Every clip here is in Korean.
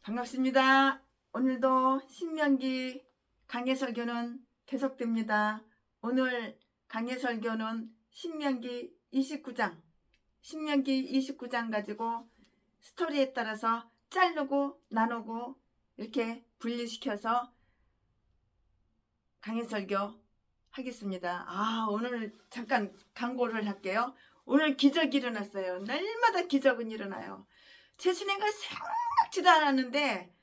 반갑습니다. 오늘도 신명기 강해설교는 계속됩니다. 오늘 강해설교는 신명기 29장 가지고 스토리에 따라서 자르고 나누고 이렇게 분리시켜서 강해설교 하겠습니다. 오늘 잠깐 광고를 할게요. 오늘 기적이 일어났어요. 날마다 기적은 일어나요. 최순애가 생각지도 않았는데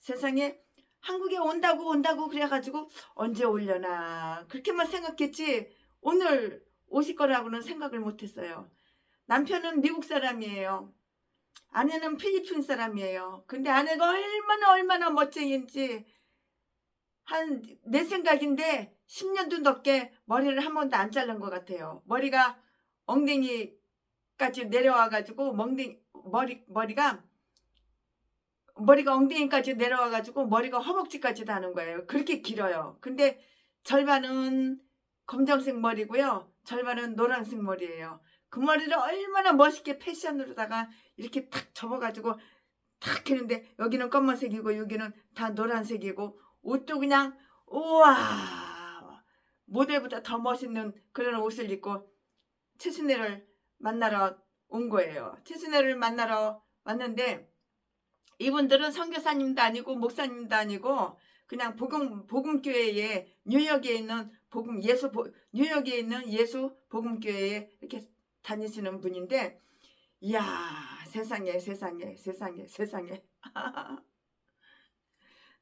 세상에 한국에 온다고 그래가지고 언제 오려나 그렇게만 생각했지 오늘 오실 거라고는 생각을 못했어요. 남편은 미국 사람이에요. 아내는 필리핀 사람이에요. 근데 아내가 얼마나 멋쟁인지 내 생각인데 10년도 넘게 머리를 한 번도 안 자른 것 같아요. 머리가 엉덩이까지 내려와가지고 머리가 엉덩이까지 내려와가지고 머리가 허벅지까지 다는 거예요. 그렇게 길어요. 근데 절반은 검정색 머리고요. 절반은 노란색 머리예요. 그 머리를 얼마나 멋있게 패션으로다가 이렇게 탁 접어가지고 탁 했는데 여기는 검은색이고 여기는 다 노란색이고 옷도 그냥 우와 모델보다 더 멋있는 그런 옷을 입고 최순애를 만나러 온 거예요. 최순애를 만나러 왔는데 이분들은 선교사님도 아니고 목사님도 아니고 그냥 복음교회에 뉴욕에 있는 뉴욕에 있는 예수 복음교회에 이렇게 다니시는 분인데 이야 세상에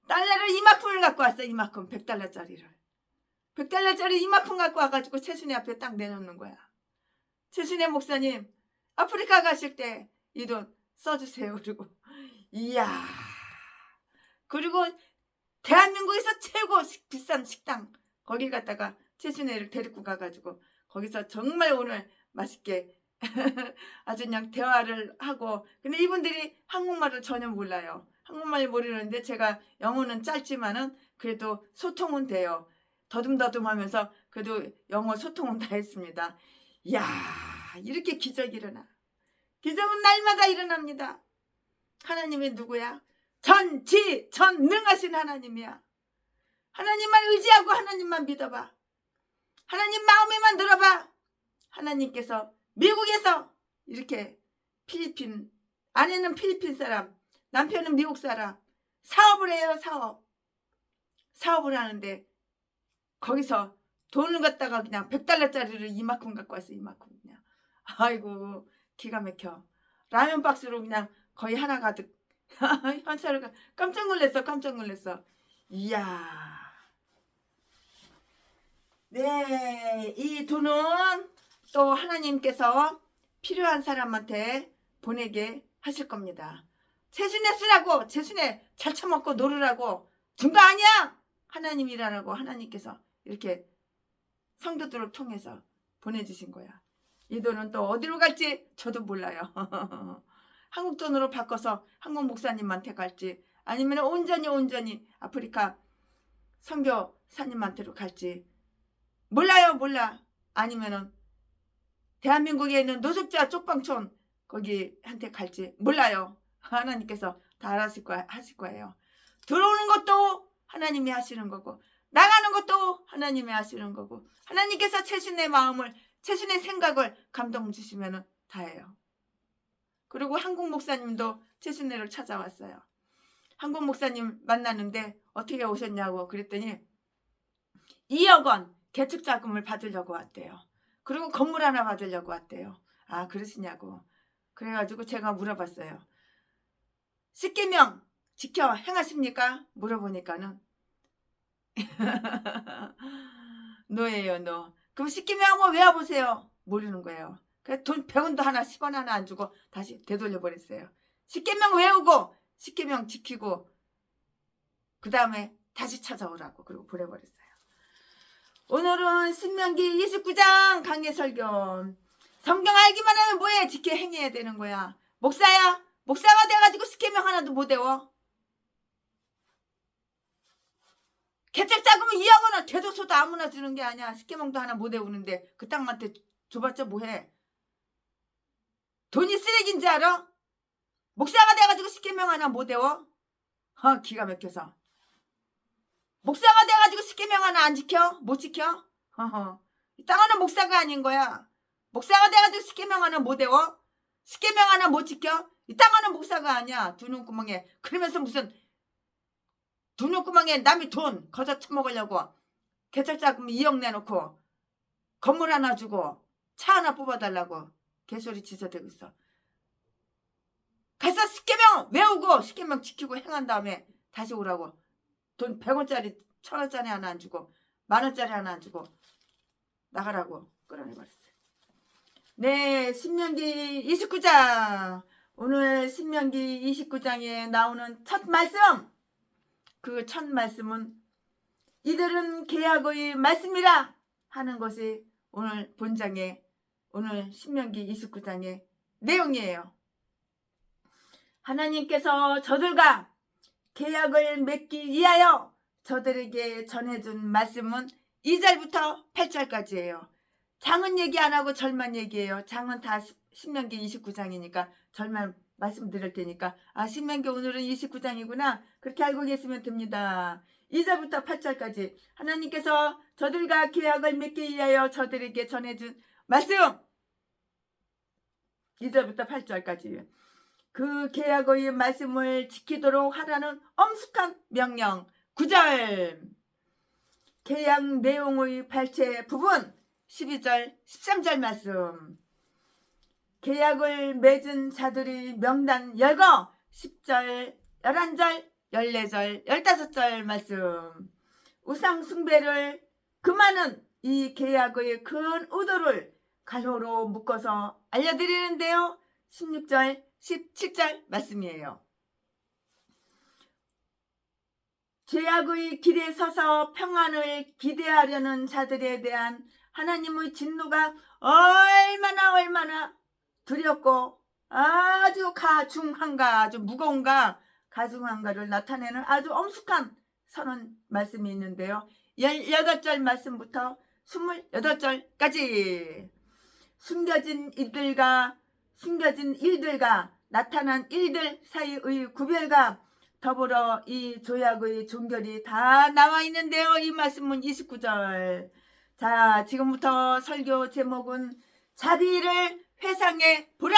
달러를 이만큼을 갖고 왔어. 이만큼 100달러짜리를 100달러짜리 이만큼 갖고 와가지고 최순애 앞에 딱 내놓는 거야. 최순애 목사님 아프리카 가실 때 이 돈 써주세요. 그리고 이야 그리고 대한민국에서 최고 비싼 식당 거길 갔다가 최순애를 데리고 가가지고 거기서 정말 오늘 맛있게 아주 그냥 대화를 하고 근데 이분들이 한국말을 전혀 몰라요. 한국말 모르는데 제가 영어는 짧지만은 그래도 소통은 돼요. 더듬더듬 하면서 그래도 영어 소통은 다 했습니다. 이야 이렇게 기적이 일어나. 기적은 날마다 일어납니다. 하나님이 누구야? 전능하신 하나님이야. 하나님만 의지하고 하나님만 믿어봐. 하나님 마음에만 들어봐. 하나님께서 미국에서 이렇게 아내는 필리핀 사람, 남편은 미국 사람 사업을 해요. 사업을 하는데 거기서 돈을 갖다가 그냥 100달러짜리를 이만큼 갖고 왔어. 이만큼 그냥. 아이고 기가 막혀. 라면 박스로 그냥 거의 하나 가득 현찰을 깜짝 놀랐어. 이야. 네, 이 돈은 또 하나님께서 필요한 사람한테 보내게 하실 겁니다. 최순애 쓰라고, 최순애 잘 처먹고 놀으라고 준 거 아니야. 하나님이라고 하나님께서 이렇게 성도들을 통해서 보내주신 거야. 이 돈은 또 어디로 갈지 저도 몰라요. 한국 돈으로 바꿔서 한국 목사님한테 갈지 아니면 온전히 아프리카 선교사님한테로 갈지 몰라. 아니면은 대한민국에 있는 노숙자 쪽방촌 거기한테 갈지 몰라요. 하나님께서 다 하실 거예요. 들어오는 것도 하나님이 하시는 거고 나가는 것도 하나님이 하시는 거고 하나님께서 최순의 마음을 최순의 생각을 감동 주시면 다예요. 그리고 한국 목사님도 최순애를 찾아왔어요. 한국 목사님 만나는데 어떻게 오셨냐고 그랬더니 2억 원 개축자금을 받으려고 왔대요. 그리고 건물 하나 받으려고 왔대요. 아 그러시냐고. 그래가지고 제가 물어봤어요. 10계명 지켜 행하십니까? 물어보니까는 노예요 노. 그럼 10계명 한번 외워보세요. 모르는 거예요. 그래서 돈 100원도 하나 10원 하나 안 주고 다시 되돌려 버렸어요. 10계명 외우고 10계명 지키고 그 다음에 다시 찾아오라고 그리고 보내버렸어요. 오늘은 신명기 29장 강해설교. 성경 알기만 하면 뭐해? 지켜 행해야 되는 거야. 목사야? 목사가 돼가지고 10계명 하나도 못 외워? 개척자금은 2억 원은 대도소도 아무나 주는 게 아니야. 10계명도 하나 못 외우는데 그 땅한테 줘봤자 뭐해? 돈이 쓰레기인지 알아? 목사가 돼가지고 10계명 하나 못 외워? 기가 막혀서. 목사가 돼가지고 십계명 하나 안 지켜? 못 지켜? 이 땅은 목사가 아닌 거야. 목사가 돼가지고 십계명 하나 못 외워? 십계명 하나 못 지켜? 이 땅은 목사가 아니야. 두 눈구멍에. 그러면서 무슨 두 눈구멍에 남이 돈 거저 처먹으려고 개찰자금 2억 내놓고 건물 하나 주고 차 하나 뽑아달라고 개소리 지저대고 있어. 가서 십계명 외우고 십계명 지키고 행한 다음에 다시 오라고. 돈 100원짜리 1000원짜리 하나 안 주고 10,000원짜리 하나 안 주고 나가라고 끌어내버렸어요. 네, 신명기 29장. 오늘 신명기 29장에 나오는 첫 말씀. 그 첫 말씀은 이들은 계약의 말씀이라 하는 것이 오늘 본장의 오늘 신명기 29장의 내용이에요. 하나님께서 저들과 계약을 맺기 위하여 저들에게 전해준 말씀은 2절부터 8절까지예요. 장은 얘기 안 하고 절만 얘기해요. 장은 다 신명기 29장이니까 절만 말씀드릴 테니까 신명기 오늘은 29장이구나 그렇게 알고 계시면 됩니다. 2절부터 8절까지 하나님께서 저들과 계약을 맺기 위하여 저들에게 전해준 말씀 2절부터 8절까지 그 계약의 말씀을 지키도록 하라는 엄숙한 명령 9절 계약 내용의 발췌 부분 12절 13절 말씀 계약을 맺은 자들의 명단 열거 10절 11절 14절 15절 말씀 우상 숭배를 금하는 이 계약의 큰 의도를 갈호로 묶어서 알려드리는데요. 16절 17절 말씀이에요. 죄악의 길에 서서 평안을 기대하려는 자들에 대한 하나님의 진노가 얼마나 두렵고 아주 가중한가 아주 무거운가 가중한가를 나타내는 아주 엄숙한 선언 말씀이 있는데요. 18절 말씀부터 28절까지 숨겨진 일들과 나타난 일들 사이의 구별과 더불어 이 조약의 종결이 다 나와 있는데요. 이 말씀은 29절. 자, 지금부터 설교 제목은 자비를 회상해 보라.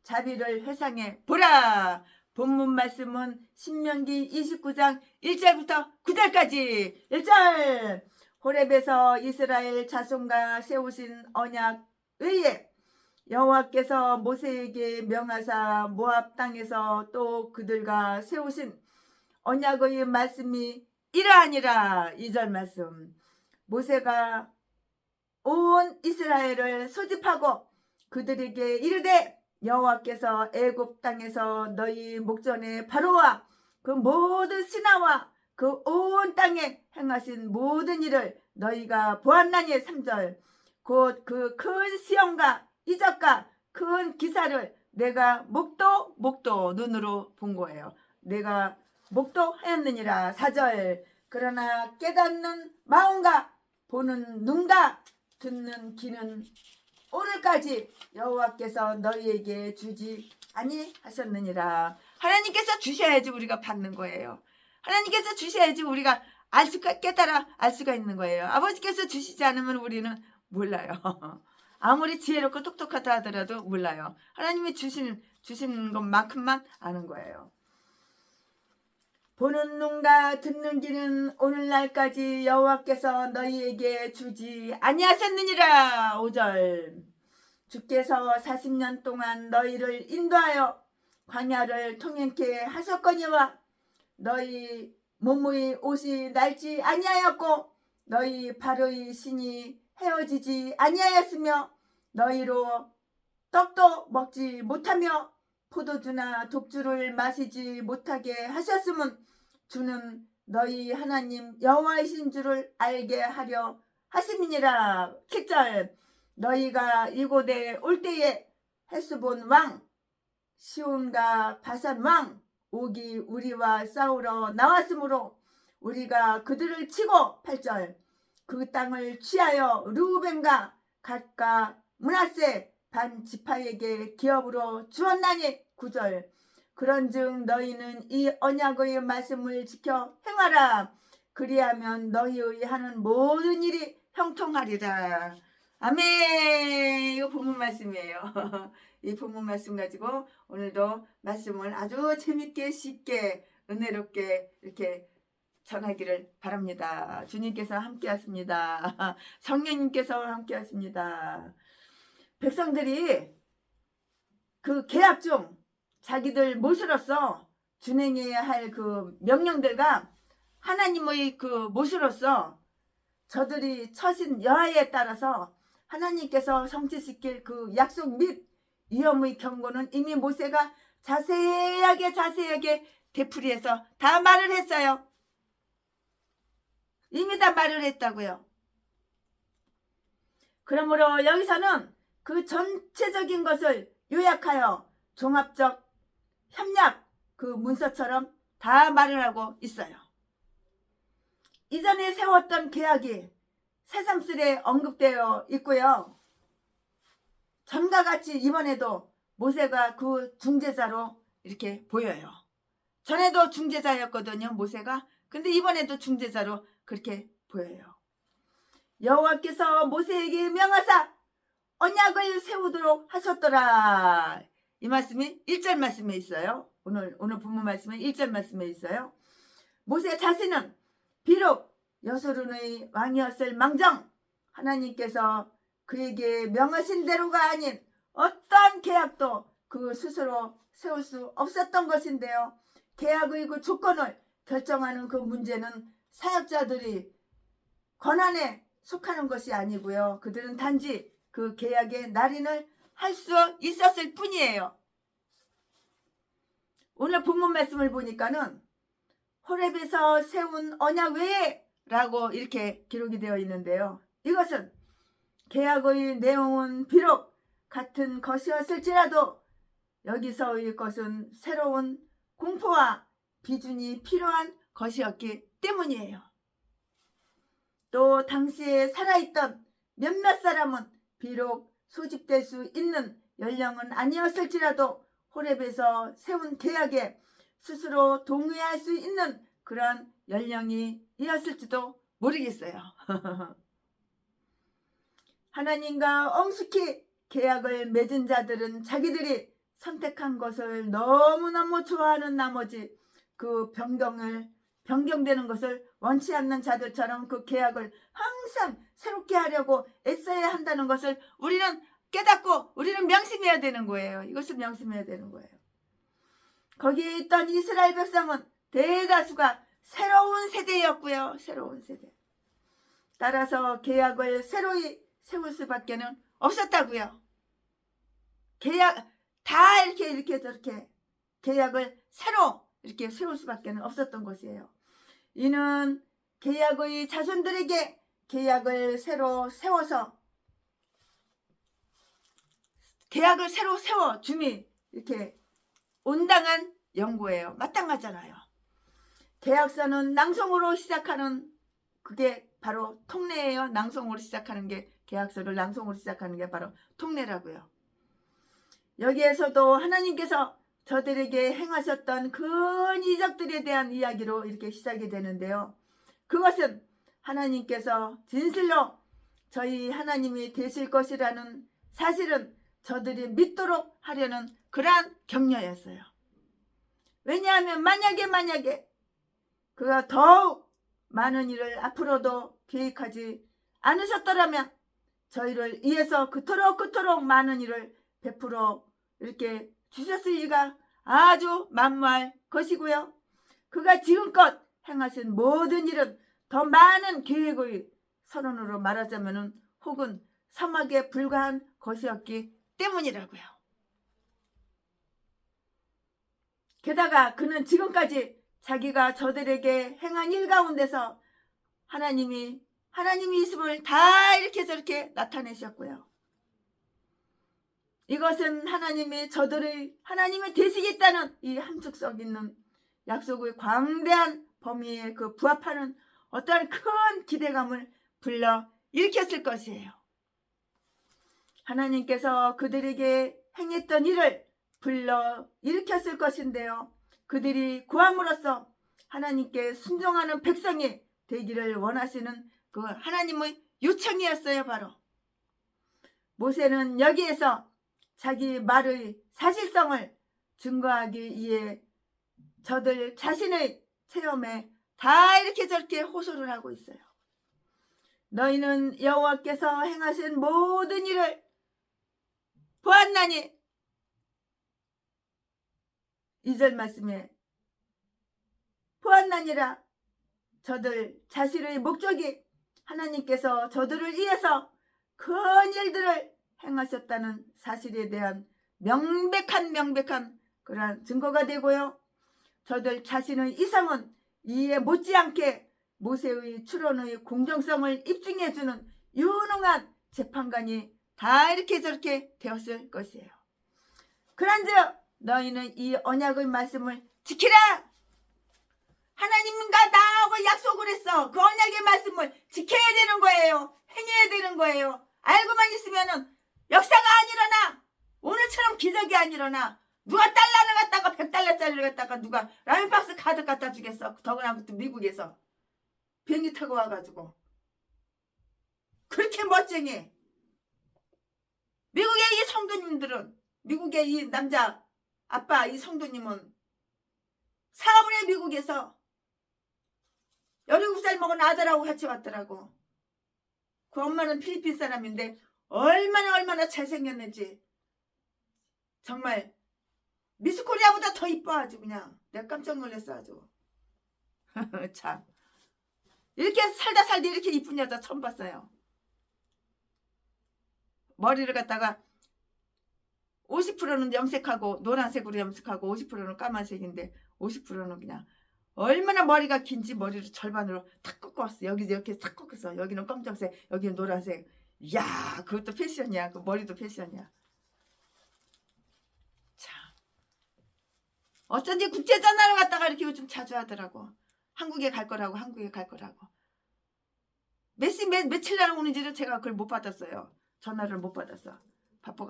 자비를 회상해 보라. 본문 말씀은 신명기 29장 1절부터 9절까지. 1절 호렙에서 이스라엘 자손과 세우신 언약 의에 여호와께서 모세에게 명하사 모압 땅에서 또 그들과 세우신 언약의 말씀이 이러하니라. 2절 말씀 모세가 온 이스라엘을 소집하고 그들에게 이르되 여호와께서 애굽 땅에서 너희 목전에 바로와 그 모든 신하와 그 온 땅에 행하신 모든 일을 너희가 보았나니. 3절 곧 그 큰 시험과 이적과 큰 기사를 내가 목도 눈으로 본 거예요. 내가 목도하였느니라. 4절 그러나 깨닫는 마음과 보는 눈과 듣는 귀는 오늘까지 여호와께서 너희에게 주지 아니하셨느니라. 하나님께서 주셔야지 우리가 받는 거예요. 하나님께서 주셔야지 우리가 깨달아 알 수가 있는 거예요. 아버지께서 주시지 않으면 우리는 몰라요. 아무리 지혜롭고 똑똑하다 하더라도 몰라요. 하나님이 주시는 것만큼만 아는 거예요. 보는 눈과 듣는 귀는 오늘날까지 여호와께서 너희에게 주지 아니하셨느니라. 5절 주께서 40년 동안 너희를 인도하여 광야를 통행케 하셨거니와 너희 몸의 옷이 낡지 아니하였고 너희 발의 신이 헤어지지 아니하였으며 너희로 떡도 먹지 못하며 포도주나 독주를 마시지 못하게 하셨음은 주는 너희 하나님 여호와이신 줄을 알게 하려 하심이니라. 7절 너희가 이곳에 올 때에 헤스본 왕 시온과 바산 왕 옥이 우리와 싸우러 나왔으므로 우리가 그들을 치고. 8절 그 땅을 취하여 르우벤과 갓과 므낫세 반 지파에게 기업으로 주었나니. 9절 그런즉 너희는 이 언약의 말씀을 지켜 행하라. 그리하면 너희의 하는 모든 일이 형통하리라. 아멘. 이거 본문 말씀이에요. 이 본문 말씀 가지고 오늘도 말씀을 아주 재밌게 쉽게 은혜롭게 이렇게 전하기를 바랍니다. 주님께서 함께 하십니다. 성령님께서 함께 하십니다. 백성들이 그 계약 중 자기들 몫으로서 준행해야 할 그 명령들과 하나님의 그 몫으로서 저들이 처신 여하에 따라서 하나님께서 성취시킬 그 약속 및 위험의 경고는 이미 모세가 자세하게 되풀이해서 다 말을 했어요. 이미 다 말을 했다고요. 그러므로 여기서는 그 전체적인 것을 요약하여 종합적 협약 그 문서처럼 다 말을 하고 있어요. 이전에 세웠던 계약이 새삼스레 언급되어 있고요. 전과 같이 이번에도 모세가 그 중재자로 이렇게 보여요. 전에도 중재자였거든요, 모세가. 근데 이번에도 중재자로 그렇게 보여요. 여호와께서 모세에게 명하사 언약을 세우도록 하셨더라. 이 말씀이 1절 말씀에 있어요. 오늘 본문 말씀은 1절 말씀에 있어요. 모세 자신은 비록 여소run의 왕이었을 망정 하나님께서 그에게 명하신 대로가 아닌 어떠한 계약도 그 스스로 세울 수 없었던 것인데요. 계약의 그 조건을 결정하는 그 문제는 사역자들이 권한에 속하는 것이 아니고요. 그들은 단지 그 계약의 날인을 할 수 있었을 뿐이에요. 오늘 본문 말씀을 보니까는 호렙에서 세운 언약 외에 라고 이렇게 기록이 되어 있는데요. 이것은 계약의 내용은 비록 같은 것이었을지라도 여기서의 것은 새로운 공포와 비준이 필요한 것이었기 때문이에요. 또 당시에 살아있던 몇몇 사람은 비록 소집될 수 있는 연령은 아니었을지라도 호렙에서 세운 계약에 스스로 동의할 수 있는 그런 연령이었을지도 모르겠어요. 하나님과 엄숙히 계약을 맺은 자들은 자기들이 선택한 것을 너무너무 좋아하는 나머지 그 변경되는 것을 원치 않는 자들처럼 그 계약을 항상 새롭게 하려고 애써야 한다는 것을 우리는 깨닫고 우리는 명심해야 되는 거예요. 이것을 명심해야 되는 거예요. 거기에 있던 이스라엘 백성은 대다수가 새로운 세대였고요. 새로운 세대. 따라서 계약을 새로이 세울 수밖에는 없었다고요. 계약 다 이렇게 저렇게 계약을 새로 이렇게 세울 수밖에는 없었던 것이에요. 이는 계약의 자손들에게 계약을 새로 세워서 계약을 새로 세워 줌이 이렇게 온당한 연구예요. 마땅하잖아요. 계약서는 낭송으로 시작하는 그게 바로 통례예요. 낭송으로 시작하는 게 계약서를 낭송으로 시작하는 게 바로 통례라고요. 여기에서도 하나님께서 저들에게 행하셨던 큰 이적들에 대한 이야기로 이렇게 시작이 되는데요. 그것은 하나님께서 진실로 저희 하나님이 되실 것이라는 사실은 저들이 믿도록 하려는 그러한 격려였어요. 왜냐하면 만약에 그가 더욱 많은 일을 앞으로도 계획하지 않으셨더라면 저희를 위해서 그토록 많은 일을 베풀어 이렇게 주셨을 리가 아주 만무할 것이고요. 그가 지금껏 행하신 모든 일은 더 많은 계획의 선언으로 말하자면 혹은 사막에 불과한 것이었기 때문이라고요. 게다가 그는 지금까지 자기가 저들에게 행한 일 가운데서 하나님이 있음을 다 이렇게 저렇게 나타내셨고요. 이것은 하나님이 저들의 하나님이 되시겠다는 이 함축성 있는 약속의 광대한 범위에 그 부합하는 어떠한 큰 기대감을 불러 일으켰을 것이에요. 하나님께서 그들에게 행했던 일을 불러 일으켰을 것인데요. 그들이 구함으로써 하나님께 순종하는 백성이 되기를 원하시는 그 하나님의 요청이었어요. 바로 모세는 여기에서 자기 말의 사실성을 증거하기 위해 저들 자신의 체험에 다 이렇게 저렇게 호소를 하고 있어요. 너희는 여호와께서 행하신 모든 일을 보았나니, 2절 말씀에 보았나니라. 저들 자신의 목적이 하나님께서 저들을 위해서 큰 일들을 행하셨다는 사실에 대한 명백한 그러한 증거가 되고요. 저들 자신의 이성은 이에 못지않게 모세의 출언의 공정성을 입증해주는 유능한 재판관이 다 이렇게 저렇게 되었을 것이에요. 그런즉 너희는 이 언약의 말씀을 지키라. 하나님과 나하고 약속을 했어. 그 언약의 말씀을 지켜야 되는 거예요. 행해야 되는 거예요. 알고만 있으면은 역사가 안 일어나. 오늘처럼 기적이 안 일어나. 누가 달러를 갖다가 100달러짜리를 갖다가 누가 라면박스 가득 갖다 주겠어. 더구나 그것도 미국에서 비행기 타고 와가지고 그렇게 멋쟁이. 미국의 이 성도님들은, 미국의 이 남자 아빠 이 성도님은 사업을 해. 미국에서 17살 먹은 아들하고 같이 왔더라고. 그 엄마는 필리핀 사람인데 얼마나 잘생겼는지 정말 미스코리아보다 더 이뻐. 아주 그냥 내가 깜짝 놀랐어. 아주 참 이렇게 살다 이렇게 이쁜 여자 처음 봤어요. 머리를 갖다가 50%는 염색하고 노란색으로 염색하고 50%는 까만색인데 50%는 그냥 얼마나 머리가 긴지 머리를 절반으로 탁 꺾었어. 여기 이렇게 탁 꺾었어. 여기는 검정색, 여기는 노란색. 이야, 그것도 패션이야. 그 머리도 패션이야. 참, 어쩐지 국제전화를 갖다가 이렇게 요즘 자주 하더라고. 한국에 갈 거라고. 며칠 날 오는지를 제가 그걸 못 받았어요. 전화를 못 받았어.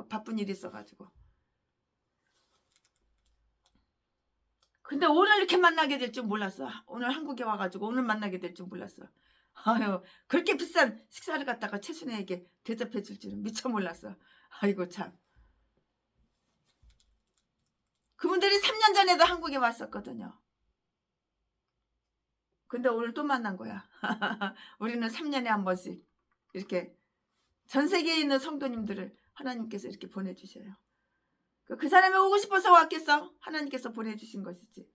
바쁜 일이 있어가지고. 근데 오늘 이렇게 만나게 될 줄 몰랐어. 오늘 한국에 와가지고 오늘 만나게 될 줄 몰랐어. 아유, 그렇게 비싼 식사를 갖다가 최순애에게 대접해 줄 줄은 미처 몰랐어. 아이고 참. 그분들이 3년 전에도 한국에 왔었거든요. 근데 오늘 또 만난 거야. 우리는 3년에 한 번씩 이렇게 전 세계에 있는 성도님들을 하나님께서 이렇게 보내주셔요. 그 사람이 오고 싶어서 왔겠어? 하나님께서 보내주신 것이지.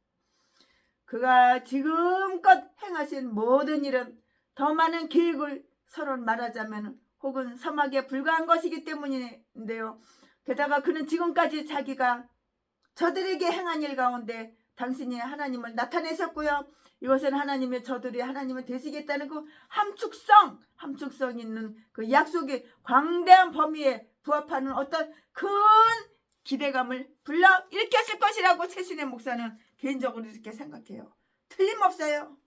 그가 지금껏 행하신 모든 일은 더 많은 계획을 서로 말하자면 혹은 서막에 불과한 것이기 때문인데요. 게다가 그는 지금까지 자기가 저들에게 행한 일 가운데 당신이 하나님을 나타내셨고요. 이것은 하나님의 저들이 하나님을 되시겠다는 그 함축성 있는 그 약속의 광대한 범위에 부합하는 어떤 큰 기대감을 불러 일으켰을 것이라고 최순애 목사는 개인적으로 이렇게 생각해요. 틀림없어요.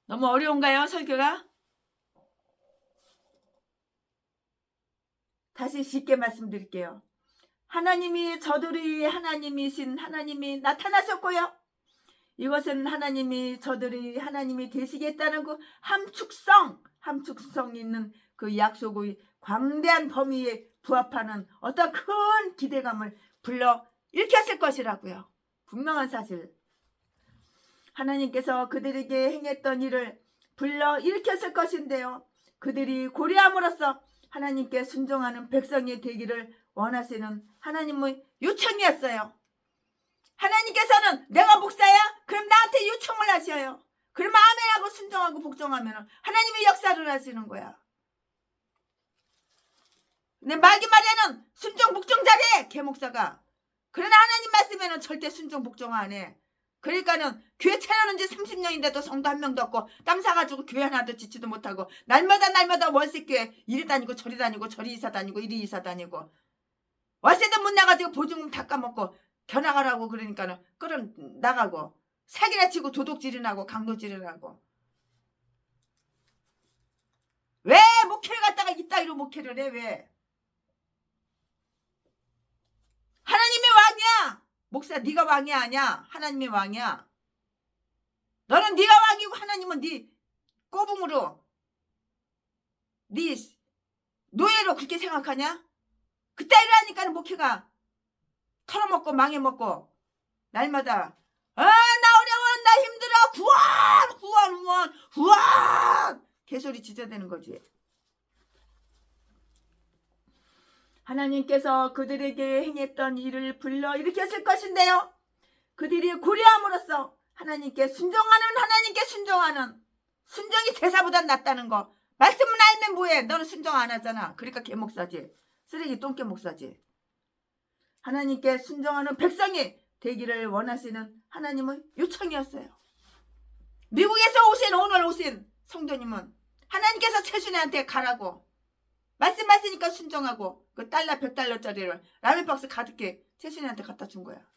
너무 어려운가요, 설교가? 다시 쉽게 말씀드릴게요. 하나님이 저들이 하나님이신 하나님이 나타나셨고요. 이것은 하나님이 저들이 하나님이 되시겠다는 그 함축성 있는 그 약속의 광대한 범위에 부합하는 어떤 큰 기대감을 불러 일으켰을 것이라고요. 분명한 사실. 하나님께서 그들에게 행했던 일을 불러 일으켰을 것인데요. 그들이 고려함으로써 하나님께 순종하는 백성이 되기를 원하시는 하나님의 요청이었어요. 하나님께서는 내가 목사야? 그럼 나한테 요청을 하셔요. 그럼 아멘하고 순종하고 복종하면 하나님의 역사를 하시는 거야. 근데 말기 말에는 순종 복종 잘해, 개목사가. 그러나 하나님 말씀에는 절대 순종 복종 안 해. 그러니까는 교회 차려놓은 지 30년인데도 성도 한 명도 없고 땀 사가지고 교회 하나도 지지도 못하고 날마다 월세교회 이리 다니고 저리 다니고 저리 이사 다니고 이리 이사 다니고 월세도 못 나가지고 보증금 다 까먹고 견학하라고 그러니까는 끌어 나가고 사기나 치고 도둑질이나 고 강도질이나 고 왜 목회를 갖다가 이따위로 목회를 해? 왜? 하나님이 왕이야. 목사 네가 왕이 아니야. 하나님이 왕이야. 너는 네가 왕이고 하나님은 네 꼬붕으로 네 노예로 그렇게 생각하냐? 그따위로 하니까 목회가 털어먹고 망해먹고 날마다 나 어려워 나 힘들어 구원 구원 구원 구원 개소리 짖어대는 거지. 하나님께서 그들에게 행했던 일을 불러 일으켰을 것인데요. 그들이 고려함으로써 하나님께 순종하는 순종이 제사보다 낫다는 거. 말씀은 알면 뭐해. 너는 순종 안 하잖아. 그러니까 개목사지. 쓰레기 똥개 목사지. 하나님께 순종하는 백성이 되기를 원하시는 하나님의 요청이었어요. 미국에서 오늘 오신 성도님은 하나님께서 최순애한테 가라고 말씀하시니까 순종하고 그 달러 100달러짜리를 라면 박스 가득히 최순애한테 갖다 준 거야.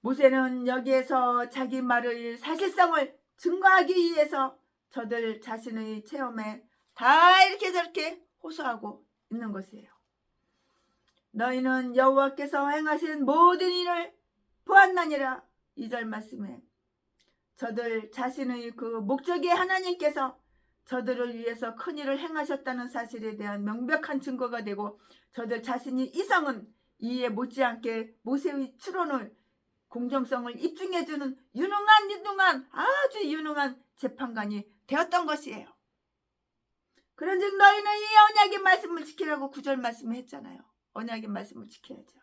모세는 여기에서 자기 말의 사실성을 증거하기 위해서 저들 자신의 체험에 다 이렇게 저렇게 호소하고 있는 것이에요. 너희는 여호와께서 행하신 모든 일을 보았나니라. 2절 말씀에 저들 자신의 그 목적이 하나님께서 저들을 위해서 큰 일을 행하셨다는 사실에 대한 명백한 증거가 되고 저들 자신이 이성은 이에 못지않게 모세의 추론을 공정성을 입증해주는 아주 유능한 재판관이 되었던 것이에요. 그런즉 너희는 이 언약의 말씀을 지키라고 9절 말씀을 했잖아요. 언약의 말씀을 지켜야죠.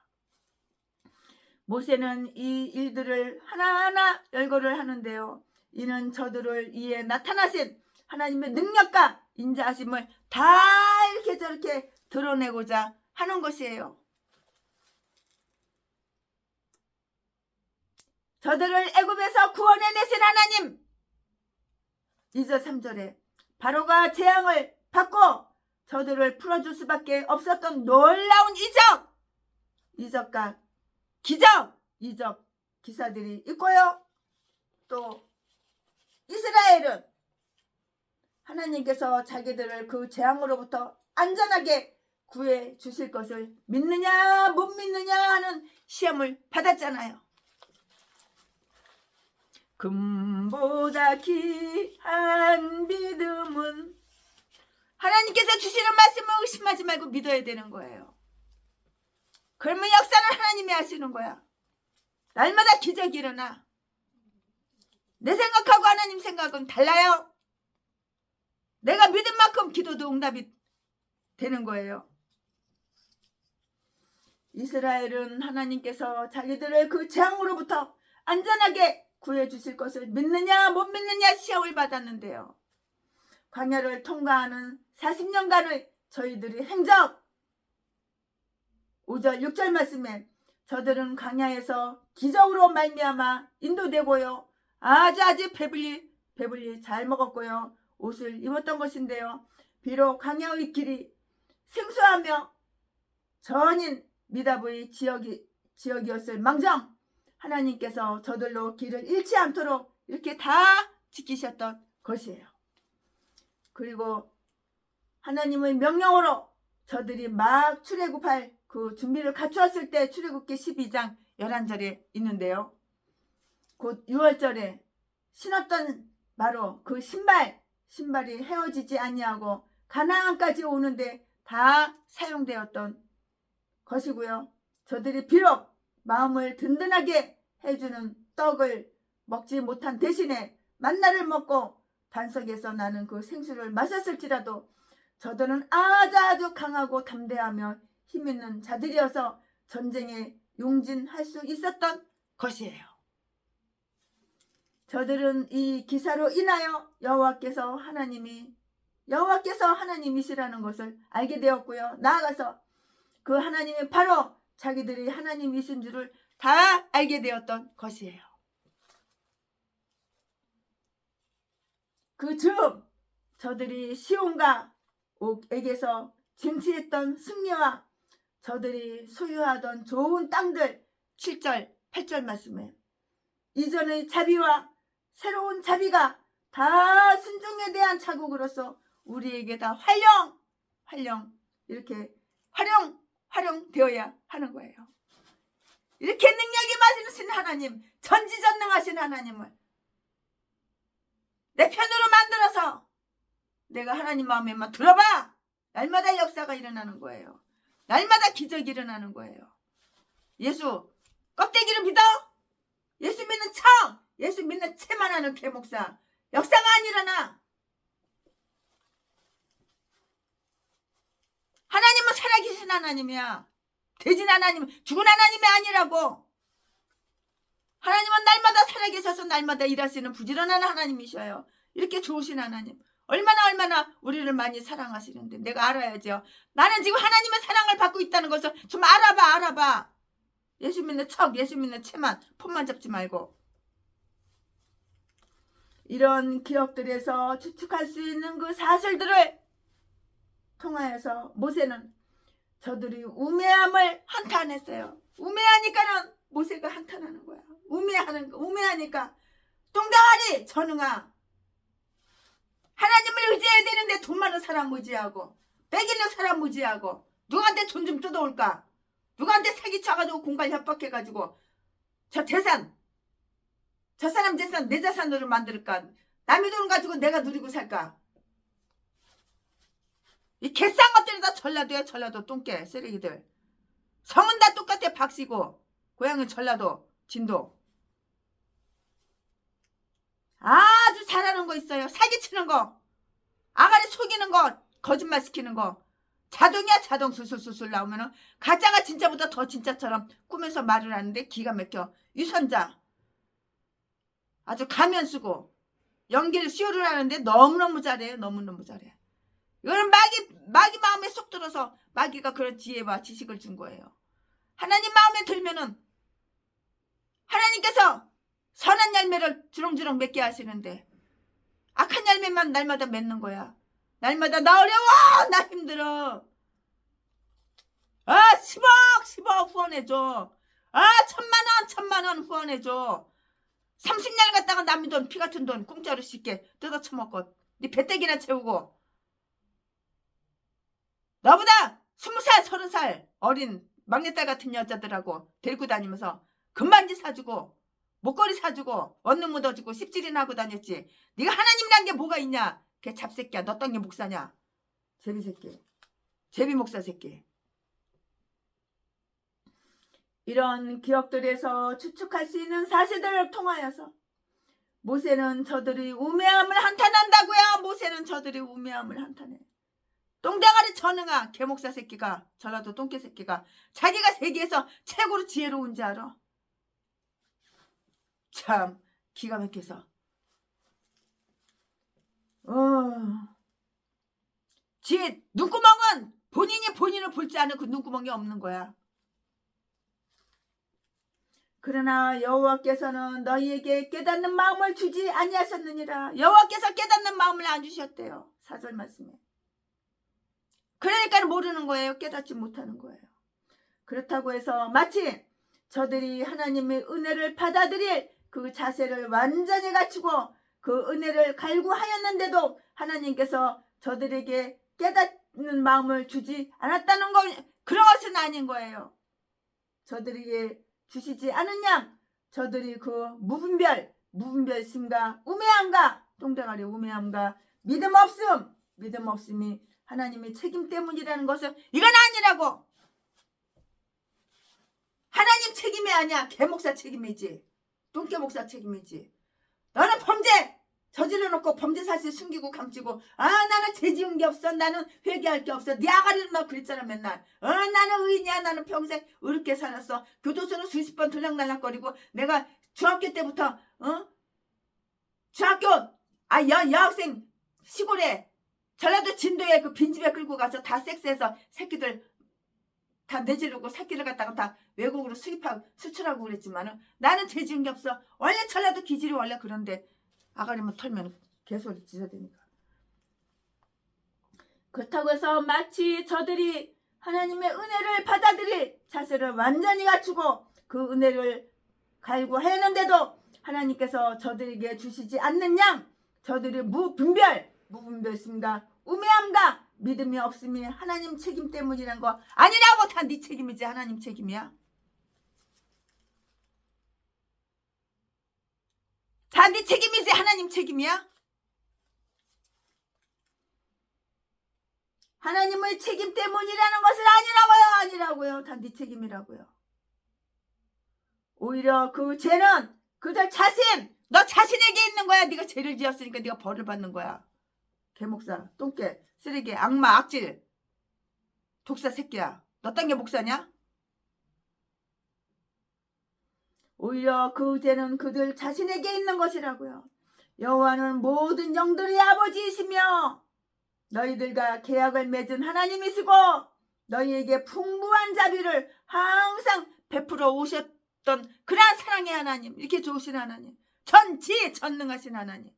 모세는 이 일들을 하나하나 열거를 하는데요. 이는 저들을 이에 나타나신 하나님의 능력과 인자하심을 다 이렇게 저렇게 드러내고자 하는 것이에요. 저들을 애굽에서 구원해내신 하나님. 2절 3절에 바로가 재앙을 받고 저들을 풀어줄 수밖에 없었던 놀라운 이적과 이적 기사들이 있고요. 또 이스라엘은 하나님께서 자기들을 그 재앙으로부터 안전하게 구해 주실 것을 믿느냐 못 믿느냐 하는 시험을 받았잖아요. 금보다 귀한 믿음은 하나님께서 주시는 말씀을 의심하지 말고 믿어야 되는 거예요. 그러면 역사는 하나님이 하시는 거야. 날마다 기적이 일어나. 내 생각하고 하나님 생각은 달라요. 내가 믿은 만큼 기도도 응답이 되는 거예요. 이스라엘은 하나님께서 자기들을 그 재앙으로부터 안전하게 구해주실 것을 믿느냐 못 믿느냐 시험을 받았는데요. 광야를 통과하는 40년간의 저희들의 행적 5절 6절 말씀에 저들은 광야에서 기적으로 말미암아 인도되고요. 아주 배불리 잘 먹었고요. 옷을 입었던 것인데요. 비록 광야의 길이 생소하며 전인 미답의 지역이었을 망정 하나님께서 저들로 길을 잃지 않도록 이렇게 다 지키셨던 것이에요. 그리고 하나님의 명령으로 저들이 막 출애굽할 그 준비를 갖추었을 때 출애굽기 12장 11절에 있는데요. 곧 6월절에 신었던 바로 그 신발이 헤어지지 아니하고 가나안까지 오는데 다 사용되었던 것이고요. 저들이 비록 마음을 든든하게 해주는 떡을 먹지 못한 대신에 만나를 먹고 반석에서 나는 그 생수를 마셨을지라도 저들은 아주 강하고 담대하며 힘있는 자들이어서 전쟁에 용진할 수 있었던 것이에요. 저들은 이 기사로 인하여 여호와께서 하나님이시라는 것을 알게 되었고요. 나아가서 그 하나님이 바로 자기들이 하나님이신 줄을 다 알게 되었던 것이에요. 그 즈음 저들이 시온과 옥에게서 쟁취했던 승리와 저들이 소유하던 좋은 땅들 7절 8절 말씀에 이전의 자비와 새로운 자비가 다 순종에 대한 자국으로서 우리에게 다 활령 이렇게 활용되어야 하는 거예요. 이렇게 능력이 많으신 하나님, 전지전능하신 하나님을 내 편으로 만들어서 내가 하나님 마음에만 들어봐. 날마다 역사가 일어나는 거예요. 날마다 기적이 일어나는 거예요. 예수 껍데기를 믿어? 예수 믿는 청, 예수 믿는 채만 하는 개목사 역사가 안 일어나. 하나님은 살아계신 하나님이야. 돼진 하나님, 죽은 하나님이 아니라고. 하나님은 날마다 살아계셔서 날마다 일하시는 부지런한 하나님이셔요. 이렇게 좋으신 하나님, 얼마나 우리를 많이 사랑하시는데 내가 알아야죠. 나는 지금 하나님의 사랑을 받고 있다는 것을 좀 알아봐. 예수 믿는 척, 예수 믿는 채만, 폰만 잡지 말고. 이런 기억들에서 추측할 수 있는 그 사실들을 통하여서 모세는 저들이 우매함을 한탄했어요. 우매하니까는 모세가 한탄하는 거야. 우매하니까 똥덩아리 전응아, 하나님을 의지해야 되는데 돈 많은 사람 의지하고 빼기는 사람 의지하고 누구한테 돈 좀 뜯어올까? 누구한테 사기쳐가지고 공갈 협박해가지고 저 사람 재산 내 재산으로 만들까? 남의 돈 가지고 내가 누리고 살까? 이 개싼 것들이 다 전라도야. 전라도 똥개 쓰레기들. 성은 다 똑같아. 박씨고 고향은 전라도 진도. 아주 잘하는 거 있어요. 사기치는 거, 아가리 속이는 거, 거짓말 시키는 거. 자동이야. 자동 술술술술 나오면은 가짜가 진짜보다 더 진짜처럼 꾸며서 말을 하는데 기가 막혀. 유선자 아주 가면 쓰고 연기를 쇼를 하는데 너무너무 잘해요. 너무너무 잘해. 이거는 마귀 마음에 쏙 들어서 마귀가 그런 지혜와 지식을 준 거예요. 하나님 마음에 들면은 하나님께서 선한 열매를 주렁주렁 맺게 하시는데 악한 열매만 날마다 맺는 거야. 날마다 나 어려워, 나 힘들어. 10억 후원해줘. 1,000만 원 후원해줘. 30년 갔다가 남의 돈, 피 같은 돈 공짜로 쉽게 뜯어 처먹고 네 배때기나 채우고, 너보다 20살 30살 어린 막내딸 같은 여자들하고 데리고 다니면서 금반지 사주고 목걸이 사주고 원능 묻어주고 씹질이나 하고 다녔지. 네가 하나님이란 게 뭐가 있냐? 걔 잡새끼야. 너 딴 게 목사냐? 제비새끼, 제비목사 새끼. 이런 기억들에서 추측할 수 있는 사실들을 통하여서 모세는 저들이 우매함을 한탄한다고요. 모세는 저들이 우매함을 한탄해. 똥대가리 전응아, 개목사 새끼가, 전라도 똥개 새끼가 자기가 세계에서 최고로 지혜로운지 알아? 참 기가 막혀서. 지 눈구멍은 본인이 본인을 볼 줄 아는 그 눈구멍이 없는 거야. 그러나 여호와께서는 너희에게 깨닫는 마음을 주지 아니하셨느니라. 여호와께서 깨닫는 마음을 안 주셨대요. 4절 말씀에. 그러니까 모르는 거예요. 깨닫지 못하는 거예요. 그렇다고 해서 마치 저들이 하나님의 은혜를 받아들일 그 자세를 완전히 갖추고 그 은혜를 갈구하였는데도 하나님께서 저들에게 깨닫는 마음을 주지 않았다는 건 그런 것은 아닌 거예요. 저들에게 주시지 않은 양, 저들이 그 무분별심과 우매함과 똥대가리 우매함과 믿음 없음이 하나님의 책임 때문이라는 것은 이건 아니라고. 하나님 책임이 아니야. 개목사 책임이지. 똥개목사 책임이지. 너는 범죄 저질러놓고 범죄 사실 숨기고 감추고 나는 죄 지은 게 없어. 나는 회개할 게 없어. 네 아가리는 막 그랬잖아 맨날. 나는 의인이야. 나는 평생 의롭게 살았어. 교도소는 수십 번 들락날락거리고 내가 중학교 때부터 중학교 여학생 시골에 전라도 진도에 그 빈집에 끌고 가서 다 섹스해서 새끼들 다 내지르고 새끼를 갖다가 다 외국으로 수입하고 수출하고 그랬지만은 나는 죄 지은 게 없어. 원래 전라도 기질이 원래 그런데 아가리만 털면 개소리 짖어대니까. 그렇다고 해서 마치 저들이 하나님의 은혜를 받아들일 자세를 완전히 갖추고 그 은혜를 갈구하였는데도 하나님께서 저들에게 주시지 않는 양, 저들의 무분별심과 우매함과 믿음이 없음이 하나님 책임 때문이란 거 아니라고. 다 네 책임이지. 하나님 책임이야. 다 네 책임이지. 하나님 책임이야. 하나님의 책임 때문이라는 것은 아니라고요. 다 네 책임이라고요. 오히려 그 죄는 그들 자신, 너 자신에게 있는 거야. 네가 죄를 지었으니까 네가 벌을 받는 거야. 개목사, 똥개, 쓰레기, 악마, 악질, 독사 새끼야. 너 딴 게 목사냐? 오히려 그 죄는 그들 자신에게 있는 것이라고요. 여호와는 모든 영들의 아버지이시며 너희들과 계약을 맺은 하나님이시고 너희에게 풍부한 자비를 항상 베풀어 오셨던 그러한 사랑의 하나님, 이렇게 좋으신 하나님, 전지에 전능하신 하나님.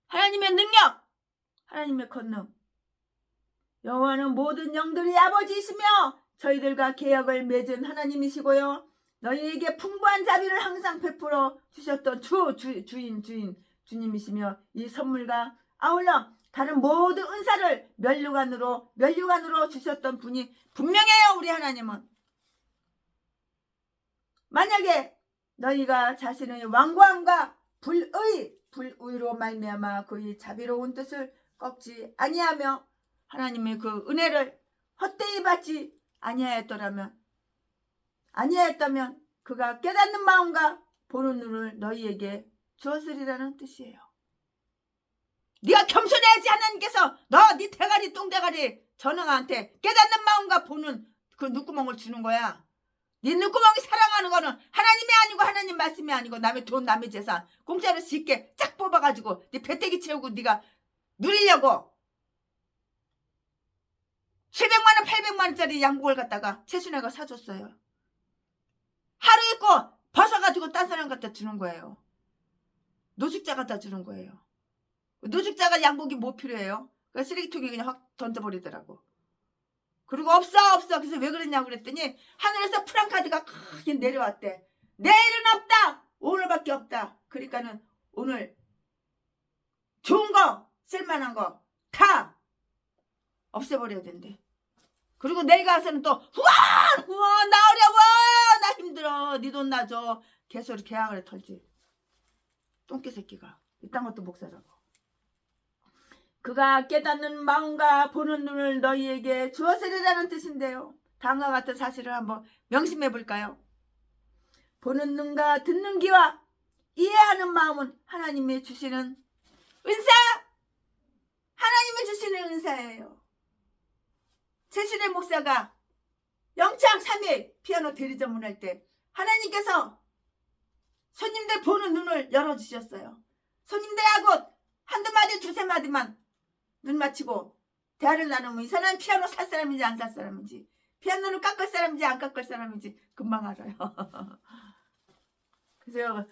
하나님의 능력, 하나님의 권능. 여호와는 모든 영들의 아버지이시며 저희들과 계약을 맺은 하나님이시고요. 너희에게 풍부한 자비를 항상 베풀어 주셨던 주님이시며 이 선물과 아울러 다른 모든 은사를 면류관으로 주셨던 분이 분명해요. 우리 하나님은. 만약에 너희가 자신의 완고함과 불의로 말미암아 그의 자비로운 뜻을 꺾지 아니하며 하나님의 그 은혜를 헛되이 받지 아니하였다면 그가 깨닫는 마음과 보는 눈을 너희에게 주었으리라는 뜻이에요. 네가 겸손해야지. 하나님께서 네 대가리 똥대가리 전능한테 깨닫는 마음과 보는 그 눈구멍을 주는 거야. 네 눈구멍이 사랑하는 거는 하나님이 아니고 하나님 말씀이 아니고 남의 돈 남의 재산 공짜로 쉽게 쫙 뽑아가지고 네 배때기 채우고 네가 누리려고 700만원 800만원짜리 양복을 갖다가 최순애가 사줬어요. 하루 입고 벗어가지고 딴 사람 갖다 주는 거예요. 노숙자 갖다 주는 거예요. 노숙자가 양복이 뭐 필요해요? 그러니까 쓰레기통에 그냥 확 던져버리더라고. 그리고 없어. 그래서 왜 그랬냐고 그랬더니 하늘에서 프랑카드가 크게 내려왔대. 내일은 없다. 오늘밖에 없다. 그러니까는 오늘 좋은 거 쓸만한 거 다 없애버려야 된대. 그리고 내일 가서는 또 후원 나 어려워 나 힘들어 네 돈 놔줘 개소리 계약을 털지. 똥개 새끼가 이딴 것도 목사라고. 그가 깨닫는 마음과 보는 눈을 너희에게 주었으리라는 뜻인데요. 다음과 같은 사실을 한번 명심해 볼까요? 보는 눈과 듣는 귀와 이해하는 마음은 하나님이 주시는 은사! 하나님이 주시는 은사예요. 최순애 목사가 영창 3일 피아노 대리전문 할 때 하나님께서 손님들 보는 눈을 열어주셨어요. 손님들하고 한두 마디 두세 마디만 눈 맞추고 대화를 나누면 이 사람은 피아노 살 사람인지 안 살 사람인지 피아노를 깎을 사람인지 안 깎을 사람인지 금방 알아요. 그래서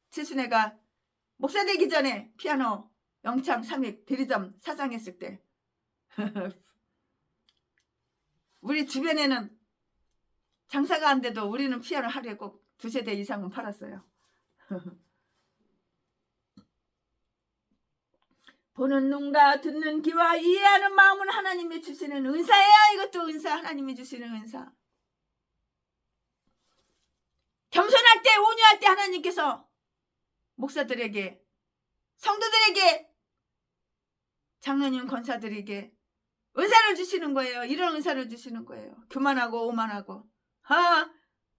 최순애가 목사 되기 전에 피아노 영창 3일 대리점 사장했을 때 우리 주변에는 장사가 안 돼도 우리는 피아노 하루에 꼭 두세 대 이상은 팔았어요. 보는 눈과 듣는 귀와 이해하는 마음은 하나님이 주시는 은사예요. 이것도 은사. 하나님이 주시는 은사. 겸손할 때 온유할 때 하나님께서 목사들에게 성도들에게 장로님 권사들에게 은사를 주시는 거예요. 이런 은사를 주시는 거예요. 교만하고 오만하고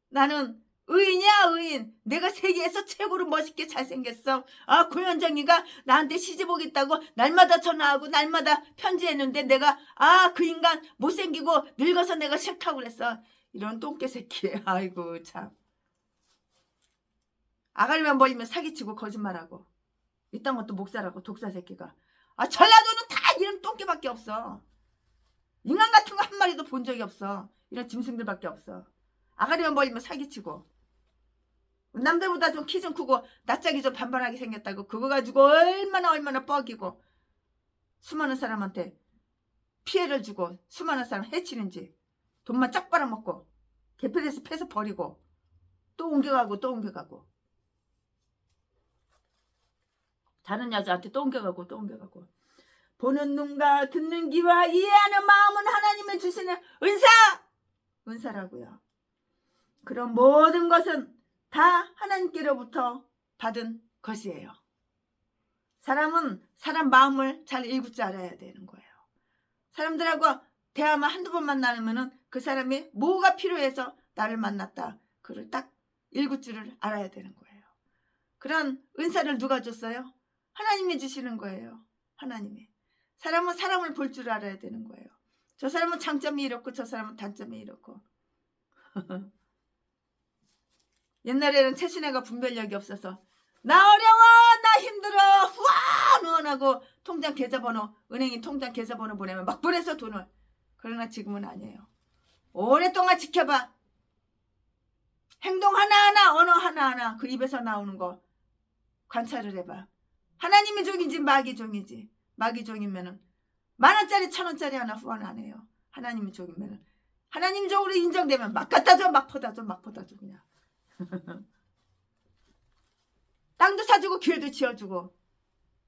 나는 의인이야 의인. 내가 세계에서 최고로 멋있게 잘생겼어. 고현정이가 나한테 시집 오겠다고 날마다 전화하고 날마다 편지했는데 내가 그 인간 못생기고 늙어서 내가 싫다고 그랬어. 이런 똥개 새끼. 아이고 참. 아가리만 벌리면 사기치고 거짓말하고 이딴 것도 목사라고 독사 새끼가. 전라도는 다 이런 똥개밖에 없어. 인간 같은 거 한 마리도 본 적이 없어. 이런 짐승들밖에 없어. 아가리만 벌리면 사기치고 남들보다 좀 키 좀 크고 낯짝이 좀 반반하게 생겼다고 그거 가지고 얼마나 뻐기고 수많은 사람한테 피해를 주고 수많은 사람 해치는지 돈만 쫙 빨아먹고 개패에서 패서 버리고 또 옮겨가고 다른 여자한테 또 옮겨가고 또 옮겨가고. 보는 눈과 듣는 귀와 이해하는 마음은 하나님의 주시는 은사라고요. 그런 모든 것은 다 하나님께로부터 받은 것이에요. 사람은 사람 마음을 잘 읽을 줄 알아야 되는 거예요. 사람들하고 대화만 한두 번 만나면은 그 사람이 뭐가 필요해서 나를 만났다. 그걸 딱 읽을 줄을 알아야 되는 거예요. 그런 은사를 누가 줬어요? 하나님이 주시는 거예요. 하나님이. 사람은 사람을 볼 줄 알아야 되는 거예요. 저 사람은 장점이 이렇고 저 사람은 단점이 이렇고. 옛날에는 최순애가 분별력이 없어서 나 어려워 나 힘들어 후원 후원하고 통장 계좌번호 은행인 통장 계좌번호 보내면 막 보내서 돈을. 그러나 지금은 아니에요. 오랫동안 지켜봐. 행동 하나하나 언어 하나하나 그 입에서 나오는 거 관찰을 해봐. 하나님의 종인지 마귀 종인지. 마귀 종이면은 10,000원짜리 1,000원짜리 하나 후원 안 해요. 하나님의 종이면은 하나님 종으로 인정되면 막 갖다 줘 막 퍼다 줘 막 퍼다 줘 그냥. 땅도 사주고 길도 지어주고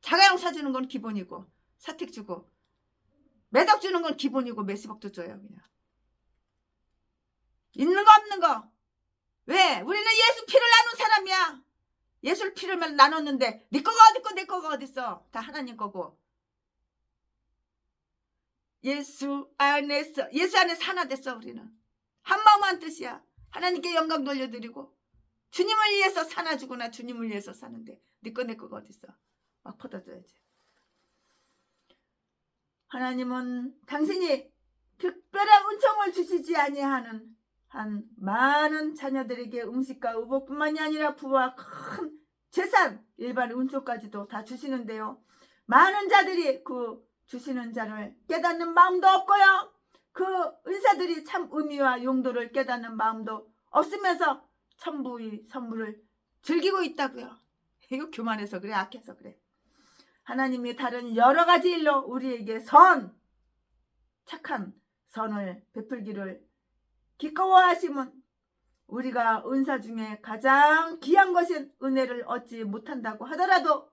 자가용 사주는 건 기본이고 사택 주고 매덕 주는 건 기본이고 몇십억도 줘요 그냥. 있는 거 없는 거. 왜? 우리는 예수 피를 나눈 사람이야. 예수 피를 나눴는데 네 거가 어디 있고 내 거가 어디 있어. 다 하나님 거고. 예수 안에서 하나 됐어. 우리는 한 마음 한 뜻이야. 하나님께 영광 돌려드리고 주님을 위해서 사나주구나. 주님을 위해서 사는데 네 거 내 거가 어디 있어. 막 퍼다줘야지. 하나님은 당신이 특별한 은총을 주시지 아니하는 한 많은 자녀들에게 음식과 의복뿐만이 아니라 부와 큰 재산, 일반 은총까지도 다 주시는데요. 많은 자들이 그 주시는 자를 깨닫는 마음도 없고요. 그 은사들이 참 의미와 용도를 깨닫는 마음도 없으면서 천부의 선물을 즐기고 있다고요. 이거 교만해서 그래, 악해서 그래. 하나님이 다른 여러 가지 일로 우리에게 착한 선을 베풀기를 기꺼워하심은 우리가 은사 중에 가장 귀한 것인 은혜를 얻지 못한다고 하더라도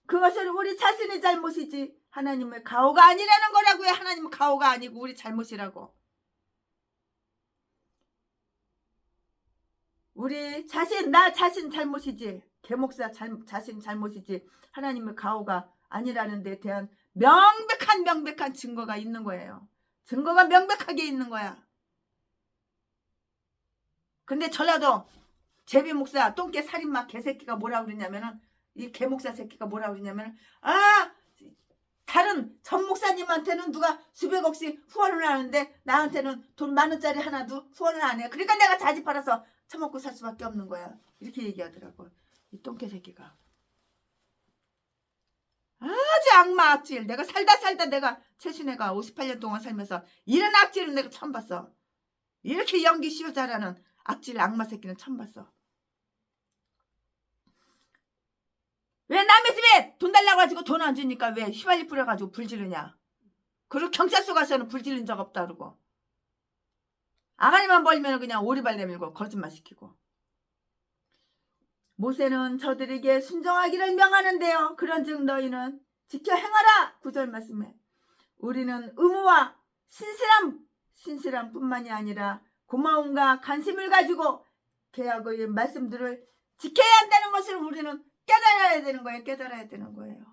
그것은 우리 자신의 잘못이지 하나님의 가호가 아니라는 거라고요. 하나님은 가호가 아니고 우리 잘못이라고. 우리 자신, 나 자신 잘못이지. 개목사 자신 잘못이지. 하나님의 가호가 아니라는 데 대한 명백한 증거가 있는 거예요. 증거가 명백하게 있는 거야. 근데 전라도 제비 목사 똥개 살인마 개새끼가 뭐라 그러냐면은 이 개목사 새끼가 뭐라 그러냐면은 다른 전 목사님한테는 누가 수백억씩 후원을 하는데 나한테는 돈 10,000원짜리 하나도 후원을 안 해. 그러니까 내가 자지 팔아서 처먹고 살 수밖에 없는 거야. 이렇게 얘기하더라고. 이 똥개 새끼가. 아주 악마 악질. 내가 살다 내가 최순애가 58년 동안 살면서 이런 악질은 내가 처음 봤어. 이렇게 연기 쉬워 잘하는 악질 악마 새끼는 처음 봤어. 왜 남의 집에 돈 달라고 가지고 돈 안 주니까 왜 휘발유 뿌려가지고 불 지르냐. 그리고 경찰서 가서는 불 지른 적 없다 그러고 아가리만 벌리면 그냥 오리발 내밀고 거짓말 시키고. 모세는 저들에게 순종하기를 명하는데요. 그런즉 너희는 지켜 행하라. 9절 말씀에 우리는 의무와 신실함 뿐만이 아니라 고마움과 관심을 가지고 계약의 말씀들을 지켜야 한다는 것을 우리는 깨달아야 되는 거예요.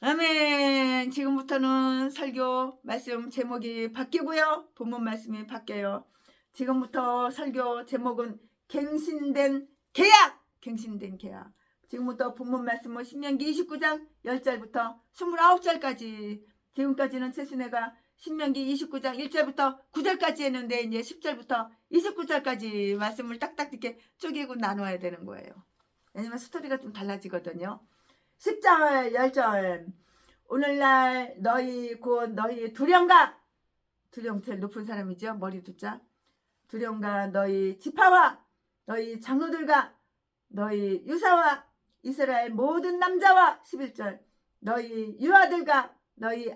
아멘. 지금부터는 설교 말씀 제목이 바뀌고요. 본문 말씀이 바뀌어요. 지금부터 설교 제목은 갱신된 계약. 지금부터 본문 말씀은 신명기 29장 10절부터 29절까지. 지금까지는 최순애가 신명기 29장 1절부터 9절까지 했는데 이제 10절부터 29절까지 말씀을 딱딱 이렇게 쪼개고 나눠야 되는 거예요. 왜냐면 스토리가 좀 달라지거든요. 10절 10절 오늘날 너희 두령과 두령 제일 높은 사람이죠. 머리 두자. 두령과 너희 지파와 너희 장로들과 너희 유사와 이스라엘 모든 남자와 11절 너희 유아들과 너희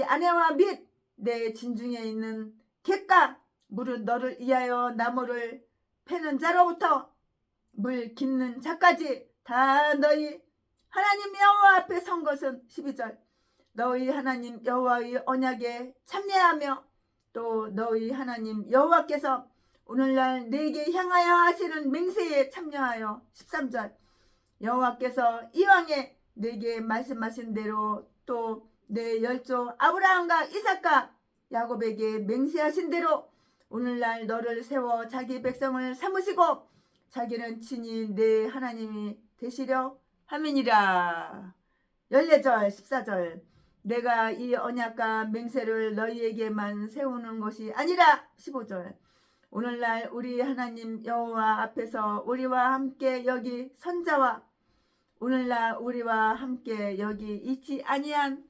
아내와 및 내 진중에 있는 객과 무릇 너를 위하여 나무를 패는 자로부터 물 깊는 자까지 다 너희 하나님 여호와 앞에 선 것은 12절 너희 하나님 여호와의 언약에 참여하며 또 너희 하나님 여호와께서 오늘날 내게 향하여 하시는 맹세에 참여하여 13절 여호와께서 이왕에 내게 말씀하신 대로 또 내 열조 아브라함과 이삭과 야곱에게 맹세하신 대로 오늘날 너를 세워 자기 백성을 삼으시고 자기는 친히 내 하나님이 되시려 함이니라. 14절 14절 내가 이 언약과 맹세를 너희에게만 세우는 것이 아니라 15절 오늘날 우리 하나님 여호와 앞에서 우리와 함께 여기 선자와 오늘날 우리와 함께 여기 있지 아니한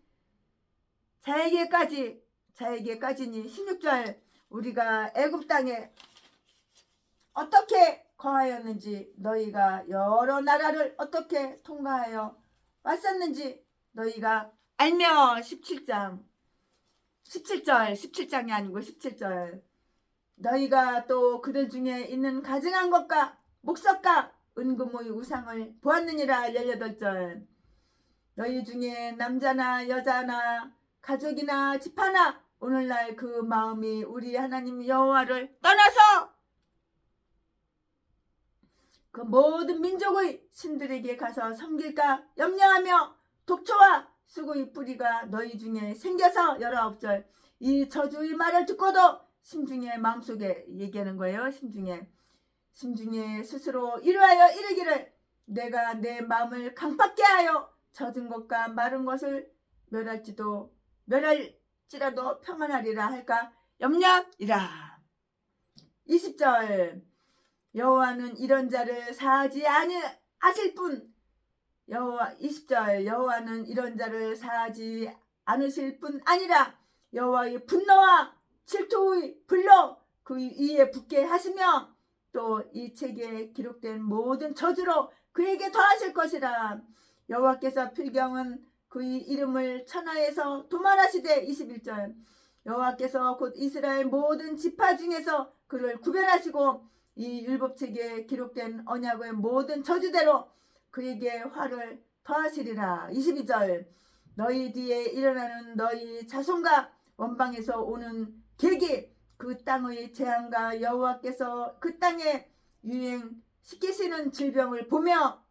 자에게까지니 16절 우리가 애굽 땅에 어떻게 거하였는지 너희가 여러 나라를 어떻게 통과하여 왔었는지 너희가 알며 17장 17장이 아니고 17절 너희가 또 그들 중에 있는 가증한 것과 목석과 은금의 우상을 보았느니라. 18절 너희 중에 남자나 여자나 가족이나 집하나 오늘날 그 마음이 우리 하나님 여호와를 떠나서 그 모든 민족의 신들에게 가서 섬길까 염려하며 독초와 수고의 뿌리가 너희 중에 생겨서 19절 이 저주의 말을 듣고도 심중에 마음속에 얘기하는 거예요. 심중에 스스로 이루하여 이르기를 내가 내 마음을 강팍게 하여 젖은 것과 마른 것을 멸할지라도 평안하리라 할까 염려이라. 20절 여호와는 이런 자를 사하지 아니하실 뿐 20절 여호와는 이런 자를 사하지 않으실 뿐 아니라 여호와의 분노와 질투의 불로 그 위에 붙게 하시며 또 이 책에 기록된 모든 저주로 그에게 더하실 것이라. 여호와께서 필경은 그의 이름을 천하에서 도말하시되 21절 여호와께서 곧 이스라엘 모든 지파 중에서 그를 구별하시고 이 율법책에 기록된 언약의 모든 저주대로 그에게 화를 더하시리라. 22절 너희 뒤에 일어나는 너희 자손과 원방에서 오는 계기 그 땅의 재앙과 여호와께서 그 땅에 유행시키시는 질병을 보며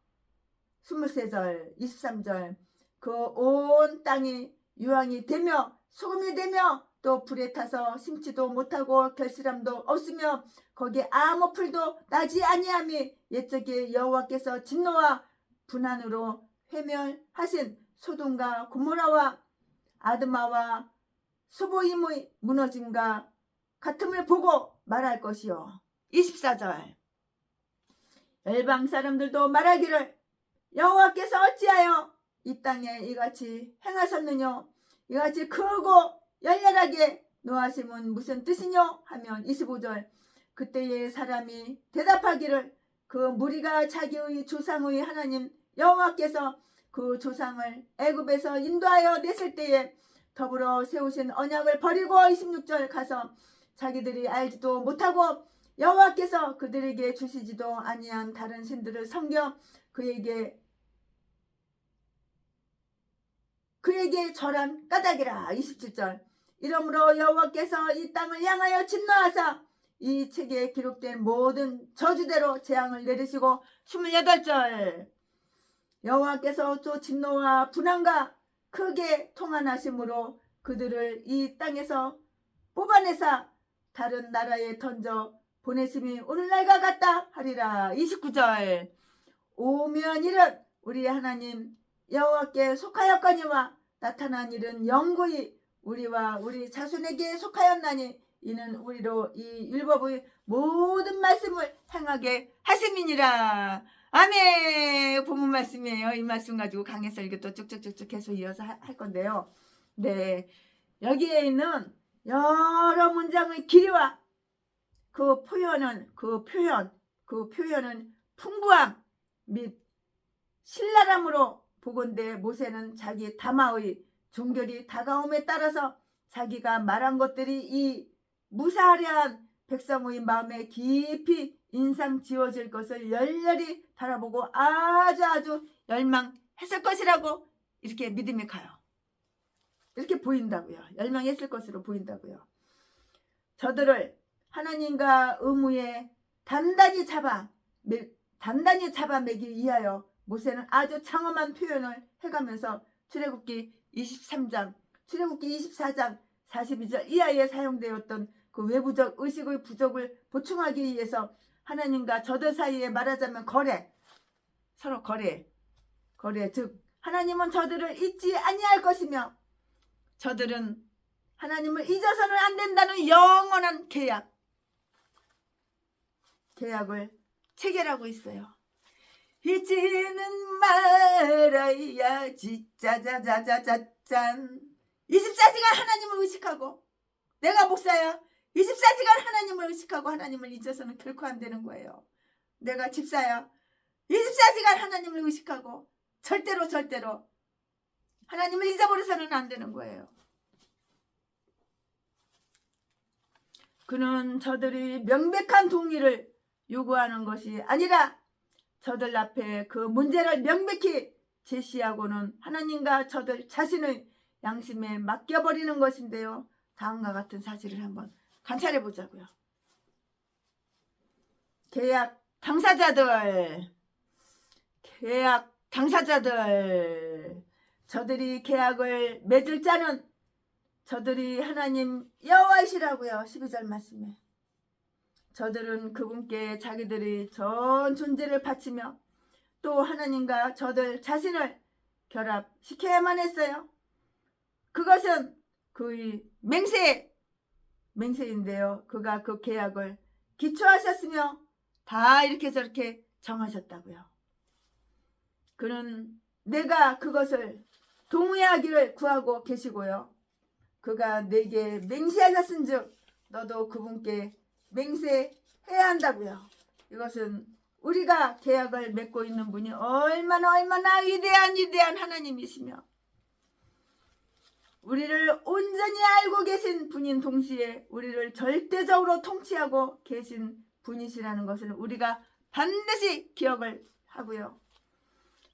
23절 23절 그 온 땅이 유황이 되며 소금이 되며 또 불에 타서 심지도 못하고 결실함도 없으며 거기에 아무 풀도 나지 아니함이 옛적에 여호와께서 진노와 분한으로 회멸하신 소돔과 고모라와 아드마와 소보임의 무너짐과 같음을 보고 말할 것이요. 24절 열방 사람들도 말하기를 여호와께서 어찌하여 이 땅에 이같이 행하셨느냐 이같이 크고 열렬하게 노하심은 무슨 뜻이뇨 하면 25절 그때의 사람이 대답하기를 그 무리가 자기의 조상의 하나님 여호와께서 그 조상을 애굽에서 인도하여 냈을 때에 더불어 세우신 언약을 버리고 26절 가서 자기들이 알지도 못하고 여호와께서 그들에게 주시지도 아니한 다른 신들을 섬겨 그에게 절한 까닭이라. 27절 이러므로 여호와께서 이 땅을 향하여 진노하사 이 책에 기록된 모든 저주대로 재앙을 내리시고 28절 여호와께서 또 진노와 분한과 크게 통한하심으로 그들을 이 땅에서 뽑아내사 다른 나라에 던져 보내심이 오늘날과 같다 하리라. 29절 오면 일은 우리 하나님 여호와께 속하였거니와 나타난 일은 영구히 우리와 우리 자손에게 속하였나니 이는 우리로 이 율법의 모든 말씀을 행하게 하심이니라. 아멘. 본문 말씀이에요. 이 말씀 가지고 강해서 이게 또 쭉쭉쭉쭉 계속 이어서 할 건데요. 네, 여기에 있는 여러 문장의 길이와 그 표현은 풍부함 및 신랄함으로 보건대 모세는 자기 담화의 종결이 다가옴에 따라서 자기가 말한 것들이 이 무사하려한 백성의 마음에 깊이 인상 지워질 것을 열렬히 바라보고 아주 열망했을 것이라고 이렇게 믿음이 가요. 이렇게 보인다고요. 열망했을 것으로 보인다고요. 저들을 하나님과 의무에 단단히 잡아매기 위하여 모세는 아주 장엄한 표현을 해가면서 출애굽기 23장, 출애굽기 24장 42절 이하에 사용되었던 그 외부적 의식의 부족을 보충하기 위해서 하나님과 저들 사이에 말하자면 서로 거래, 즉 하나님은 저들을 잊지 아니할 것이며 저들은 하나님을 잊어서는 안 된다는 영원한 계약을 체결하고 있어요. 잊지는 말아야지. 짜자자자자짠. 24시간 하나님을 의식하고, 내가 목사야 24시간 하나님을 의식하고 하나님을 잊어서는 결코 안 되는 거예요. 내가 집사야 24시간 하나님을 의식하고 절대로 하나님을 잊어버려서는 안 되는 거예요. 그는 저들이 명백한 동의를 요구하는 것이 아니라 저들 앞에 그 문제를 명백히 제시하고는 하나님과 저들 자신의 양심에 맡겨버리는 것인데요. 다음과 같은 사실을 한번 관찰해 보자고요. 계약 당사자들, 저들이 계약을 맺을 자는 저들이 하나님 여호와이시라고요. 12절 말씀에. 저들은 그분께 자기들이 전 존재를 바치며 또 하나님과 저들 자신을 결합시켜야만 했어요. 그것은 그의 맹세인데요. 그가 그 계약을 기초하셨으며 다 이렇게 저렇게 정하셨다고요. 그는 내가 그것을 동의하기를 구하고 계시고요. 그가 내게 맹세하셨은즉 너도 그분께 맹세해야 한다고요. 이것은 우리가 계약을 맺고 있는 분이 얼마나 위대한 하나님이시며 우리를 온전히 알고 계신 분인 동시에 우리를 절대적으로 통치하고 계신 분이시라는 것을 우리가 반드시 기억을 하고요.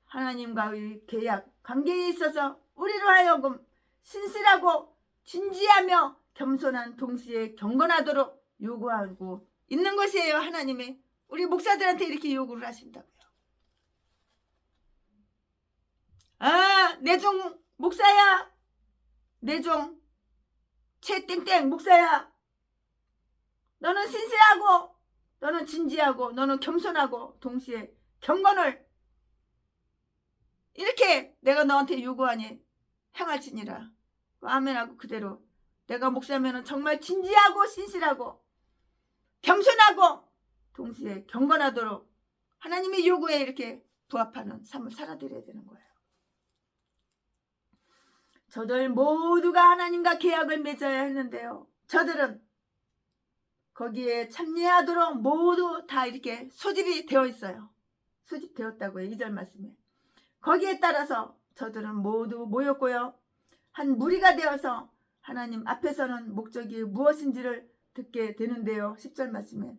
하나님과의 계약 관계에 있어서 우리로 하여금 신실하고 진지하며 겸손한 동시에 경건하도록 요구하고 있는 것이에요. 하나님이 우리 목사들한테 이렇게 요구를 하신다고요. 내 종 목사야, 내 종 최땡땡 목사야, 너는 신실하고 너는 진지하고 너는 겸손하고 동시에 경건을 이렇게 내가 너한테 요구하니 행할지니라. 아멘하고 그대로 내가 목사면은 정말 진지하고 신실하고 겸손하고 동시에 경건하도록 하나님의 요구에 이렇게 부합하는 삶을 살아드려야 되는 거예요. 저들 모두가 하나님과 계약을 맺어야 했는데요. 저들은 거기에 참여하도록 모두 다 이렇게 소집이 되어 있어요. 소집되었다고요. 2절 말씀에. 거기에 따라서 저들은 모두 모였고요. 한 무리가 되어서 하나님 앞에서는 목적이 무엇인지를 듣게 되는데요. 10절 말씀에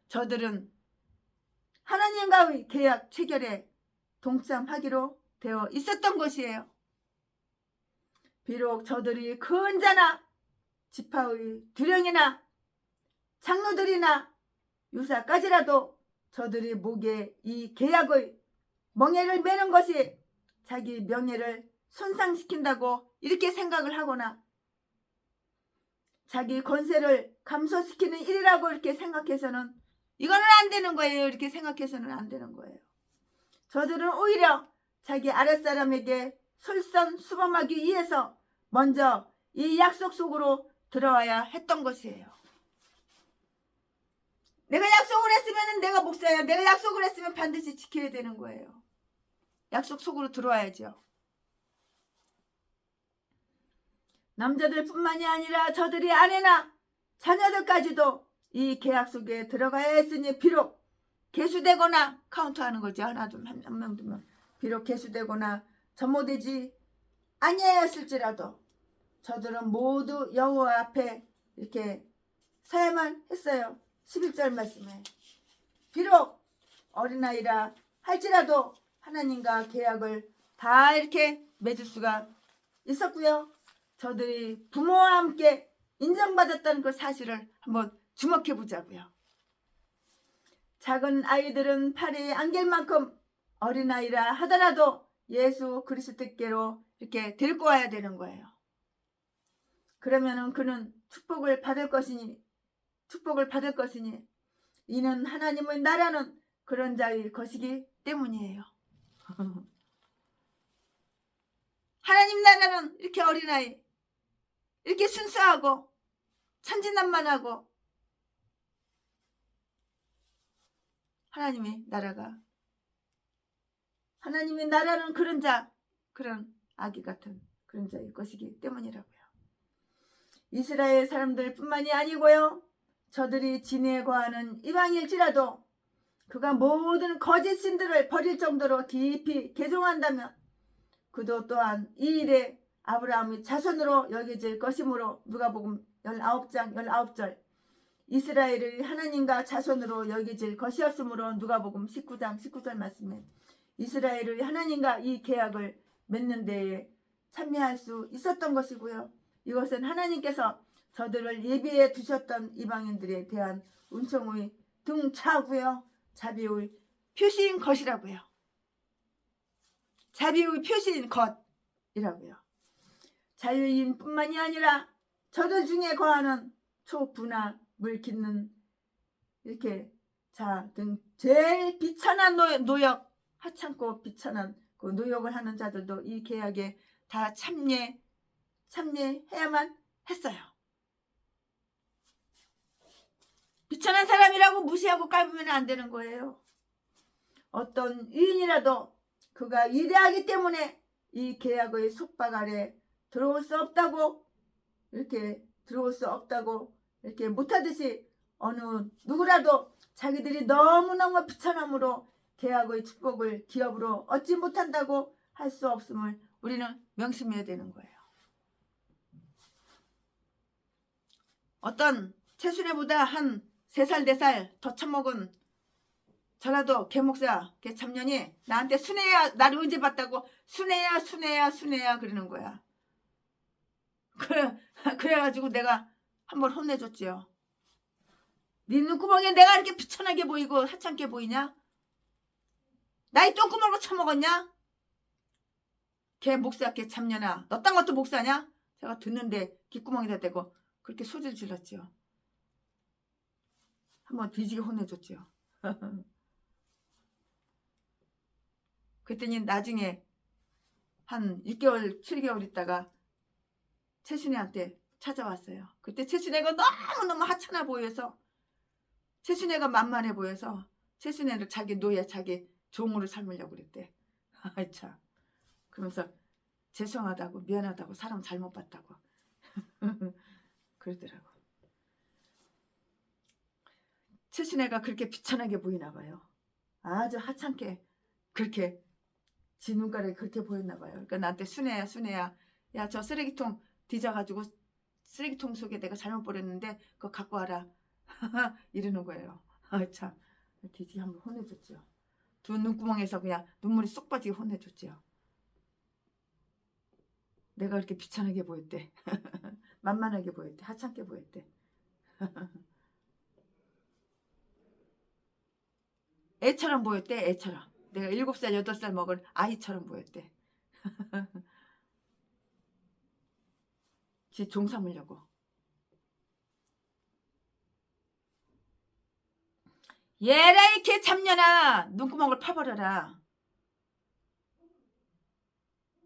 저들은 하나님과의 계약 체결에 동참하기로 되어 있었던 것이에요. 비록 저들이 큰 자나 지파의 두령이나 장로들이나 유사까지라도 저들이 목에 이 계약의 멍에를 매는 것이 자기 명예를 손상시킨다고 이렇게 생각을 하거나 자기 권세를 감소시키는 일이라고 이렇게 생각해서는 이거는 안 되는 거예요. 이렇게 생각해서는 안 되는 거예요. 저들은 오히려 자기 아랫사람에게 솔선수범하기 위해서 먼저 이 약속 속으로 들어와야 했던 것이에요. 내가 약속을 했으면 내가 목사야. 내가 약속을 했으면 반드시 지켜야 되는 거예요. 약속 속으로 들어와야죠. 남자들 뿐만이 아니라 저들이 아내나 자녀들까지도 이 계약 속에 들어가야 했으니 비록 개수되거나 카운트하는 거죠. 하나 좀 한 명 두면 비록 개수되거나 접모되지 아니하였을지라도 저들은 모두 여호와 앞에 이렇게 서야만 했어요. 11절 말씀에 비록 어린아이라 할지라도 하나님과 계약을 다 이렇게 맺을 수가 있었고요. 저들이 부모와 함께 인정받았다는 그 사실을 한번 주목해 보자고요. 작은 아이들은 팔이 안길만큼 어린아이라 하더라도 예수 그리스도께로 이렇게 데리고 와야 되는 거예요. 그러면은 그는 축복을 받을 것이니 이는 하나님의 나라는 그런 자의 것이기 때문이에요. 하나님 나라는 이렇게 어린아이, 이렇게 순수하고 천진난만하고 하나님의 나라는 그런 자, 그런 아기 같은 그런 자의 것이기 때문이라고요. 이스라엘 사람들 뿐만이 아니고요. 저들이 진에 거하는 이방일지라도 그가 모든 거짓 신들을 버릴 정도로 깊이 개종한다면 그도 또한 이 일에 아브라함의 자손으로 여겨질 것이므로 누가복음 19장 19절 이스라엘의 하나님과 자손으로 여겨질 것이었으므로 누가복음 19장 19절 말씀에 이스라엘의 하나님과 이 계약을 맺는 데에 참여할 수 있었던 것이고요. 이것은 하나님께서 저들을 예비해 두셨던 이방인들에 대한 은총의 등차고요. 자비의 표시인 것이라고요. 자비의 표시인 것이라고요. 자유인뿐만이 아니라 저들 중에 거하는 초분하 물 깃는 이렇게 자 등 제일 비천한 노역 하찮고 비천한 그 노역을 하는 자들도 이 계약에 다 참여해야만 했어요. 비천한 사람이라고 무시하고 깔보면 안 되는 거예요. 어떤 유인이라도 그가 위대하기 때문에 이 계약의 속박 아래 들어올 수 없다고 이렇게 못하듯이 어느 누구라도 자기들이 너무너무 비천함으로 계약의 축복을 기업으로 얻지 못한다고 할 수 없음을 우리는 명심해야 되는 거예요. 어떤 최순애보다 한 3살 4살 더 처먹은 전라도 개목사 개참년이 나한테 순애야 나를 언제 봤다고 순애야 그러는 거야. 그래가지고 내가 한번 혼내줬지요. 네 눈구멍에 내가 이렇게 비천하게 보이고 하찮게 보이냐? 나이 똥구멍으로 처먹었냐? 개 목사 개 참년아 너 딴 것도 목사냐? 제가 듣는데 귓구멍에다 대고 그렇게 소리를 질렀지요. 한번 뒤지게 혼내줬지요. 그랬더니 나중에 한 6개월 7개월 있다가 최순애한테 찾아왔어요. 그때 최순애가 너무너무 하찮아 보여서 최순애가 만만해 보여서 최순애를 자기 노예 자기 종으로 삼으려고 그랬대. 아이 참. 그러면서 죄송하다고 미안하다고 사람 잘못 봤다고 그러더라고. 최순애가 그렇게 비천하게 보이나 봐요. 아주 하찮게 그렇게 지 눈가락이 그렇게 보였나 봐요. 그러니까 나한테 순애야 야 저 쓰레기통 뒤져가지고 쓰레기통 속에 내가 잘못 버렸는데 그거 갖고 와라 이러는 거예요. 아 참 뒤지 한번 혼내줬죠. 두 눈구멍에서 그냥 눈물이 쏙 빠지게 혼내줬죠. 내가 그렇게 비천하게 보였대. 만만하게 보였대. 하찮게 보였대. 애처럼 보였대. 애처럼. 내가 7살 8살 먹은 아이처럼 보였대. 지 종 삼으려고. 얘라 이렇게 참년아 눈구멍을 파버려라.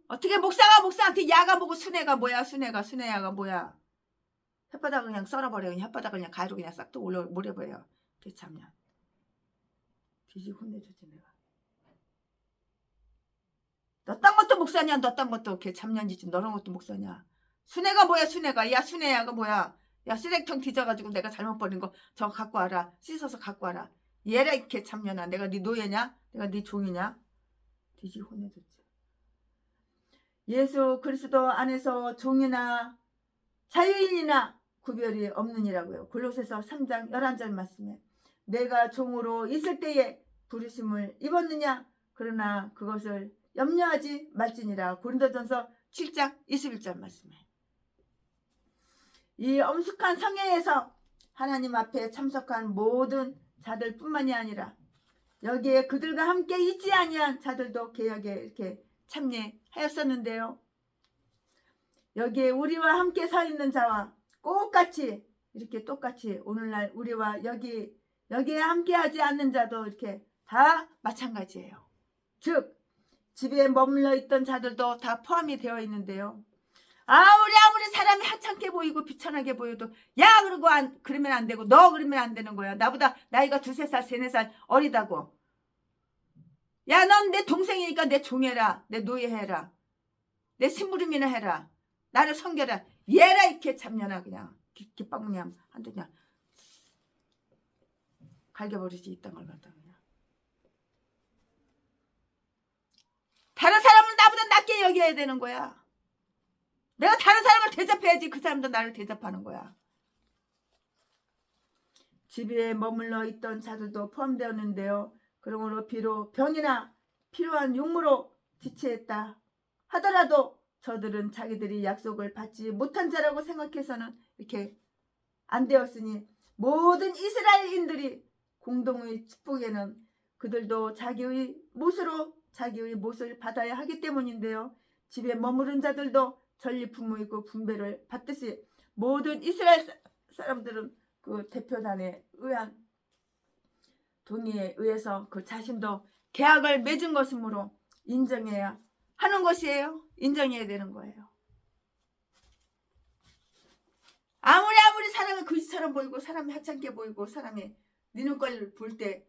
어떻게 목사가 목사한테 야가 보고 순애가 뭐야 순애야가 뭐야. 혓바닥을 그냥 썰어버려. 그냥 혓바닥을 그냥 가위로 그냥 싹 또 몰아버려. 그 참년. 뒤지고 혼내주지 내가. 너 딴 것도 목사냐? 너 딴 것도 걔 참년이지. 너런 것도 목사냐? 순애가 뭐야 순애가. 야 순애야가 뭐야. 야 쓰레기통 뒤져가지고 내가 잘못 버린 거 저거 갖고 와라. 씻어서 갖고 와라. 얘라 이렇게 참년아. 내가 네 노예냐? 내가 네 종이냐? 뒤지고 혼내줬지. 예수 그리스도 안에서 종이나 자유인이나 구별이 없느니라고요. 골로새서 3장 11절 말씀에 내가 종으로 있을 때에 부르심을 입었느냐? 그러나 그것을 염려하지 말지니라. 고린도전서 7장 21절 말씀에 이 엄숙한 성회에서 하나님 앞에 참석한 모든 자들 뿐만이 아니라 여기에 그들과 함께 있지 아니한 자들도 개혁에 이렇게 참여하였었는데요. 여기에 우리와 함께 서 있는 자와 똑같이 이렇게 똑같이 오늘날 우리와 여기에 함께하지 않는 자도 이렇게 다 마찬가지예요. 즉 집에 머물러 있던 자들도 다 포함이 되어 있는데요. 아무리 사람이 하찮게 보이고 비천하게 보여도 야 그러고 그러면 안 되고 너 그러면 안 되는 거야. 나보다 나이가 2-3살 3-4살 어리다고. 야 넌 내 동생이니까 내 종해라. 내 노예해라. 내 심부름이나 해라. 나를 섬겨라. 얘라 이렇게 참냐나 그냥 깃방망이 한대 그냥 갈겨버리지 이딴 걸 갖다 그냥. 다른 사람은 나보다 낮게 여겨야 되는 거야. 내가 다른 사람을 대접해야지 그 사람도 나를 대접하는 거야. 집에 머물러 있던 자들도 포함되었는데요. 그러므로 비록 병이나 필요한 용무로 지체했다 하더라도 저들은 자기들이 약속을 받지 못한 자라고 생각해서는 이렇게 안 되었으니 모든 이스라엘인들이 공동의 축복에는 그들도 자기의 못을 받아야 하기 때문인데요. 집에 머무른 자들도 전리품이고 분배를 받듯이 모든 이스라엘 사람들은 그 대표단에 의한 동의에 의해서 그 자신도 계약을 맺은 것이므로 인정해야 하는 것이에요. 인정해야 되는 거예요. 아무리 사람이 거지처럼 보이고 사람이 하찮게 보이고 사람이 네 눈꼴을 볼 때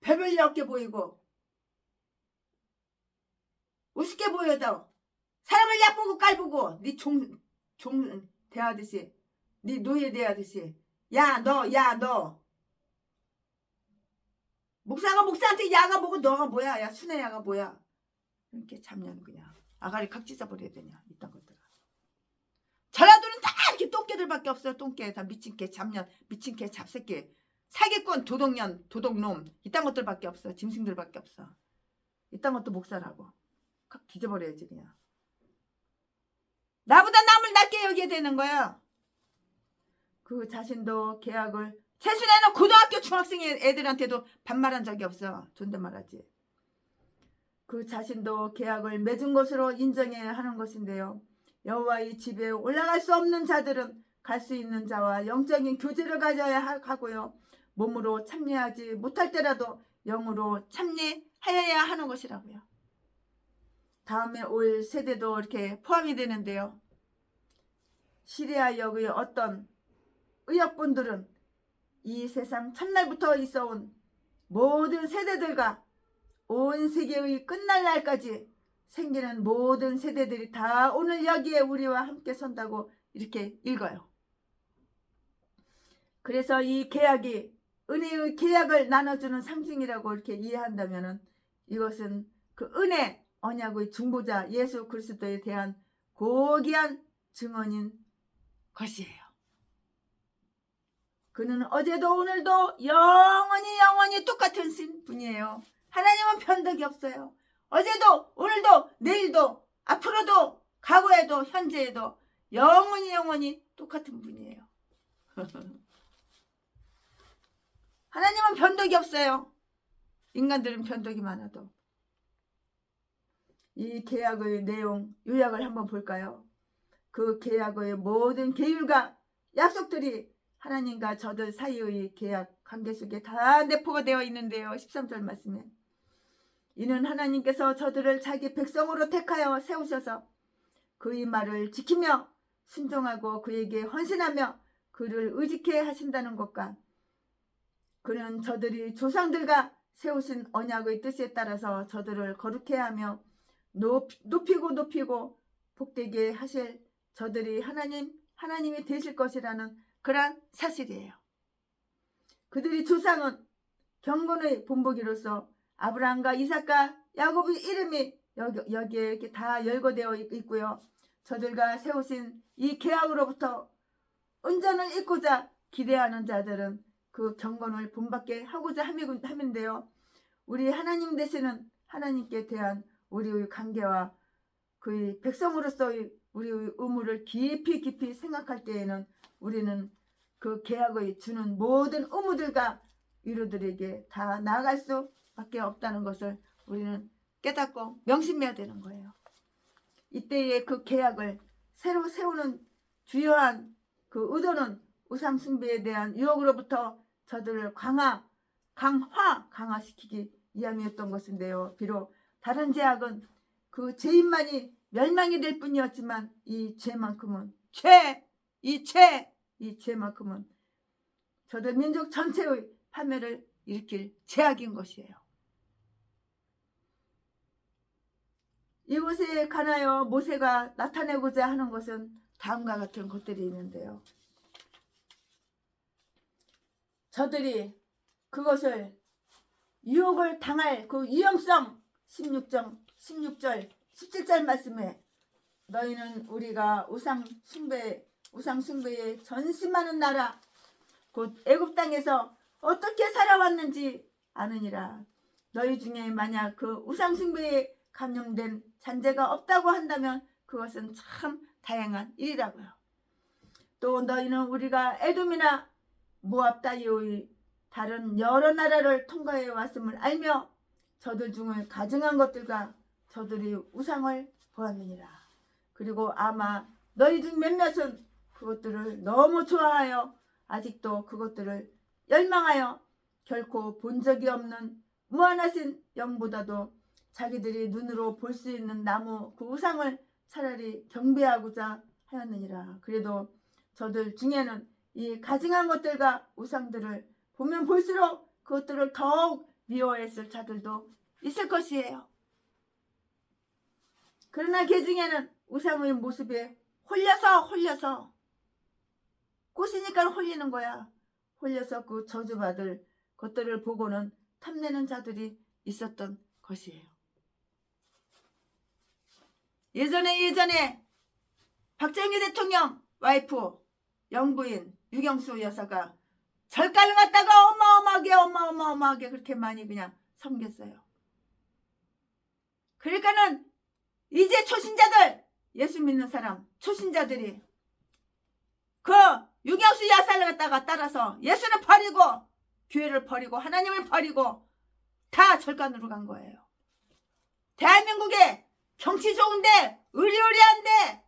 별볼일 없게 보이고 우습게 보여도 사람을 야쁘고 깔보고 네 종 대하듯이 네 노예 대하듯이 야 너 목사가 목사한테 야가 뭐고 너가 뭐야 야 순애 야가 뭐야 이렇게 참년 그냥 아가리 각 찢어버려야 되냐 이딴 것들. 전라도는 다 이렇게 똥개들밖에 없어요. 똥개 다 미친 개 잡년 미친 개 잡새끼 사기꾼 도둑년 도둑놈 이딴 것들밖에 없어. 짐승들밖에 없어. 이딴 것도 목사라고 각 뒤져버려야지 그냥. 나보다 남을 낮게 여기게 되는 거야. 그 자신도 계약을 최순애는 고등학교 중학생 애들한테도 반말한 적이 없어. 존댓말하지. 그 자신도 계약을 맺은 것으로 인정해야 하는 것인데요. 여호와의 집에 올라갈 수 없는 자들은 갈 수 있는 자와 영적인 교제를 가져야 하고요. 몸으로 참여하지 못할 때라도 영으로 참여하여야 하는 것이라고요. 다음에 올 세대도 이렇게 포함이 되는데요. 시리아 역의 어떤 의역분들은 이 세상 첫날부터 있어온 모든 세대들과 온 세계의 끝날 날까지 생기는 모든 세대들이 다 오늘 여기에 우리와 함께 선다고 이렇게 읽어요. 그래서 이 계약이 은혜의 계약을 나눠주는 상징이라고 이렇게 이해한다면 이것은 그 은혜 언약의 중보자 예수 그리스도에 대한 고귀한 증언인 것이에요. 그는 어제도 오늘도 영원히 똑같은 분이에요. 하나님은 변덕이 없어요. 어제도 오늘도 내일도 앞으로도 과거에도 현재에도 영원히 똑같은 분이에요. 하나님은 변덕이 없어요. 인간들은 변덕이 많아도. 이 계약의 내용 요약을 한번 볼까요? 그 계약의 모든 계율과 약속들이 하나님과 저들 사이의 계약 관계 속에 다 내포가 되어 있는데요. 13절 말씀에 이는 하나님께서 저들을 자기 백성으로 택하여 세우셔서 그의 말을 지키며 순종하고 그에게 헌신하며 그를 의지케 하신다는 것과 그는 저들이 조상들과 세우신 언약의 뜻에 따라서 저들을 거룩해 하며 높이고 복되게 하실 저들이 하나님이 되실 것이라는 그러한 사실이에요. 그들이 조상은 경건의 본보기로서 아브라함과 이삭과 야곱의 이름이 여기에 이렇게 다 열거되어 있고요. 저들과 세우신 이 계약으로부터 은전을 잊고자 기대하는 자들은 그 경건을 본받게 하고자 하면데요. 우리 하나님 되시는 하나님께 대한 우리의 관계와 그의 백성으로서의 우리의 의무를 깊이 생각할 때에는 우리는 그 계약의 주는 모든 의무들과 이루들에게 다 나아갈 수밖에 없다는 것을 우리는 깨닫고 명심해야 되는 거예요. 이때의 그 계약을 새로 세우는 주요한 그 의도는 우상 숭배에 대한 유혹으로부터 저들을 강화시키기 위함이었던 것인데요. 비록 다른 죄악은 그 죄인만이 멸망이 될 뿐이었지만 이 죄만큼은 저들 민족 전체의 파멸을 일으킬 죄악인 것이에요. 이곳에 관하여 모세가 나타내고자 하는 것은 다음과 같은 것들이 있는데요. 저들이 그것을 유혹을 당할 그 위험성 16절 17절 말씀에 너희는 우리가 우상 숭배에 전심하는 나라 곧 애굽 땅에서 어떻게 살아왔는지 아느니라. 너희 중에 만약 그 우상 숭배에 감염된 잔재가 없다고 한다면 그것은 참 다행한 일이라고요. 또 너희는 우리가 에돔이나 모압 따위의 다른 여러 나라를 통과해 왔음을 알며 저들 중을 가증한 것들과 저들이 우상을 보았느니라. 그리고 아마 너희 중 몇몇은 그것들을 너무 좋아하여 아직도 그것들을 열망하여 결코 본 적이 없는 무한하신 영보다도 자기들이 눈으로 볼 수 있는 나무 그 우상을 차라리 경배하고자 하였느니라. 그래도 저들 중에는 이 가증한 것들과 우상들을 보면 볼수록 그것들을 더욱 미워했을 자들도 있을 것이에요. 그러나 그 중에는 우상의 모습에 홀려서 꽃이니까 홀리는 거야. 홀려서 그 저주받을 것들을 보고는 탐내는 자들이 있었던 것이에요. 예전에 박정희 대통령 와이프 영부인 유경수 여사가 절간을 갖다가 어마어마하게 그렇게 많이 그냥 섬겼어요. 그러니까는 이제 초신자들, 예수 믿는 사람 초신자들이 그 유경수 여사를 갖다가 따라서 예수를 버리고 교회를 버리고 하나님을 버리고 다 절간으로 간 거예요. 대한민국에 경치 좋은데 의리의리한데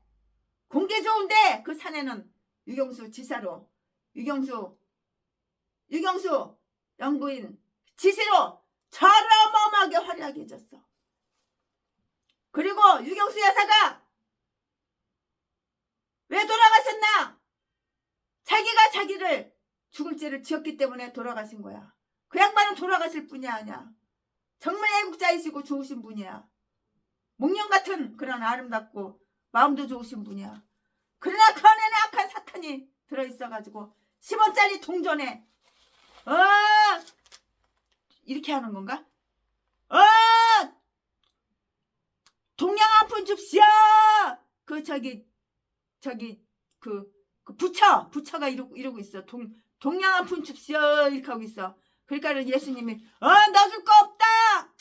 공기 좋은데 그 산에는 유경수 지사로 유경수 영부인 지시로 저어마어마하게 화려하게 해줬어. 그리고 유경수 여사가 왜 돌아가셨나? 자기가 자기를 죽을 죄를 지었기 때문에 돌아가신 거야. 그 양반은 돌아가실 분이 아니야. 정말 애국자이시고 좋으신 분이야. 목련 같은 그런 아름답고 마음도 좋으신 분이야. 그러나 그 안에는 악한 사탄이 들어있어가지고 10원짜리 동전에 이렇게 하는 건가? 동양 한 푼 줍시오. 그 부처가 이러고 있어. 동양 한 푼 줍시오 이렇게 하고 있어. 그러니까 예수님이 넣어줄 거 없다.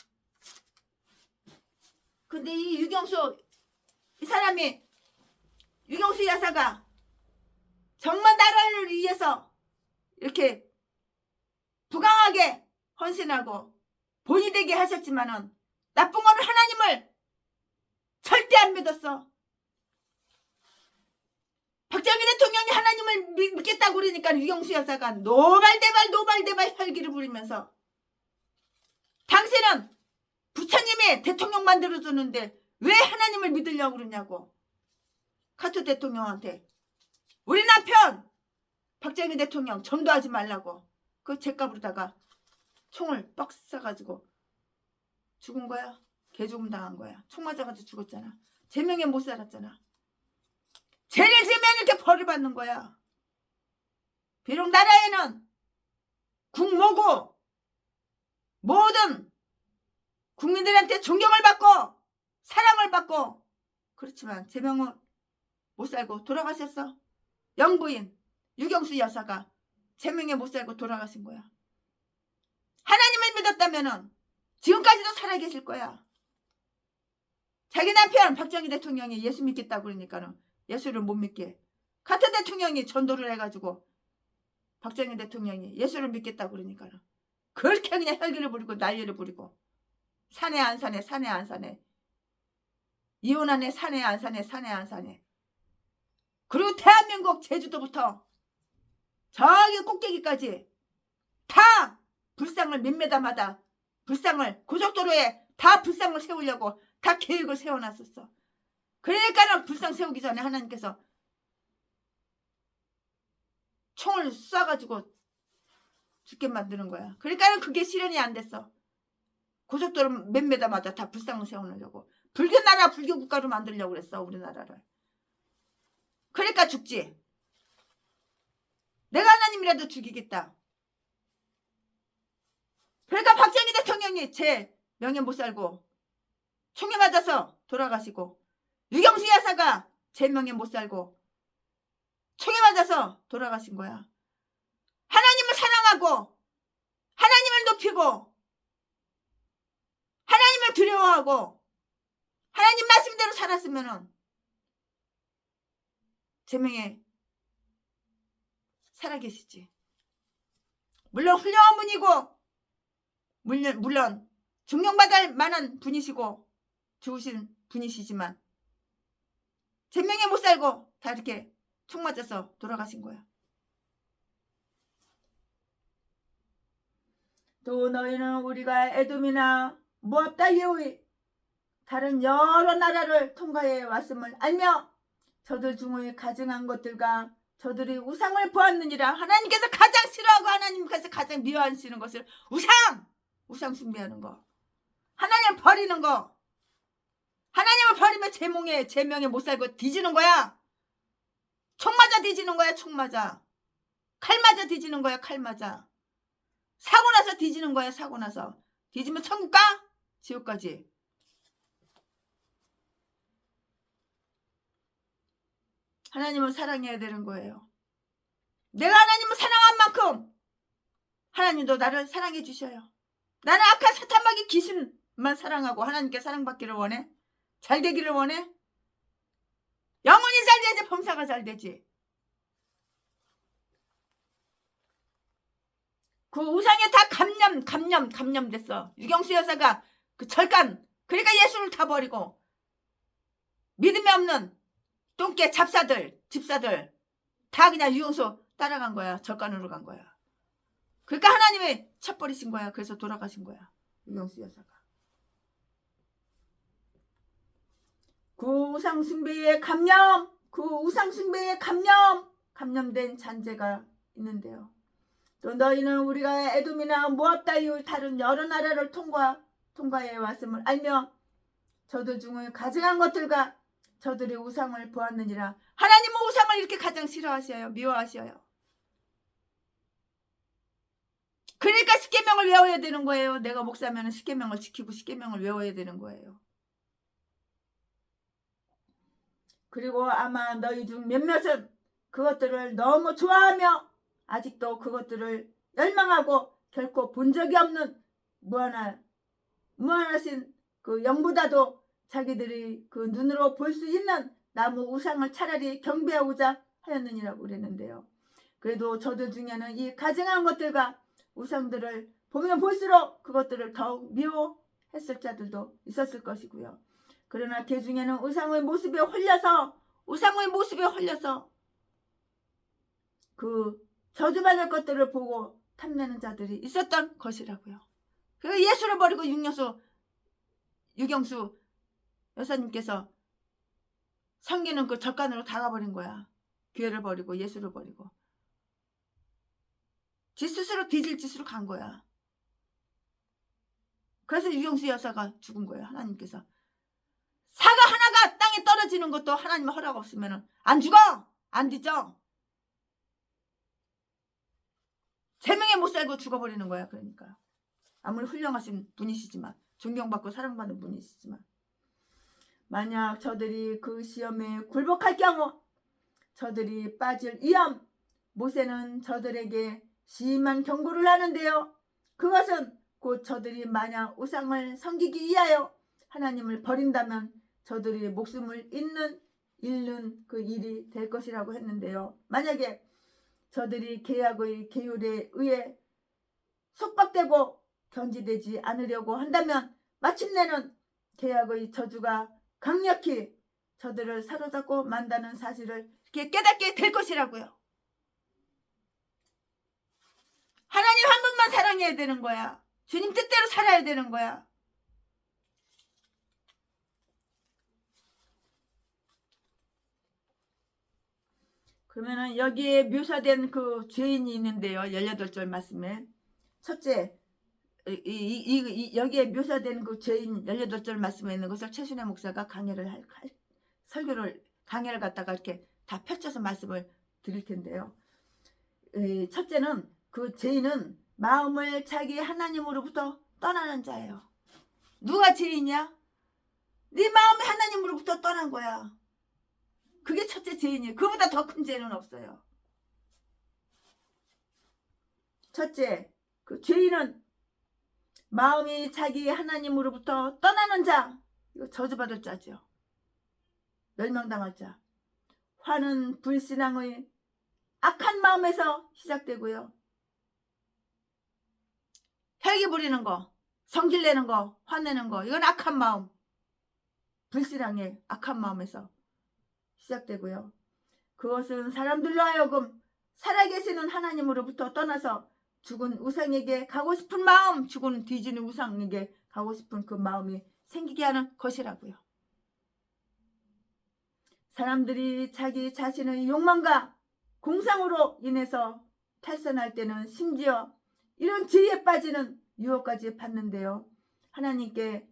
근데 이 유경수 여사가 정말 나라를 위해서 이렇게 부강하게 헌신하고 본이 되게 하셨지만은 나쁜 거는 하나님을 절대 안 믿었어. 박정희 대통령이 하나님을 믿겠다고 그러니까 유경수 여사가 노발대발 혈기를 부리면서 당신은 부처님이 대통령 만들어주는데 왜 하나님을 믿으려고 그러냐고 카토 대통령한테 우리 남편 박정희 대통령 전도하지 말라고 그 죗값으로다가 총을 뻑 쏴가지고 죽은 거야. 개죽음 당한 거야. 총 맞아가지고 죽었잖아. 제명에 못 살았잖아. 죄를 지으면 이렇게 벌을 받는 거야. 비록 나라에는 국모고 모든 국민들한테 존경을 받고 사랑을 받고 그렇지만 제명은 못 살고 돌아가셨어. 영부인 유경수 여사가 제명에 못 살고 돌아가신 거야. 하나님을 믿었다면은 지금까지도 살아계실 거야. 자기 남편 박정희 대통령이 예수 믿겠다고 그러니까는 예수를 못 믿게. 같은 대통령이 전도를 해가지고 박정희 대통령이 예수를 믿겠다고 그러니까는 그렇게 그냥 혈기를 부리고 난리를 부리고 사내 안 사내 사내 안 사내 이혼하네 사내 안 사내 사내 안 사내. 그리고 대한민국 제주도부터 저기 꼭대기까지 다 불상을 몇 메다마다 불상을 고속도로에 다 불상을 세우려고 다 계획을 세워놨었어. 그러니까는 불상 세우기 전에 하나님께서 총을 쏴가지고 죽게 만드는 거야. 그러니까는 그게 실현이 안 됐어. 고속도로 몇 메다마다 다 불상을 세워놓으려고. 불교 나라 불교 국가로 만들려고 그랬어 우리나라를. 그러니까 죽지. 내가 하나님이라도 죽이겠다. 그러니까 박정희 대통령이 제 명예 못 살고 총에 맞아서 돌아가시고 유경수 여사가 제 명예 못 살고 총에 맞아서 돌아가신 거야. 하나님을 사랑하고 하나님을 높이고 하나님을 두려워하고 하나님 말씀대로 살았으면은 제 명예 살아계시지. 물론 훌륭한 분이고 물론 존경받을 만한 분이시고 좋으신 분이시지만 제 명예 못 살고 다 이렇게 총 맞아서 돌아가신 거야. 또 너희는 우리가 에돔이나 모압 따위의 다른 여러 나라를 통과해 왔음을 알며 저들 중에 가증한 것들과 저들이 우상을 보았느니라. 하나님께서 가장 싫어하고 하나님께서 가장 미워하시는 것을 우상 숭배하는 거, 하나님을 버리는 거. 하나님을 버리면 제 명예 못 살고 뒤지는 거야. 총 맞아 뒤지는 거야. 총 맞아. 칼 맞아 뒤지는 거야. 칼 맞아. 사고 나서 뒤지는 거야. 사고 나서 뒤지면 천국 가? 지옥 가지. 하나님을 사랑해야 되는 거예요. 내가 하나님을 사랑한 만큼 하나님도 나를 사랑해 주셔요. 나는 악한 사탄마귀 귀신만 사랑하고 하나님께 사랑받기를 원해? 잘 되기를 원해? 영혼이 잘 되지 범사가 잘 되지. 그 우상에 다 감염됐어. 유경수 여사가 그 절간, 그러니까 예수를 다 버리고 믿음이 없는 똥개 잡사들 집사들 다 그냥 유경수 따라간 거야. 절간으로 간 거야. 그러니까 하나님이 쳐버리신 거야. 그래서 돌아가신 거야. 유경수 여사가. 그 우상 숭배의 감염된 잔재가 있는데요. 또 너희는 우리가 에돔이나 모압 따위 다른 여러 나라를 통과해 왔음을 알며 저들 중에 가증한 것들과 저들의 우상을 보았느니라. 하나님은 우상을 이렇게 가장 싫어하셔요. 미워하셔요. 그러니까 십계명을 외워야 되는 거예요. 내가 목사면 십계명을 지키고 십계명을 외워야 되는 거예요. 그리고 아마 너희 중 몇몇은 그것들을 너무 좋아하며 아직도 그것들을 열망하고 결코 본 적이 없는 무한하신 그 영보다도 자기들이 그 눈으로 볼 수 있는 나무 우상을 차라리 경배하고자 하였느니라고 그랬는데요. 그래도 저들 중에는 이 가증한 것들과 우상들을 보면 볼수록 그것들을 더욱 미워했을 자들도 있었을 것이고요. 그러나 그 중에는 우상의 모습에 홀려서 그 저주받을 것들을 보고 탐내는 자들이 있었던 것이라고요. 그래서 예수를 버리고 유경수 여사님께서 섬기는 그 절간으로 다가버린 거야. 교회를 버리고 예수를 버리고 지 스스로 뒤질 짓으로 간 거야. 그래서 유경수 여사가 죽은 거야. 하나님께서 사과 하나가 땅에 떨어지는 것도 하나님의 허락 없으면 안 죽어. 안 뒤져. 제명에 못 살고 죽어버리는 거야. 그러니까 아무리 훌륭하신 분이시지만 존경받고 사랑받는 분이시지만 만약 저들이 그 시험에 굴복할 경우 저들이 빠질 위험 모세는 저들에게 심한 경고를 하는데요. 그것은 곧 저들이 만약 우상을 섬기기 위하여 하나님을 버린다면 저들이 목숨을 잃는 그 일이 될 것이라고 했는데요. 만약에 저들이 계약의 계율에 의해 속박되고 견지되지 않으려고 한다면 마침내는 계약의 저주가 강력히 저들을 사로잡고 만다는 사실을 이렇게 깨닫게 될 것이라고요. 하나님 한 분만 사랑해야 되는 거야. 주님 뜻대로 살아야 되는 거야. 그러면은 여기에 묘사된 그 죄인이 있는데요. 18절 말씀에 첫째, 여기에 묘사된 그 죄인 18절 말씀에 있는 것을 최순애 목사가 강해를 갖다가 이렇게 다 펼쳐서 말씀을 드릴 텐데요. 첫째는 그 죄인은 마음을 자기 하나님으로부터 떠나는 자예요. 누가 죄인이야? 네 마음이 하나님으로부터 떠난 거야. 그게 첫째 죄인이에요. 그보다 더 큰 죄는 없어요. 첫째, 그 죄인은 마음이 자기 하나님으로부터 떠나는 자, 이거 저주받을 자죠. 멸망당할 자. 화는 불신앙의 악한 마음에서 시작되고요. 혈기 부리는 거, 성질내는 거, 화내는 거, 이건 악한 마음. 불신앙의 악한 마음에서 시작되고요. 그것은 사람들로 하여금 살아계시는 하나님으로부터 떠나서 죽은 우상에게 가고 싶은 마음, 죽은 뒤지는 우상에게 가고 싶은 그 마음이 생기게 하는 것이라고요. 사람들이 자기 자신의 욕망과 공상으로 인해서 탈선할 때는 심지어 이런 죄에 빠지는 유혹까지 받는데요. 하나님께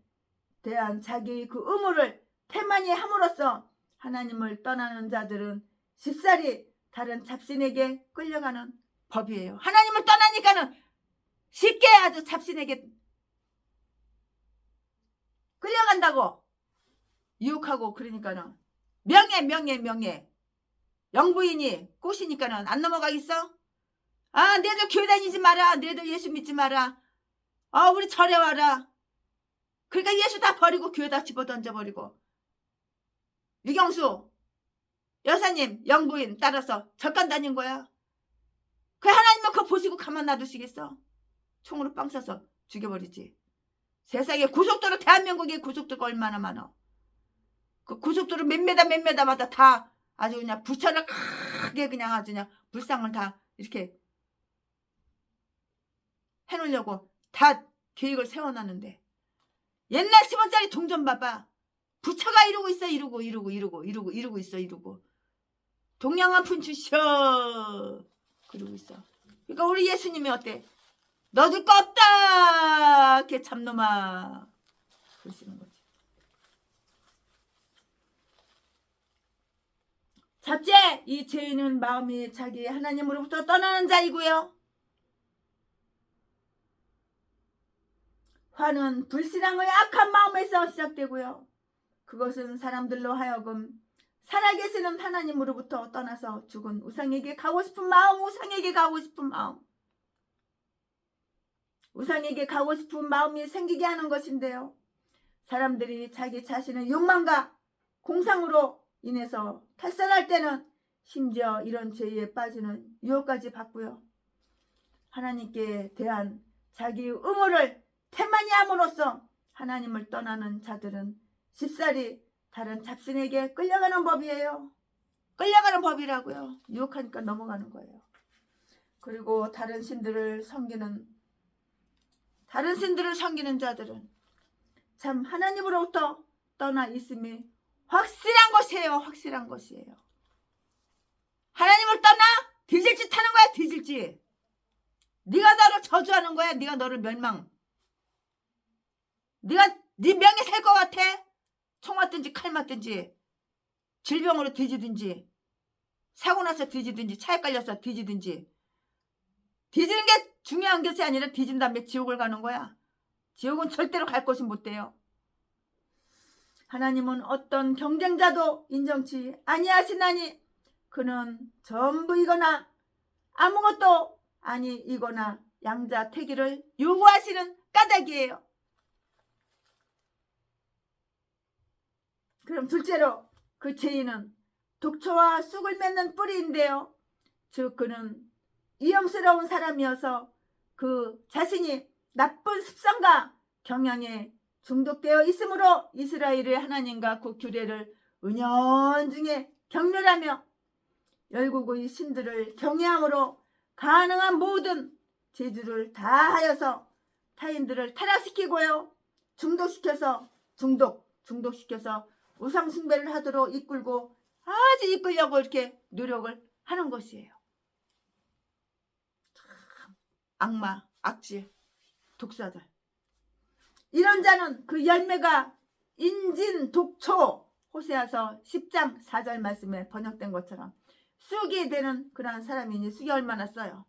대한 자기의 그 의무를 태만히 함으로써 하나님을 떠나는 자들은 쉽사리 다른 잡신에게 끌려가는 법이에요. 하나님을 떠나니까는 쉽게 아주 잡신에게 끌려간다고 유혹하고 그러니까는 명예 영부인이 꼬시니까는 안 넘어가겠어? 아, 너희들 교회 다니지 마라. 너희들 예수 믿지 마라. 우리 절에 와라. 그러니까 예수 다 버리고 교회 다 집어던져버리고 유경수 여사님 영부인 따라서 절간 다닌 거야. 그 하나님은 그거 보시고 가만 놔두시겠어? 총으로 빵 쏴서 죽여버리지. 세상에 고속도로, 대한민국에 고속도로가 얼마나 많아. 그 고속도로 몇 메다마다 다 아주 그냥 부처를 크게 그냥 아주 그냥 불상을 다 이렇게 해놓으려고 다 계획을 세워놨는데, 옛날 10원짜리 동전 봐봐. 부처가 이러고 있어. 이러고 있어. 동양한 푼주셔 그러고 있어. 그러니까 우리 예수님이 어때? 너줄 거 없다 개참놈아 그러시는 거지. 첫째, 이 죄인은 마음이 자기 하나님으로부터 떠나는 자이고요. 화는 불신앙의 악한 마음에서 시작되고요. 그것은 사람들로 하여금 살아계시는 하나님으로부터 떠나서 죽은 우상에게 가고 싶은 마음, 우상에게 가고 싶은 마음이 생기게 하는 것인데요. 사람들이 자기 자신의 욕망과 공상으로 인해서 탈선할 때는 심지어 이런 죄에 빠지는 유혹까지 받고요. 하나님께 대한 자기 의무를 태만히 함으로써 하나님을 떠나는 자들은 쉽사리 다른 잡신에게 끌려가는 법이에요. 끌려가는 법이라고요. 유혹하니까 넘어가는 거예요. 그리고 다른 신들을 섬기는 자들은 참 하나님으로부터 떠나 있음이 확실한 것이에요. 하나님을 떠나 뒤질 짓 하는 거야. 뒤질 짓. 네가 너를 저주하는 거야. 네가 너를 네가 네 명예 살 것 같아? 총 맞든지 칼 맞든지 질병으로 뒤지든지 사고 나서 뒤지든지 차에 깔려서 뒤지든지. 뒤지는 게 중요한 것이 아니라 뒤진 다음에 지옥을 가는 거야. 지옥은 절대로 갈 곳이 못 돼요. 하나님은 어떤 경쟁자도 인정치 아니하시나니 그는 전부이거나 아무것도 아니 이거나 양자택일을 요구하시는 까닭이에요. 그럼 둘째로 그 죄인은 독초와 쑥을 맺는 뿌리인데요. 즉 그는 위험스러운 사람이어서 그 자신이 나쁜 습성과 경향에 중독되어 있으므로 이스라엘의 하나님과 그 규례를 은연중에 경멸하며 열국의 신들을 경외함으로 가능한 모든 재주를 다하여서 타인들을 타락시키고요. 중독시켜서 우상숭배를 하도록 이끌고 아주 이끌려고 이렇게 노력을 하는 것이에요. 참 악마, 악질, 독사들. 이런 자는 그 열매가 인진, 독초, 호세아서 10장 4절 말씀에 번역된 것처럼 쑥이 되는 그러한 사람이니 쑥이 얼마나 써요.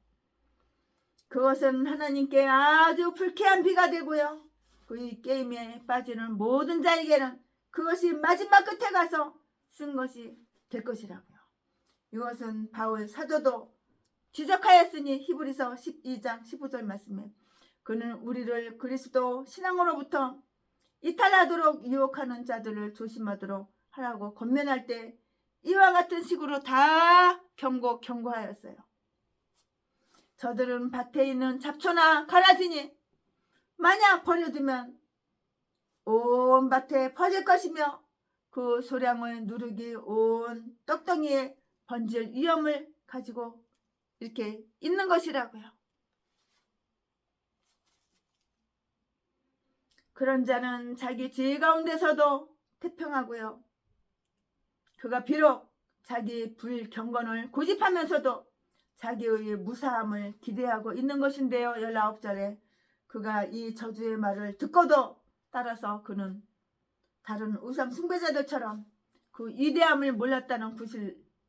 그것은 하나님께 아주 불쾌한 비가 되고요. 그 게임에 빠지는 모든 자에게는 그것이 마지막 끝에 가서 쓴 것이 될 것이라고요. 이것은 바울 사도도 지적하였으니 히브리서 12장 15절 말씀에 그는 우리를 그리스도 신앙으로부터 이탈하도록 유혹하는 자들을 조심하도록 하라고 권면할 때 이와 같은 식으로 다 경고하였어요. 저들은 밭에 있는 잡초나 가라지니 만약 버려두면 온 밭에 퍼질 것이며 그 소량을 누르기 온 떡덩이에 번질 위험을 가지고 이렇게 있는 것이라고요. 그런 자는 자기 죄 가운데서도 태평하고요. 그가 비록 자기 불경건을 고집하면서도 자기의 무사함을 기대하고 있는 것인데요. 19절에 그가 이 저주의 말을 듣고도 따라서 그는 다른 우상 숭배자들처럼 그 위대함을 몰랐다는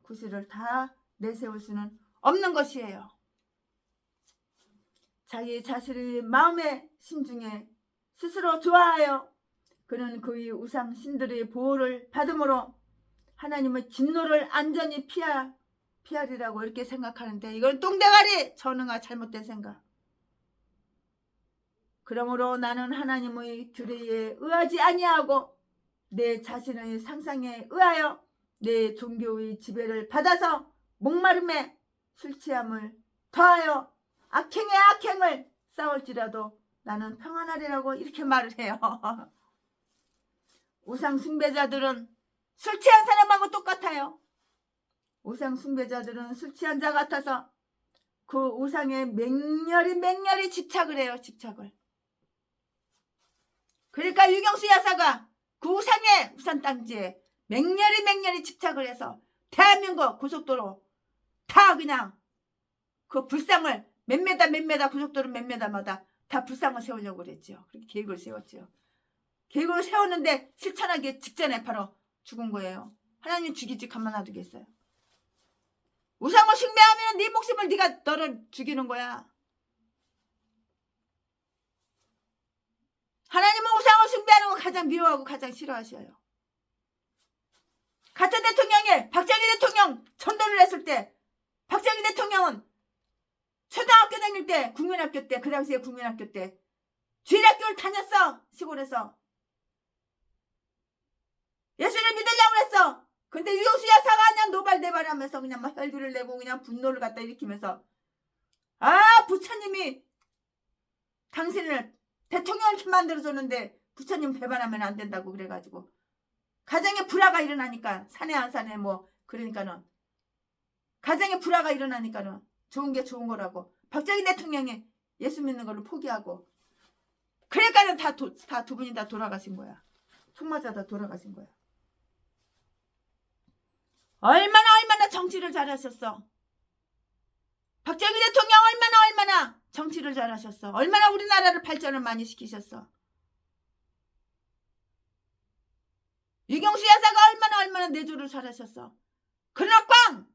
구실을 다 내세울 수는 없는 것이에요. 자기 자신의 마음의 심중에 스스로 좋아하여 그는 그의 우상 신들의 보호를 받음으로 하나님의 진노를 안전히 피하리라고 이렇게 생각하는데 이건 똥대가리 전응아 잘못된 생각. 그러므로 나는 하나님의 규례에 의하지 아니하고 내 자신의 상상에 의하여 내 종교의 지배를 받아서 목마름에 술 취함을 더하여 악행에 악행을 쌓을지라도 나는 평안하리라고 이렇게 말을 해요. 우상 숭배자들은 술 취한 사람하고 똑같아요. 우상 숭배자들은 술 취한 자 같아서 그 우상에 맹렬히 집착을 해요. 집착을. 그러니까 유경수 여사가 그 우상에 우산 땅지에 맹렬히 집착을 해서 대한민국 고속도로 다 그냥 그 불상을 몇 메다 고속도로 몇 메다마다 다 불상을 세우려고 그랬죠. 그렇게 계획을 세웠죠. 계획을 세웠는데 실천하기 직전에 바로 죽은 거예요. 하나님 죽이지 가만 놔두겠어요. 우상을 숭배하면 네 목숨을 너를 죽이는 거야. 하나님은 우상을 숭배하는 거 가장 미워하고 가장 싫어하셔요. 같은 대통령이 박정희 대통령 전도를 했을 때 박정희 대통령은 초등학교 다닐 때 국민학교 때 그 당시에 국민학교 때 주일학교를 다녔어. 시골에서 예수를 믿으려고 그랬어. 근데 유경수 여사가 그냥 노발대발하면서 그냥 막 혈기를 내고 그냥 분노를 갖다 일으키면서 부처님이 당신을 대통령을 만들어줬는데 부처님 배반하면 안 된다고 그래가지고 가정에 불화가 일어나니까 사내 안 사내 뭐 그러니까는 가정에 불화가 일어나니까는 좋은 게 좋은 거라고 박정희 대통령이 예수 믿는 걸로 포기하고 그러니까는 다 두 분이 다 돌아가신 거야. 총 맞아다 돌아가신 거야. 얼마나 정치를 잘하셨어. 박정희 대통령 얼마나 정치를 잘하셨어. 얼마나 우리나라를 발전을 많이 시키셨어. 유경수 여사가 얼마나 내조를 잘하셨어. 그러나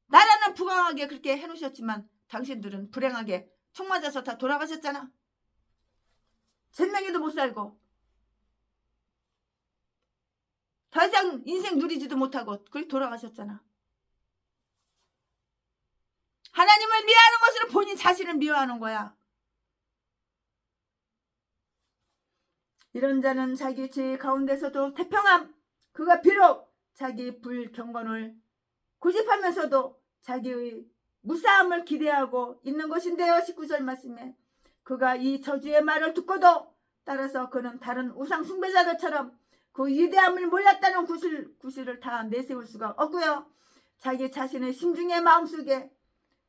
나라는 부강하게 그렇게 해놓으셨지만 당신들은 불행하게 총 맞아서 다 돌아가셨잖아. 젠명에도 못 살고 더 이상 인생 누리지도 못하고 그렇게 돌아가셨잖아. 하나님을 미워하는 것으로 본인 자신을 미워하는 거야. 이런 자는 자기 죄 가운데서도 태평함, 그가 비록 자기 불경건을 고집하면서도 자기의 무사함을 기대하고 있는 것인데요. 19절 말씀에 그가 이 저주의 말을 듣고도 따라서 그는 다른 우상 숭배자들처럼 그 위대함을 몰랐다는 구실을 다 내세울 수가 없고요. 자기 자신의 심중의 마음속에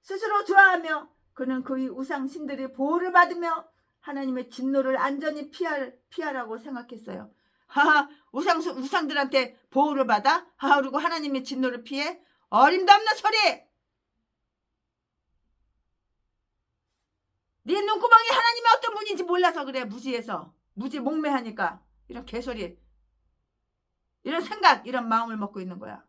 스스로 좋아하며 그는 그의 우상 신들의 보호를 받으며 하나님의 진노를 안전히 피하라고 생각했어요. 하하, 우상들한테 보호를 받아? 하하, 그리고 하나님의 진노를 피해? 어림도 없는 소리! 네 눈구멍이 하나님의 어떤 분인지 몰라서 그래. 무지 목매하니까 이런 개소리, 이런 생각, 이런 마음을 먹고 있는 거야.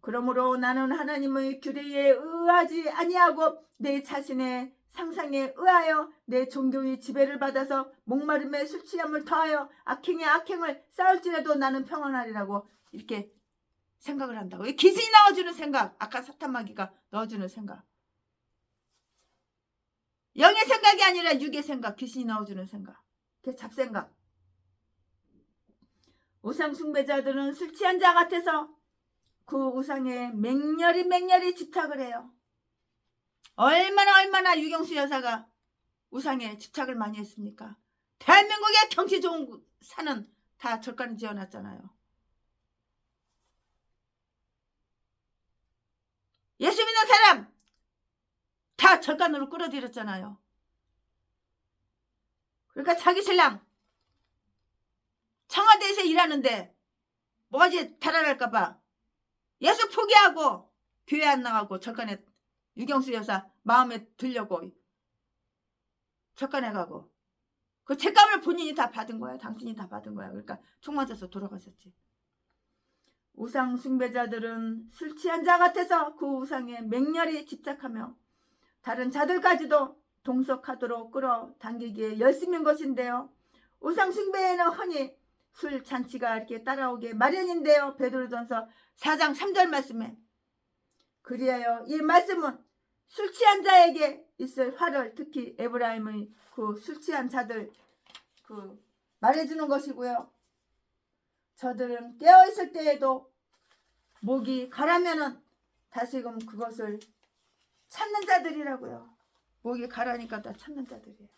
그러므로 나는 하나님의 규례에 의하지 아니하고 내 자신의 상상에 의하여 내 종교의 지배를 받아서 목마름에 술 취함을 더하여 악행에 악행을 쌓을지라도 나는 평안하리라고 이렇게 생각을 한다고. 기신이 넣어주는 생각, 아까 사탄마귀가 넣어주는 생각, 영의 생각이 아니라 육의 생각, 귀신이 넣어주는 생각, 그게 잡생각. 우상 숭배자들은 술 취한 자 같아서 그 우상에 맹렬히 집착을 해요. 얼마나 유경수 여사가 우상에 집착을 많이 했습니까? 대한민국의 경치 좋은 산은 다 절간을 지어놨잖아요. 예수 믿는 사람 다 절간으로 끌어들였잖아요. 그러니까 자기 신랑 청와대에서 일하는데 뭐지 달아날까봐 예수 포기하고 교회 안 나가고 절간에 유경수 여사 마음에 들려고 절간에 가고 그 책감을 본인이 다 받은 거야. 당신이 다 받은 거야. 그러니까 총 맞아서 돌아가셨지. 우상 숭배자들은 술 취한 자 같아서 그 우상에 맹렬히 집착하며 다른 자들까지도 동석하도록 끌어당기기에 열심인 것인데요. 우상 숭배에는 흔히 술 잔치가 이렇게 따라오게 마련인데요. 베드로전서 4장 3절 말씀에 그리하여 이 말씀은 술 취한 자에게 있을 화를 특히 에브라임의 그 술 취한 자들 말해주는 것이고요. 저들은 깨어있을 때에도 목이 가라면은 다시금 그것을 찾는 자들이라고요. 목이 가라니까 다 찾는 자들이에요.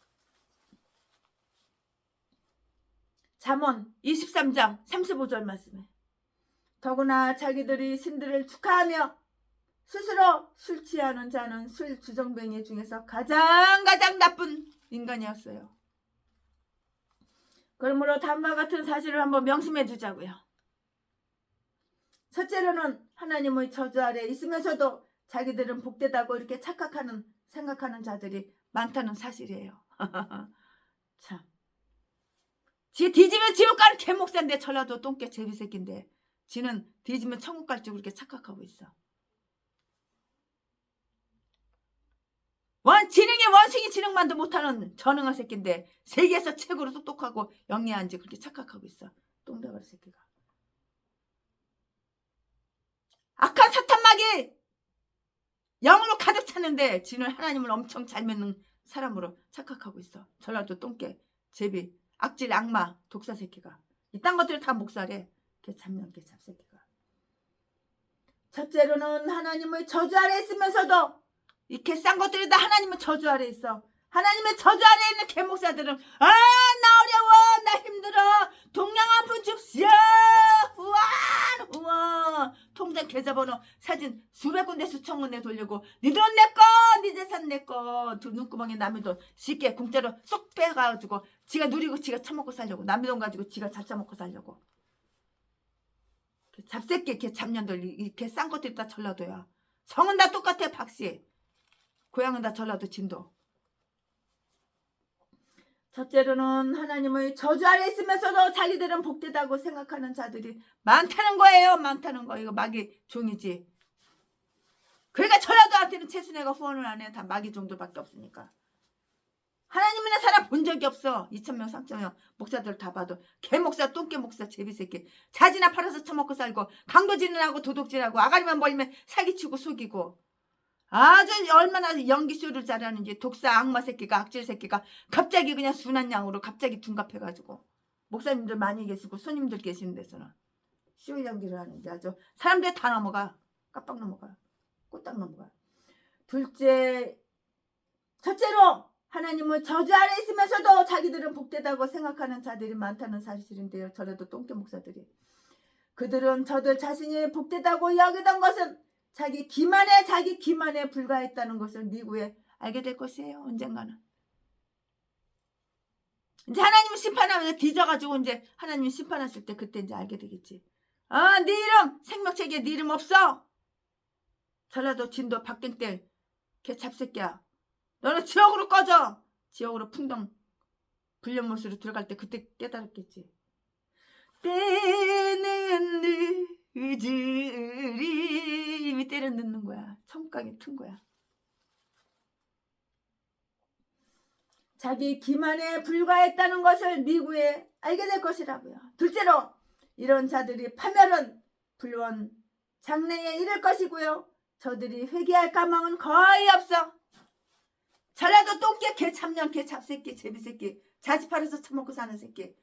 잠언 23장 35절 말씀에 더구나 자기들이 신들을 축하하며 스스로 술 취하는 자는 술 주정뱅이 중에서 가장 나쁜 인간이었어요. 그러므로 다음과 같은 사실을 한번 명심해 두자고요. 첫째로는 하나님의 저주 아래 있으면서도 자기들은 복되다고 이렇게 생각하는 자들이 많다는 사실이에요. 참. 지 뒤지면 지옥 가는 개목사인데 전라도 똥개 제비새끼인데 지는 뒤지면 천국 갈 줄 그렇게 착각하고 있어. 지능이 원숭이 지능만도 못하는 전능한 새끼인데 세계에서 최고로 똑똑하고 영리한지 그렇게 착각하고 있어. 똥대가리 새끼가. 악한 사탄마귀 영으로 가득 찼는데 지는 하나님을 엄청 잘 믿는 사람으로 착각하고 있어. 전라도 똥개 제비 악질 악마 독사 새끼가. 이딴 것들 다 목살해. 개참년 개잡새끼가. 첫째로는 하나님의 저주 아래 있으면서도 이 개싼 것들이 다 하나님의 저주 아래 있어. 하나님의 저주 아래 있는 개목사들은 나 어려워, 나 힘들어, 동양 아픈 줍시오, 우와 통장 계좌번호 사진 수백 군데 수천 군데 돌리고 네 돈 내꺼, 네 재산 내꺼, 눈구멍에 남의 돈 쉽게 공짜로 쏙 빼가지고 지가 누리고 지가 처먹고 살려고, 남의 돈 가지고 지가 잘 처먹고 살려고. 잡새끼 개 잡년들 이 개 싼 것들이 다 전라도야. 성은 다 똑같아. 박씨 고향은 다 전라도 진도. 첫째로는 하나님의 저주 아래 있으면서도 자기들은 복되다고 생각하는 자들이 많다는 거예요. 많다는 거. 이거 마귀 종이지. 그러니까 전라도한테는 최순애가 후원을 안 해. 다 마귀 종들밖에 없으니까. 하나님이나 사람 본 적이 없어. 2,000명 3,000명 목사들 다 봐도 개목사 똥개 목사 제비새끼 자지나 팔아서 처먹고 살고 강도질하고 도둑질하고 아가리만 벌리면 사기치고 속이고 아주 얼마나 연기쇼를 잘하는지 독사 악마 새끼가 악질 새끼가 갑자기 그냥 순한 양으로 갑자기 둔갑해가지고 목사님들 많이 계시고 손님들 계시는 데서는 쇼 연기를 하는데 아주 사람들이 다 넘어가. 깜빡 넘어가. 꼬딱 넘어가. 첫째로 하나님은 저주 아래 있으면서도 자기들은 복되다고 생각하는 자들이 많다는 사실인데요. 저래도 똥개 목사들이. 그들은 저들 자신이 복되다고 여기던 것은 자기 기만에 불과했다는 것을 미국에 알게 될 것이에요. 언젠가는. 이제 하나님 심판하면서 뒤져가지고 이제 하나님 심판하실 때 그때 이제 알게 되겠지. 네 이름 생명책에 네 이름 없어. 전라도 진도 박땡땡 개 잡새끼야. 너는 지옥으로 꺼져. 지옥으로 풍덩 불륜못으로 들어갈 때 그때 깨달았겠지. 때는 늦으리 이미 때를 늦는 거야. 천국강에 튼 거야. 자기 기만에 불과했다는 것을 미국에 알게 될 것이라고요. 둘째로 이런 자들이 파멸은 불원 장래에 이를 것이고요. 저들이 회개할 가망은 거의 없어. 전라도 똥개 개참년 개잡새끼 제비새끼 자지 팔아서 처먹고 사는 새끼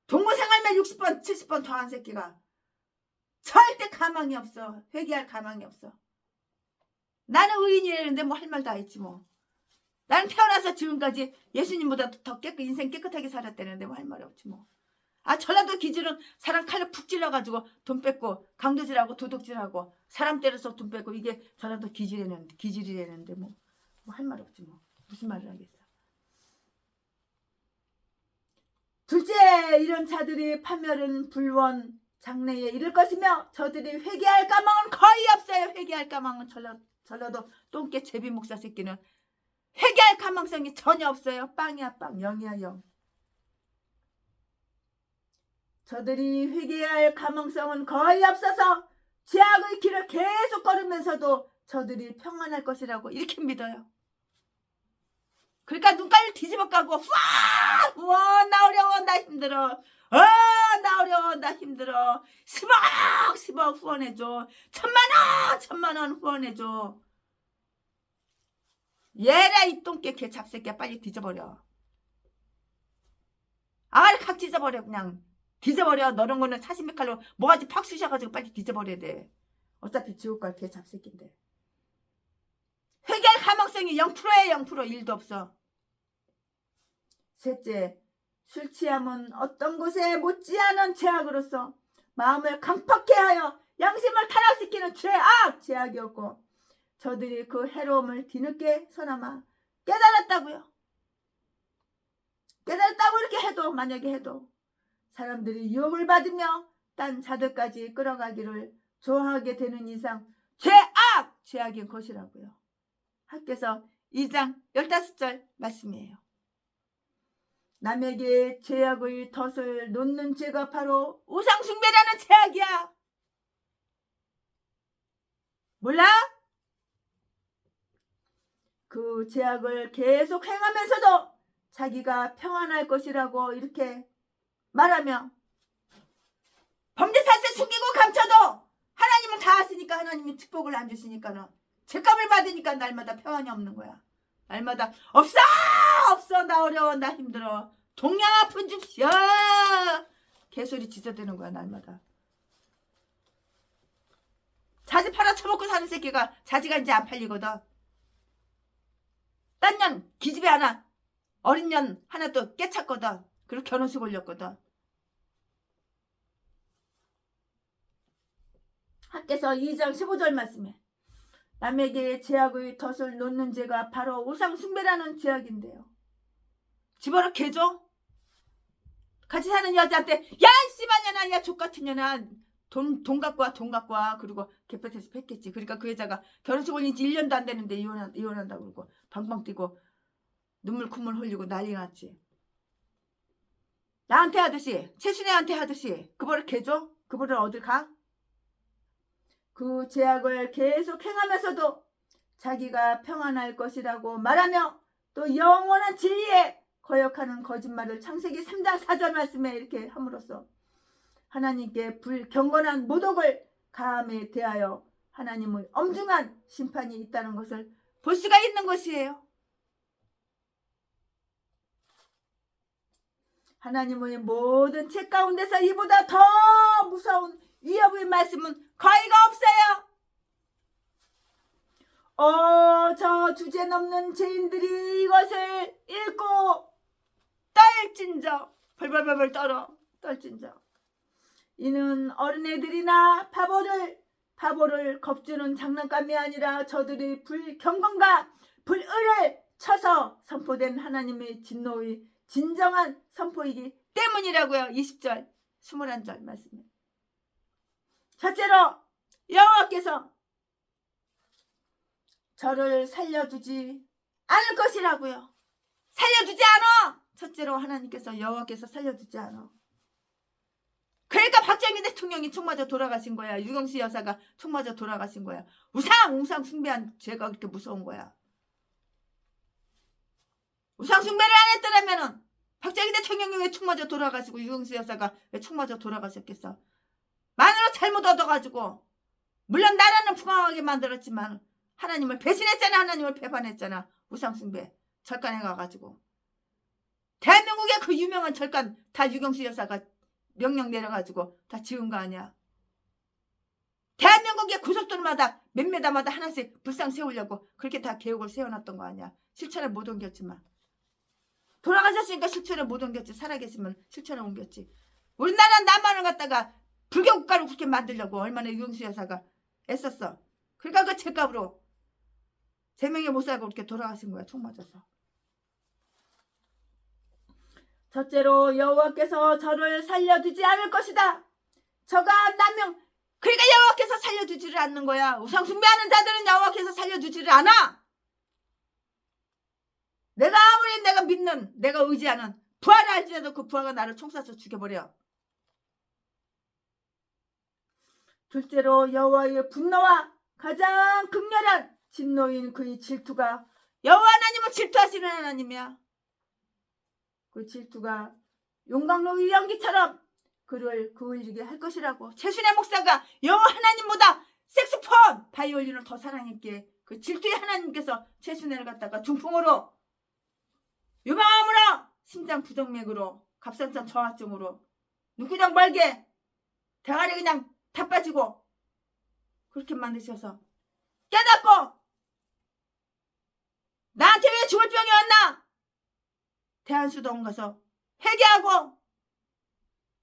동무생활만 60번 70번 더한 새끼가 절대 가망이 없어. 회개할 가망이 없어. 나는 의인이라는데 뭐 할 말 다 했지 뭐. 나는 태어나서 지금까지 예수님보다 더 인생 깨끗하게 살았다는데 뭐 할 말이 없지 뭐. 전라도 기질은 사람 칼로 푹 찔러가지고 돈 뺏고 강도질하고 도둑질하고 사람 때려서 돈 뺏고 이게 전라도 기질이라는데 뭐 할 말 없지 뭐. 무슨 말을 하겠어. 둘째, 이런 자들이 파멸은 불원 장래에 이를 것이며 저들이 회개할 가망은 거의 없어요. 회개할 가망은 전라도 똥개 제비 목사 새끼는 회개할 가망성이 전혀 없어요. 빵이야 빵, 0이야 0. 저들이 회개할 가망성은 거의 없어서 죄악의 길을 계속 걸으면서도 저들이 평안할 것이라고 이렇게 믿어요. 그러니까 눈깔을 뒤집어 까고 우와 나 어려워 나 힘들어 나 어려워 나 힘들어 10억 후원해줘 1,000만 원 후원해줘. 얘라 이 똥개 개 잡새끼야 빨리 뒤져버려. 칵 뒤져버려 그냥. 뒤져버려. 너런 거는 40m칼로 모가지 팍 쑤셔가지고 빨리 뒤져버려야 돼. 어차피 지옥 갈 개 잡새끼인데. 회개할 가망성이 0%에 0% 1도 없어. 셋째, 술 취함은 어떤 곳에 못지않은 죄악으로서 마음을 강팍해 하여 양심을 타락시키는 죄악이었고 저들이 그 해로움을 뒤늦게 서나마 깨달았다고요. 깨달았다고 이렇게 해도 만약에 해도 사람들이 유혹을 받으며 딴 자들까지 끌어가기를 좋아하게 되는 이상 죄악인 것이라고요. 학개서 2장 15절 말씀이에요. 남에게 죄악의 덫을 놓는 죄가 바로 우상숭배라는 죄악이야. 몰라? 그 죄악을 계속 행하면서도 자기가 평안할 것이라고 이렇게 말하며 범죄 사슬 숨기고 감춰도 하나님은 다 아시니까 하나님이 축복을 안 주시니까는 죄값을 받으니까 날마다 평안이 없는 거야. 날마다 없어 나 어려워 나 힘들어 동양 아픈 줍쇼 개소리 지저대는 거야 날마다. 자지 팔아 처먹고 사는 새끼가 자지가 이제 안 팔리거든. 딴 년 기집애 하나 어린 년 하나 또 깨찼거든. 그리고 결혼식 올렸거든. 학개서 2장 15절 말씀에 남에게 죄악의 덫을 놓는 죄가 바로 우상숭배라는 죄악인데요. 집어넣어 개줘? 같이 사는 여자한테 야 씨발년아 야 족같은 년아 돈 갖고 와 그리고 개패트에서 팼겠지. 그러니까 그 여자가 결혼식 올린 지 1년도 안 되는데 이혼한다고 그러고 방방 뛰고 눈물 콧물 흘리고 난리 났지. 나한테 하듯이 최순애한테 하듯이 그 벌을 개줘? 그 벌을 어딜 가? 그 죄악을 계속 행하면서도 자기가 평안할 것이라고 말하며 또 영원한 진리에 거역하는 거짓말을 창세기 3장 4절 말씀에 이렇게 함으로써 하나님께 불경건한 모독을 가함에 대하여 하나님의 엄중한 심판이 있다는 것을 볼 수가 있는 것이에요. 하나님의 모든 책 가운데서 이보다 더 무서운 위협의 말씀은 거의가 없어요. 저 주제넘는 죄인들이 이것을 읽고 떨진저 벌벌벌벌 떨진저 이는 어린애들이나 바보를 겁주는 장난감이 아니라 저들의 불경건과 불의를 쳐서 선포된 하나님의 진노의 진정한 선포이기 때문이라고요. 20절 21절 말씀에 첫째로 여호와께서 저를 살려두지 않을 것이라고요. 살려두지 않아. 첫째로 하나님께서 여호와께서 살려두지 않아. 그러니까 박정희 대통령이 총 맞아 돌아가신 거야. 유경수 여사가 총 맞아 돌아가신 거야. 우상 숭배한 죄가 그렇게 무서운 거야. 우상 숭배를 안 했더라면은 박정희 대통령이 왜 총 맞아 돌아가시고 유경수 여사가 왜 총 맞아 돌아가셨겠어. 만으로 잘못 얻어가지고 물론 나라는 풍성하게 만들었지만 하나님을 배신했잖아. 하나님을 배반했잖아. 우상 숭배 절간에 가가지고 대한민국의 그 유명한 절간 다 유경수 여사가 명령 내려가지고 다 지은 거 아니야. 대한민국의 고속도로마다 몇 메다마다 하나씩 불상 세우려고 그렇게 다 계획을 세워놨던 거 아니야. 실천에 못 옮겼지만 돌아가셨으니까 실천에 못 옮겼지. 살아계시면 실천에 옮겼지. 우리나라 남한을 갖다가 불교 국가로 그렇게 만들려고 얼마나 유경수 여사가 애썼어. 그러니까 그 책값으로 3명이 못 살고 그렇게 돌아가신 거야. 총 맞아서. 첫째로 여호와께서 저를 살려두지 않을 것이다. 저가 남명 그러니까 여호와께서 살려두지를 않는 거야. 우상 숭배하는 자들은 여호와께서 살려두지를 않아. 내가 아무리 내가 믿는 내가 의지하는 부하를 할지라도 그 부하가 나를 총 쏴서 죽여버려. 둘째로 여호와의 분노와 가장 극렬한 진노인 그의 질투가 여호와 하나님은 질투하시는 하나님이야. 그 질투가 용광로의 연기처럼 그를 그을리게 할 것이라고. 최순애 목사가 여호와 하나님보다 색소폰 바이올린을 더 사랑했기에 그 질투의 하나님께서 최순애를 갖다가 중풍으로 유방암으로 심장 부정맥으로 갑상선 저하증으로 눈구녕 말게 대가리 그냥 다 빠지고 그렇게 만드셔서 깨닫고 나한테 왜 죽을 병이 왔나? 대한수도원 가서 회개하고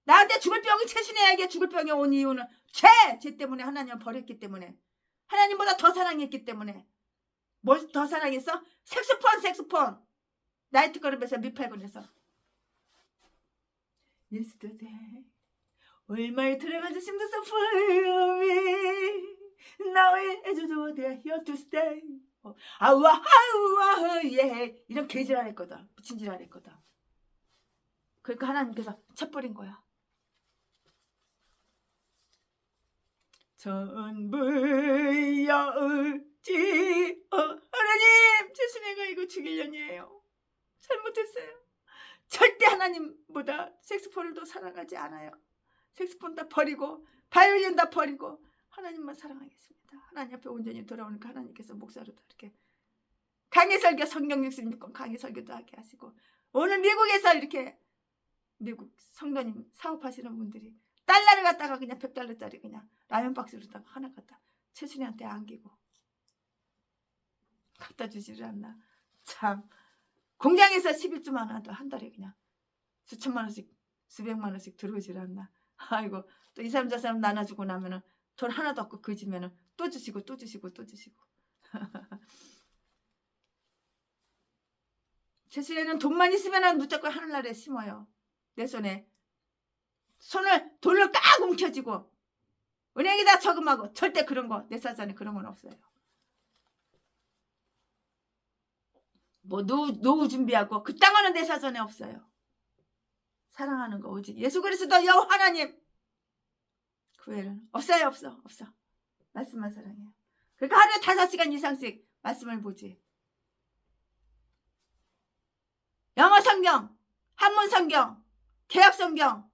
나한테 죽을 병이 최순애에게 죽을 병이 온 이유는 죄 때문에 하나님을 버렸기 때문에 하나님보다 더 사랑했기 때문에. 뭘 더 사랑했어? 색소폰 나이트클럽에서 미팔군에서 Yesterday 얼마에 들어가서 심도서 for me Now it's here to stay 아우아 예 이런 개질을 했거든. 미친질을 했거든. 그러니까 하나님께서 쳐버린 거야. 전부 여지 하나님 최순애가 이거 죽이려니에요. 잘못했어요. 절대 하나님보다 색소폰을 더 사랑하지 않아요. 색소폰 다 버리고 바이올린 다 버리고 하나님만 사랑하겠습니다. 하나님 앞에 온전히 돌아오니까 하나님께서 목사로도 이렇게 강의 설교 성경 66권 강의 설교도 하게 하시고 오늘 미국에서 이렇게 미국 성도님 사업하시는 분들이 달러를 갖다가 그냥 $100짜리 그냥 라면 박스로다가 하나 갖다 최순애한테 안기고 갖다 주지를 않나. 참 공장에서 11주만 하도 한 달에 그냥 수천만 원씩 수백만 원씩 들어오질 않나. 아이고 또 이 사람 저 사람 나눠주고 나면은 돈 하나도 없고 그지면은 또 주시고 또 주시고 또 주시고. 최순애는 돈만 있으면 무조건 하늘나라에 심어요. 내 손에 돈을 꽉 움켜쥐고 은행에다 저금하고 절대 그런 거 내 사전에 그런 건 없어요. 뭐 노후 준비하고 그딴 거는 내 사전에 없어요. 사랑하는 거 오직 예수 그리스도 여호와 하나님 그 외에는 없어요. 없어. 말씀만 사랑해요. 그러니까 하루에 5시간 이상씩 말씀을 보지. 성경, 한문 성경, 개혁 성경,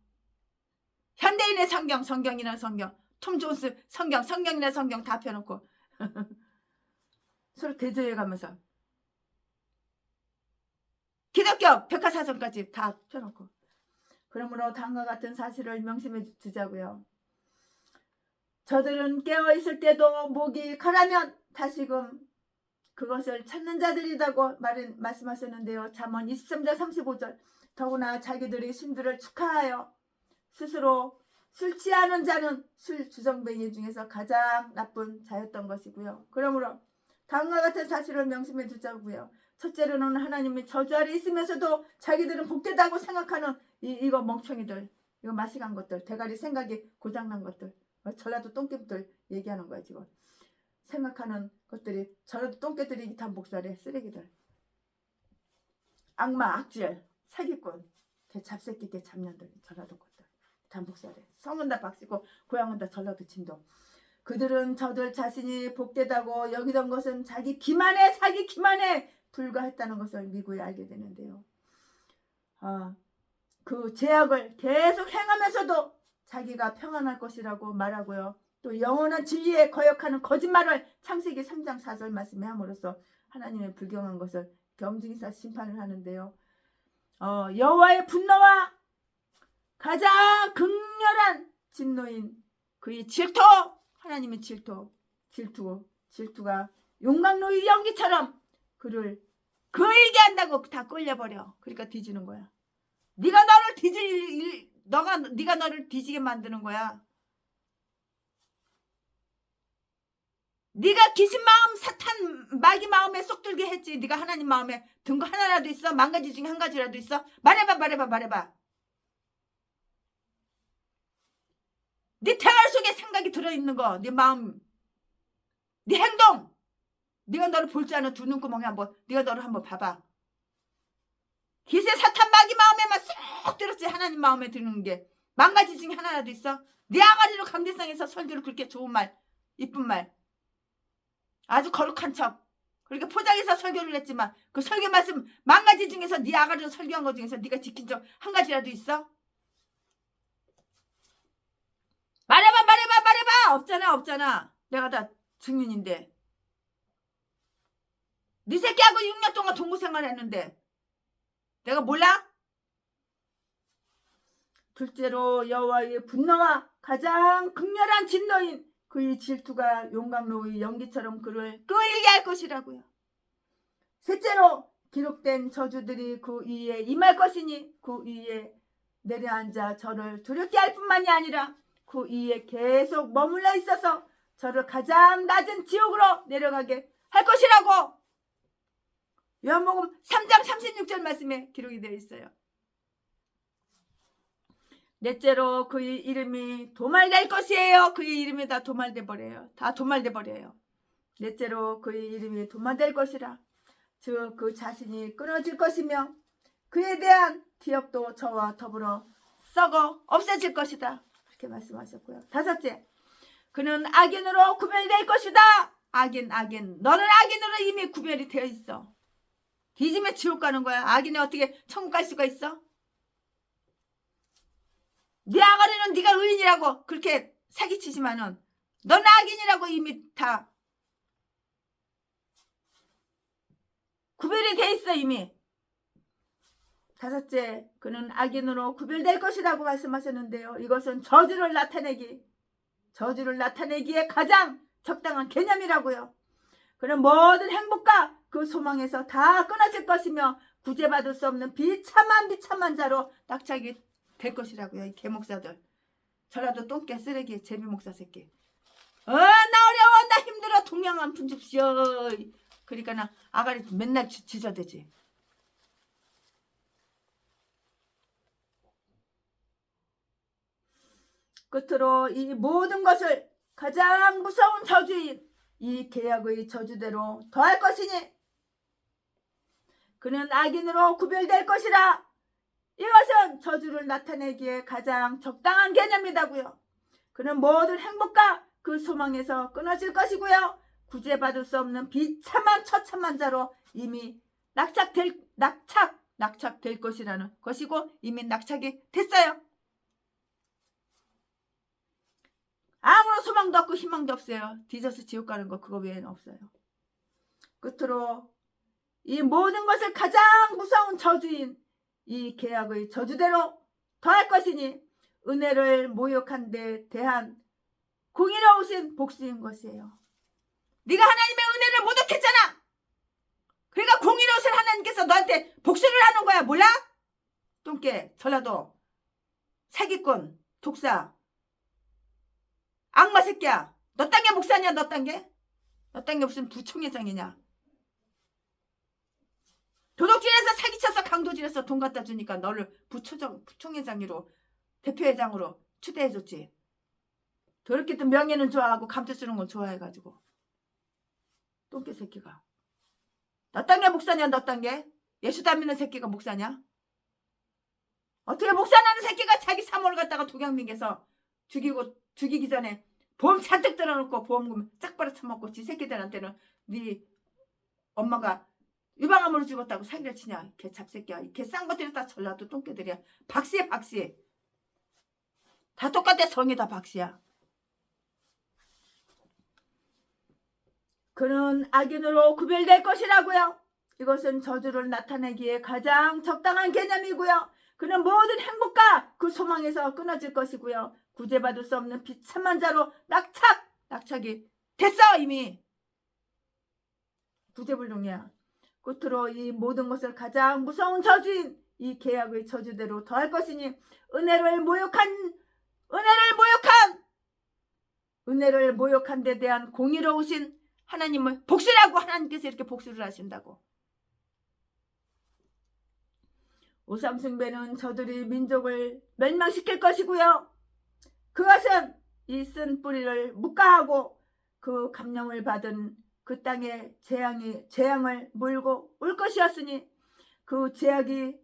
현대인의 성경, 성경이나 성경, 톰 존스 성경, 성경이나 성경 다 펴놓고 서로 대조해가면서 기독교 백과사전까지 다 펴놓고, 그러므로 다음과 같은 사실을 명심해 두자고요. 저들은 깨어있을 때도 목이 가라면 다시금 그것을 찾는 자들이라고 말씀하셨는데요. 잠언 23장 35절. 더구나 자기들이 신들을 축하하여 스스로 술 취하는 자는 술 주정뱅이 중에서 가장 나쁜 자였던 것이고요. 그러므로 다음과 같은 사실을 명심해 두자고요. 첫째로는 하나님이 저주 아래 있으면서도 자기들은 복되다고 생각하는 이거 멍청이들, 이거 마시간 것들, 대가리 생각이 고장난 것들, 전라도 똥개들 얘기하는 거야 지금. 생각하는 것들이 전라도 똥개들이 다 목살에 쓰레기들, 악마, 악질, 사기꾼, 개 잡새끼, 개 잡년들, 전라도 것들 다 목살에. 성은 다 박씨고 고향은 다 전라도 진도. 그들은 저들 자신이 복되다고 여기던 것은 자기 기만에 불과했다는 것을 미국에 알게 되는데요. 그 죄악을 계속 행하면서도 자기가 평안할 것이라고 말하고요. 또 영원한 진리에 거역하는 거짓말을 창세기 3장 4절 말씀에 함으로써 하나님의 불경한 것을 겸증이사 심판을 하는데요. 여호와의 분노와 가장 극렬한 진노인 그의 질투, 하나님의 질투가 용광로의 연기처럼 그를 그을게 한다고 다 끌려버려. 그러니까 뒤지는 거야. 네가 너를 뒤지게 만드는 거야. 네가 귀신 마음, 사탄 마귀 마음에 쏙 들게 했지. 네가 하나님 마음에 든 거 하나라도 있어? 만 가지 중에 한 가지라도 있어? 말해봐. 네 태알 속에 생각이 들어있는 거, 네 마음, 네 행동. 네가 너를 볼 줄 아는 두 눈구멍에 네가 너를 한번 봐봐. 기세 사탄 마귀 마음에만 쏙 들었지. 하나님 마음에 드는 게 만 가지 중에 하나라도 있어? 네 아가리로 강대상에서 설교를 그렇게 좋은 말, 이쁜 말, 아주 거룩한 척 그렇게 포장해서 설교를 했지만 그 설교 말씀 만 가지 중에서 네 아가리로 설교한 것 중에서 네가 지킨 적 한 가지라도 있어? 말해봐. 없잖아. 내가 다 증인인데. 네 새끼하고 6년 동안 동거생활 했는데 내가 몰라? 둘째로 여호와의 분노와 가장 극렬한 진노인 그의 질투가 용광로의 연기처럼 그를 끌게 할 것이라고요. 셋째로 기록된 저주들이 그 위에 임할 것이니 그 위에 내려앉아 저를 두렵게 할 뿐만이 아니라 그 위에 계속 머물러 있어서 저를 가장 낮은 지옥으로 내려가게 할 것이라고 요한복음 3장 36절 말씀에 기록이 되어 있어요. 넷째로 그의 이름이 도말될 것이에요. 그의 이름이 다 도말돼 버려요. 넷째로 그의 이름이 도말될 것이라. 즉 그 자신이 끊어질 것이며 그에 대한 기억도 저와 더불어 썩어 없어질 것이다. 그렇게 말씀하셨고요. 다섯째, 그는 악인으로 구별될 것이다. 악인. 너는 악인으로 이미 구별이 되어 있어. 뒤지면 지옥 가는 거야. 악인이 어떻게 천국 갈 수가 있어? 네 아가리는 네가 의인이라고 그렇게 사기치지만은 넌 악인이라고 이미 다 구별이 돼 있어 이미. 다섯째, 그는 악인으로 구별될 것이라고 말씀하셨는데요. 이것은 저주를 나타내기에 가장 적당한 개념이라고요. 그는 모든 행복과 그 소망에서 다 끊어질 것이며 구제받을 수 없는 비참한 자로 낙착이 될 것이라고요. 이 개목사들. 저라도 똥개 쓰레기 재미목사 새끼. 나 어려워, 나 힘들어, 동양 한 푼 줍시오. 그러니까 나 아가리 맨날 지저대지. 끝으로 이 모든 것을 가장 무서운 저주인 이 계약의 저주대로 더할 것이니 그는 악인으로 구별될 것이라. 이것은 저주를 나타내기에 가장 적당한 개념이다고요. 그는 모든 행복과 그 소망에서 끊어질 것이고요. 구제받을 수 없는 비참한 처참한 자로 이미 낙착 낙착될 것이라는 것이고 이미 낙착이 됐어요. 아무런 소망도 없고 희망도 없어요. 뒤져서 지옥 가는 거 그거 외에는 없어요. 끝으로 이 모든 것을 가장 무서운 저주인 이 계약의 저주대로 더할 것이니 은혜를 모욕한 데 대한 공의로우신 복수인 것이에요. 네가 하나님의 은혜를 모독했잖아. 그러니까 공의로우신 하나님께서 너한테 복수를 하는 거야. 몰라? 똥개, 전라도, 사기꾼, 독사, 악마 새끼야. 너 딴 게 목사냐? 너 딴 게? 너 딴 게 무슨 부총회장이냐? 도둑질해서 사기쳐서 강도질해서 돈 갖다 주니까 너를 부총회장으로 대표회장으로 추대해줬지. 더럽게 또 명예는 좋아하고 감투 쓰는 건 좋아해가지고. 똥개 새끼가. 너 딴 게 목사냐? 너 딴 게? 예수 안 믿는 새끼가 목사냐? 어떻게 목사라는 새끼가 자기 사모를 갖다가 독양민께서 죽이기 전에 보험 잔뜩 들어놓고 보험금 짝 빨아쳐먹고 지 새끼들한테는 네 엄마가 유방암으로 죽었다고 사기를 치냐. 개 잡새끼야. 개 쌍것들이 다 전라도 똥개들이야. 박씨야 박씨. 다 똑같아. 성이 다 박씨야. 그는 악인으로 구별될 것이라고요. 이것은 저주를 나타내기에 가장 적당한 개념이고요. 그는 모든 행복과 그 소망에서 끊어질 것이고요. 구제받을 수 없는 비참한 자로 낙착이 됐어. 이미 구제불능이야. 끝으로 이 모든 것을 가장 무서운 저주인 이 계약의 저주대로 더할 것이니 은혜를 모욕한 데 대한 공의로우신 하나님을 복수라고. 하나님께서 이렇게 복수를 하신다고. 우상숭배는 저들이 민족을 멸망시킬 것이고요. 그것은 이 쓴 뿌리를 묵과하고 그 감령을 받은 그 땅에 재앙을 몰고 올 것이었으니 그 제약이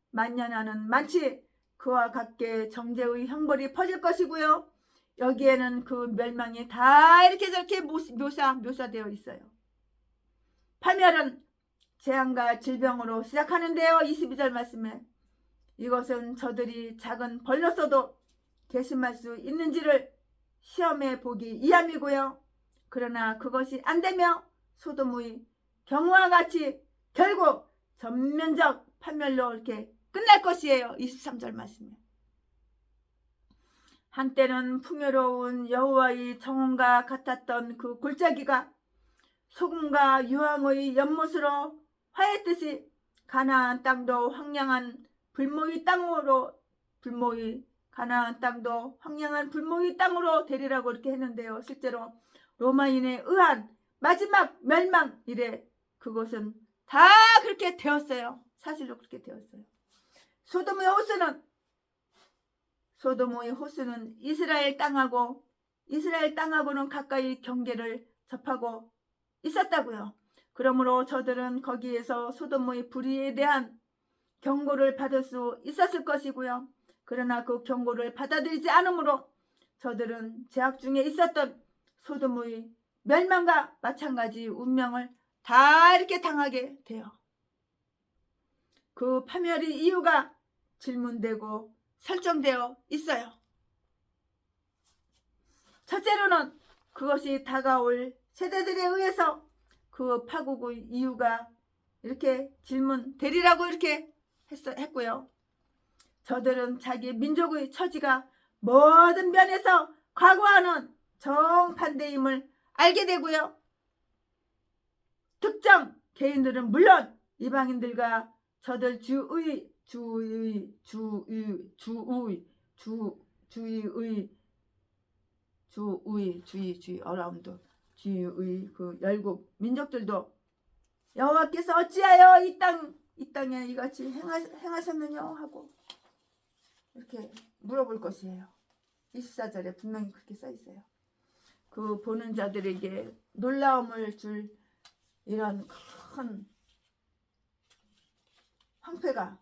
만연하는 만치 그와 같게 정죄의 형벌이 퍼질 것이고요. 여기에는 그 멸망이 다 이렇게 저렇게 묘사되어 있어요. 파멸은 재앙과 질병으로 시작하는데요. 22절 말씀에 이것은 저들이 작은 벌로서도 개심할 수 있는지를 시험해 보기 위함이고요. 그러나 그것이 안 되며 소돔의 경우와 같이 결국 전면적 파멸로 이렇게 끝날 것이에요. 23절 말씀에 한때는 풍요로운 여호와의 정원과 같았던 그 골짜기가 소금과 유황의 연못으로 화했듯이 가나안 땅도 황량한 불모의 땅으로 되리라고 이렇게 했는데요. 실제로 로마인에 의한 마지막 멸망이래. 그것은 다 그렇게 되었어요. 사실로 그렇게 되었어요. 소돔의 호수는 이스라엘 땅하고는 가까이 경계를 접하고 있었다고요. 그러므로 저들은 거기에서 소돔의 불의에 대한 경고를 받을 수 있었을 것이고요. 그러나 그 경고를 받아들이지 않으므로 저들은 죄악 중에 있었던 소돔의 멸망과 마찬가지 운명을 다 이렇게 당하게 돼요. 그 파멸의 이유가 질문되고 설정되어 있어요. 첫째로는 그것이 다가올 세대들에 의해서 그 파국의 이유가 이렇게 질문되리라고 이렇게 했고요. 저들은 자기 민족의 처지가 모든 면에서 과거와는 정반대임을 알게 되고요. 특정 개인들은 물론 이방인들과 저들 주의 어라운드 주의 그 열국 민족들도 여호와께서 어찌하여 이 땅에 이같이 행하셨느냐 하고 이렇게 물어볼 것이에요. 24절에 분명히 그렇게 써 있어요. 그 보는 자들에게 놀라움을 줄 이런 큰 황폐가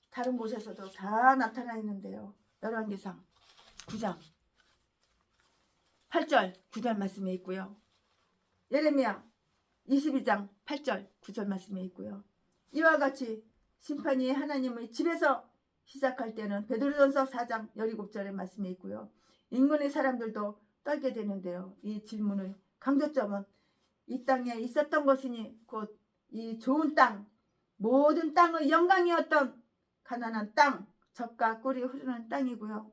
다른 곳에서도 다 나타나 있는데요. 열왕기상 9장 8절 9절 말씀에 있고요. 예레미야 22장 8절 9절 말씀에 있고요. 이와 같이 심판이 하나님의 집에서 시작할 때는 베드로전서 4장 17절의 말씀이 있고요. 인근의 사람들도 떨게 되는데요. 이 질문의 강조점은 이 땅에 있었던 것이니 곧 이 좋은 땅, 모든 땅의 영광이었던 가나안 땅, 젖과 꿀이 흐르는 땅이고요.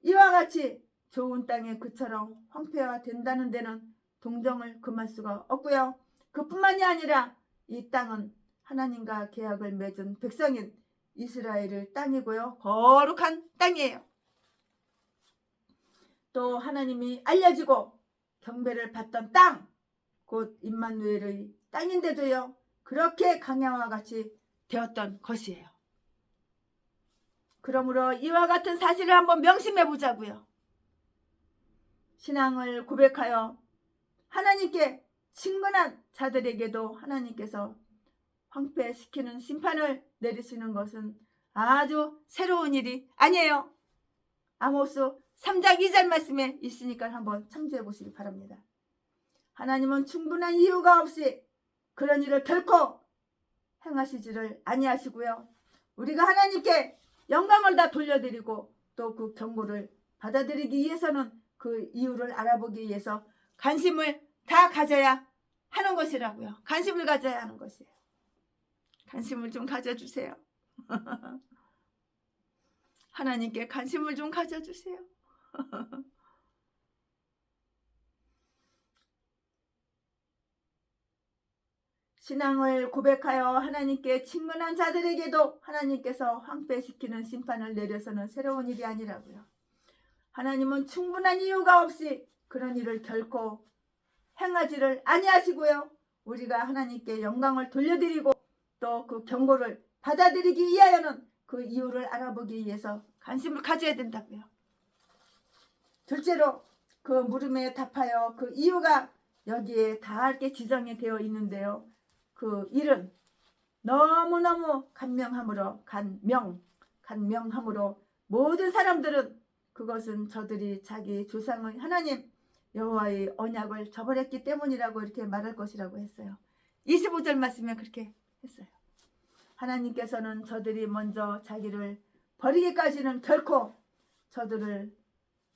이와 같이 좋은 땅에 그처럼 황폐화 된다는 데는 동정을 금할 수가 없고요. 그뿐만이 아니라 이 땅은 하나님과 계약을 맺은 백성인 이스라엘의 땅이고요. 거룩한 땅이에요. 또 하나님이 알려지고 경배를 받던 땅, 곧 임마누엘의 땅인데도요. 그렇게 강야와 같이 되었던 것이에요. 그러므로 이와 같은 사실을 한번 명심해 보자고요. 신앙을 고백하여 하나님께 친근한 자들에게도 하나님께서 황폐시키는 심판을 내리시는 것은 아주 새로운 일이 아니에요. 아모스 3장 2절 말씀에 있으니까 한번 참조해 보시기 바랍니다. 하나님은 충분한 이유가 없이 그런 일을 결코 행하시지를 아니하시고요. 우리가 하나님께 영광을 다 돌려드리고 또 그 경고를 받아들이기 위해서는 그 이유를 알아보기 위해서 관심을 다 가져야 하는 것이라고요. 관심을 가져야 하는 것이에요. 관심을 좀 가져주세요. 하나님께 관심을 좀 가져주세요. 신앙을 고백하여 하나님께 친근한 자들에게도 하나님께서 황폐시키는 심판을 내려서는 새로운 일이 아니라고요. 하나님은 충분한 이유가 없이 그런 일을 결코 행하지를 아니하시고요. 우리가 하나님께 영광을 돌려드리고 또 그 경고를 받아들이기 위하여는 그 이유를 알아보기 위해서 관심을 가져야 된다고요. 둘째로 그 물음에 답하여 그 이유가 여기에 다하게 지정이 되어 있는데요. 그 일은 너무너무 간명함으로 모든 사람들은 그것은 저들이 자기 조상의 하나님 여호와의 언약을 저버렸기 때문이라고 이렇게 말할 것이라고 했어요. 25절 말씀에 그렇게 했어요. 하나님께서는 저들이 먼저 자기를 버리기까지는 결코 저들을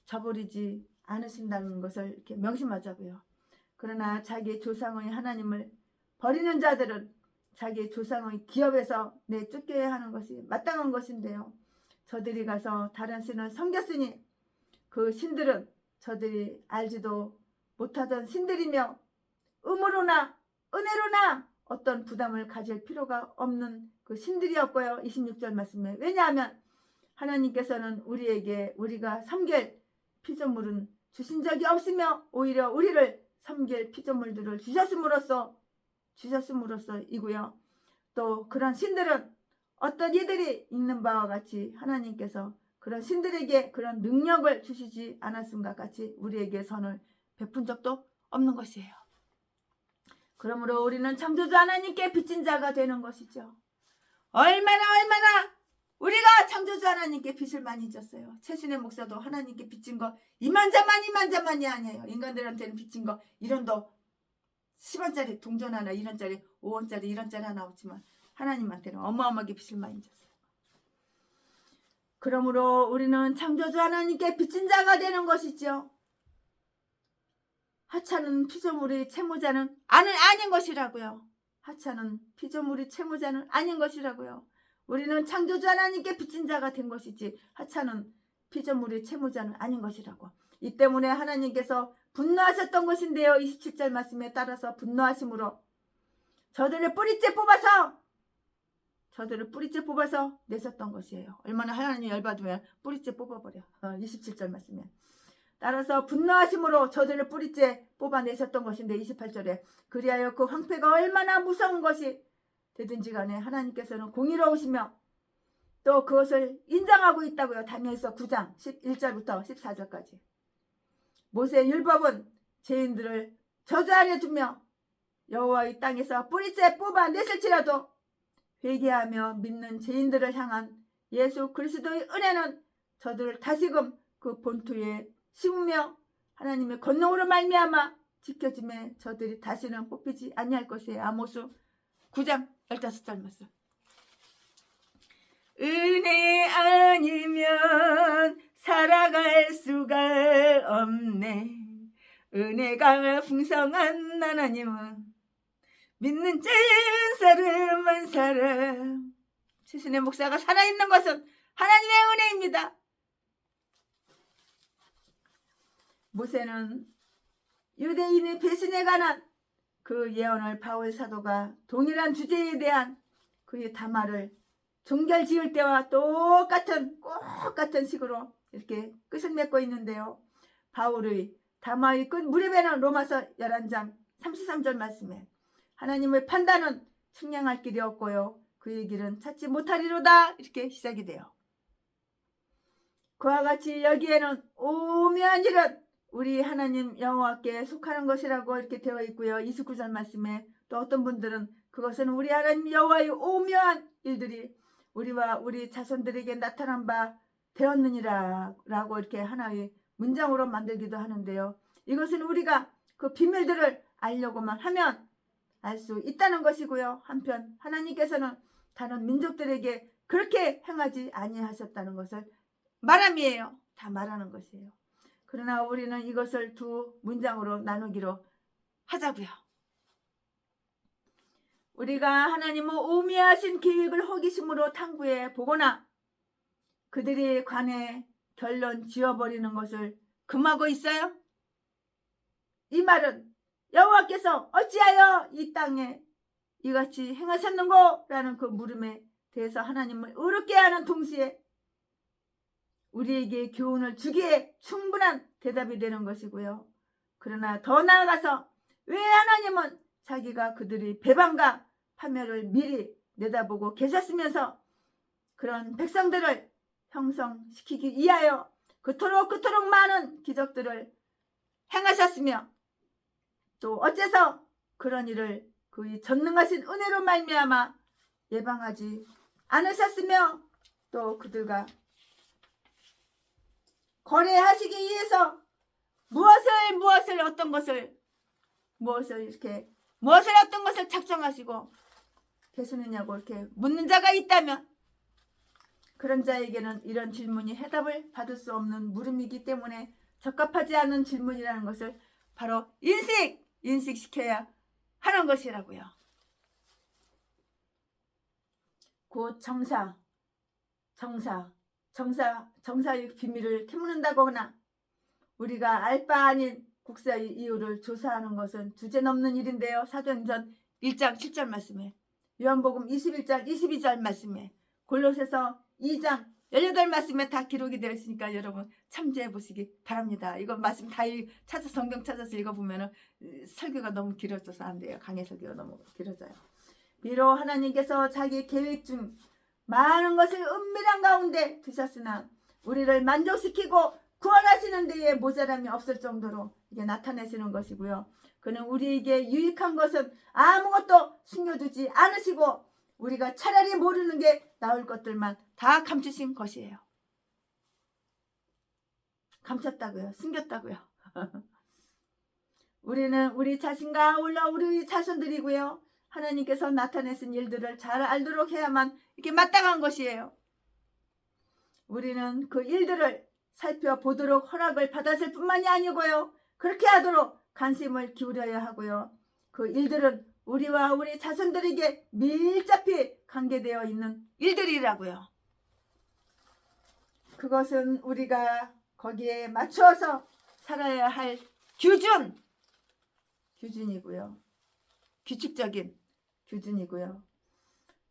저버리지 않으신다는 것을 이렇게 명심하자고요. 그러나 자기 조상의 하나님을 버리는 자들은 자기 조상의 기업에서 내쫓겨야 하는 것이 마땅한 것인데요. 저들이 가서 다른 신을 섬겼으니 그 신들은 저들이 알지도 못하던 신들이며 음으로나 은혜로나 어떤 부담을 가질 필요가 없는 그 신들이었고요. 26절 말씀에 왜냐하면 하나님께서는 우리에게 우리가 섬길 피조물은 주신 적이 없으며 오히려 우리를 섬길 피조물들을 주셨음으로써이고요. 또 그런 신들은 어떤 이들이 읽는 바와 같이 하나님께서 그런 신들에게 그런 능력을 주시지 않았음과 같이 우리에게 선을 베푼 적도 없는 것이에요. 그러므로 우리는 창조주 하나님께 빚진 자가 되는 것이죠. 얼마나 우리가 창조주 하나님께 빚을 많이 졌어요. 최순의 목사도 하나님께 빚진 거 이만자만이 아니에요. 인간들한테는 빚진 거 1원도 10원짜리 동전 하나 1원짜리 5원짜리 1원짜리 하나 없지만 하나님한테는 어마어마하게 빚을 많이 졌어요. 그러므로 우리는 창조주 하나님께 빚진 자가 되는 것이죠. 하찮은 피조물의 채무자는 아닌 것이라고요. 하찮은 피조물의 채무자는 아닌 것이라고요. 우리는 창조주 하나님께 빚진 자가 된 것이지 하찮은 피조물의 채무자는 아닌 것이라고. 이 때문에 하나님께서 분노하셨던 것인데요. 27절 말씀에 따라서 분노하심으로 저들을 뿌리째 뽑아서 내셨던 것이에요. 얼마나 하나님이 열받으면 뿌리째 뽑아버려. 27절 말씀에 따라서 분노하심으로 저들을 뿌리째 뽑아내셨던 것인데 28절에 그리하여 그 황폐가 얼마나 무서운 것이 되든지 간에 하나님께서는 공의로우시며 또 그것을 인정하고 있다고요. 다니엘서 9장 11절부터 14절까지 모세 율법은 죄인들을 저주 아래 두며 여호와의 땅에서 뿌리째 뽑아냈을지라도 회개하며 믿는 죄인들을 향한 예수 그리스도의 은혜는 저들을 다시금 그 본토에 심으며 하나님의 권능으로 말미암아 지켜짐에 저들이 다시는 뽑히지 아니할 것이에요. 아모스 9장 15절 말씀. 은혜 아니면 살아갈 수가 없네. 은혜가 풍성한 하나님은 믿는 사람만 살아. 최순애 목사가 살아있는 것은 하나님의 은혜입니다. 모세는 유대인의 배신에 관한 그 예언을 바울 사도가 동일한 주제에 대한 그의 담화를 종결 지을 때와 똑같은 식으로 이렇게 끝을 맺고 있는데요. 바울의 담화의 끝 무렵에는 로마서 11장 33절 말씀에 하나님의 판단은 측량할 길이 없고요. 그의 길은 찾지 못하리로다 이렇게 시작이 돼요. 그와 같이 여기에는 오묘한 일은 우리 하나님 여호와께 속하는 것이라고 이렇게 되어 있고요. 29절 말씀에 또 어떤 분들은 그것은 우리 하나님 여호와의 오묘한 일들이 우리와 우리 자손들에게 나타난 바 되었느니라 라고 이렇게 하나의 문장으로 만들기도 하는데요. 이것은 우리가 그 비밀들을 알려고만 하면 알 수 있다는 것이고요. 한편 하나님께서는 다른 민족들에게 그렇게 행하지 아니하셨다는 것을 말함이에요. 다 말하는 것이에요. 그러나 우리는 이것을 두 문장으로 나누기로 하자고요. 우리가 하나님의 오묘하신 계획을 호기심으로 탐구해 보거나 그들이 관해 결론 지어버리는 것을 금하고 있어요? 이 말은 여호와께서 어찌하여 이 땅에 이같이 행하셨는고? 라는 그 물음에 대해서 하나님을 의롭게 하는 동시에 우리에게 교훈을 주기에 충분한 대답이 되는 것이고요. 그러나 더 나아가서 왜 하나님은 자기가 그들이 배반과 파멸을 미리 내다보고 계셨으면서 그런 백성들을 형성시키기 위하여 그토록 많은 기적들을 행하셨으며 또 어째서 그런 일을 그의 전능하신 은혜로 말미암아 예방하지 않으셨으며 또 그들과 거래하시기 위해서 무엇을 어떤 것을 작정하시고 계시느냐고 이렇게 묻는 자가 있다면 그런 자에게는 이런 질문이 해답을 받을 수 없는 물음이기 때문에 적합하지 않은 질문이라는 것을 바로 인식시켜야 하는 것이라고요. 곧 정사의 비밀을 캐묻는다거나 우리가 알 바 아닌 국사의 이유를 조사하는 것은 주제넘는 일인데요. 사도행전 1장 7절 말씀에 요한복음 21장 22절 말씀에 골로새서 2장 18말씀에 다 기록이 되어 있으니까 여러분 참조해 보시기 바랍니다. 이거 말씀 다 성경 찾아서 읽어보면 설교가 너무 길어져서 안 돼요. 강의 설교가 너무 길어져요. 비록 하나님께서 자기 계획 중 많은 것을 은밀한 가운데 두셨으나 우리를 만족시키고 구원하시는 데에 모자람이 없을 정도로 이게 나타내시는 것이고요. 그는 우리에게 유익한 것은 아무것도 숨겨두지 않으시고 우리가 차라리 모르는 게 나을 것들만 다 감추신 것이에요. 감췄다고요. 숨겼다고요. 우리는 우리 자신과 아울러 우리 자손들이고요. 하나님께서 나타내신 일들을 잘 알도록 해야만 이렇게 마땅한 것이에요. 우리는 그 일들을 살펴보도록 허락을 받았을 뿐만이 아니고요. 그렇게 하도록 관심을 기울여야 하고요. 그 일들은 우리와 우리 자손들에게 밀접히 관계되어 있는 일들이라고요. 그것은 우리가 거기에 맞추어서 살아야 할 규준이고요. 규칙적인 규준이고요.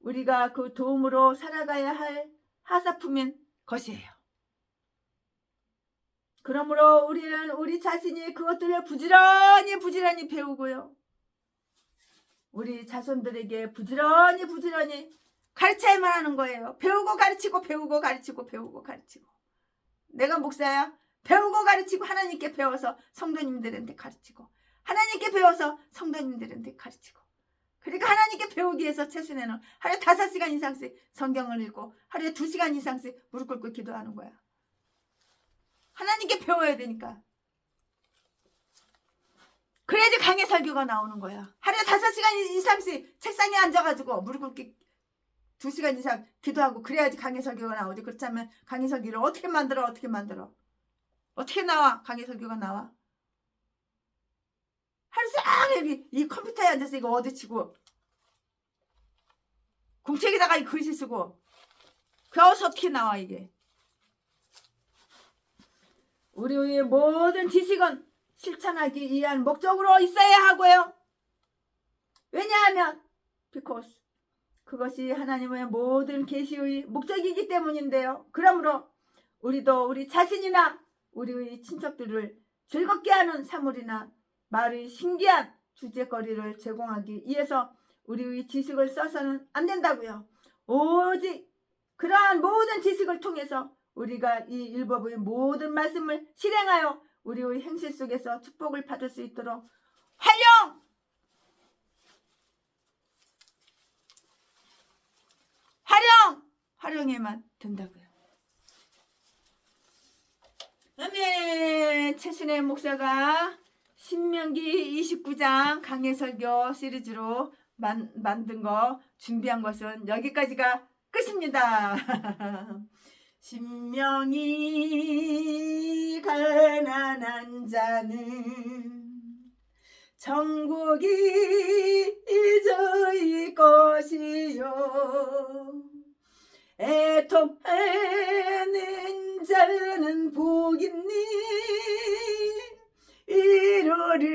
우리가 그 도움으로 살아가야 할 하사품인 것이에요. 그러므로 우리는 우리 자신이 그것들을 부지런히 배우고요. 우리 자손들에게 부지런히 가르쳐야만 하는 거예요. 배우고 가르치고. 내가 목사야. 배우고 가르치고 하나님께 배워서 성도님들한테 가르치고 하나님께 배워서 성도님들한테 가르치고 그러니까 하나님께 배우기 위해서 최순애는 하루에 5시간 이상씩 성경을 읽고 하루에 2시간 이상씩 무릎 꿇고 기도하는 거야. 하나님께 배워야 되니까. 그래야지 강해 설교가 나오는 거야. 하루에 5시간 이상씩 책상에 앉아가지고 무릎 꿇기 2시간 이상 기도하고 그래야지 강해 설교가 나오지. 그렇지 않으면 강해 설교를 어떻게 만들어? 어떻게 나와? 강해 설교가 나와? 하루 종일 이 컴퓨터에 앉아서 이거 어디치고 공책에다가 이 글씨 쓰고 그래서 어떻게 나와 이게? 우리의 모든 지식은 실천하기 위한 목적으로 있어야 하고요. 왜냐하면 because 그것이 하나님의 모든 계시의 목적이기 때문인데요. 그러므로 우리도 우리 자신이나 우리의 친척들을 즐겁게 하는 사물이나 말의 신기한 주제거리를 제공하기 위해서 우리의 지식을 써서는 안 된다고요. 오직 그러한 모든 지식을 통해서 우리가 이 율법의 모든 말씀을 실행하여 우리의 행실 속에서 축복을 받을 수 있도록 활용해만 된다고요. 그다음에 최순애 목사가 신명기 29장 강해설교 시리즈로 만든 거 준비한 것은 여기까지가 끝입니다. 신명이 가난한 자는 천국이 저희 것이요 애통하는 자는 복있니 위로를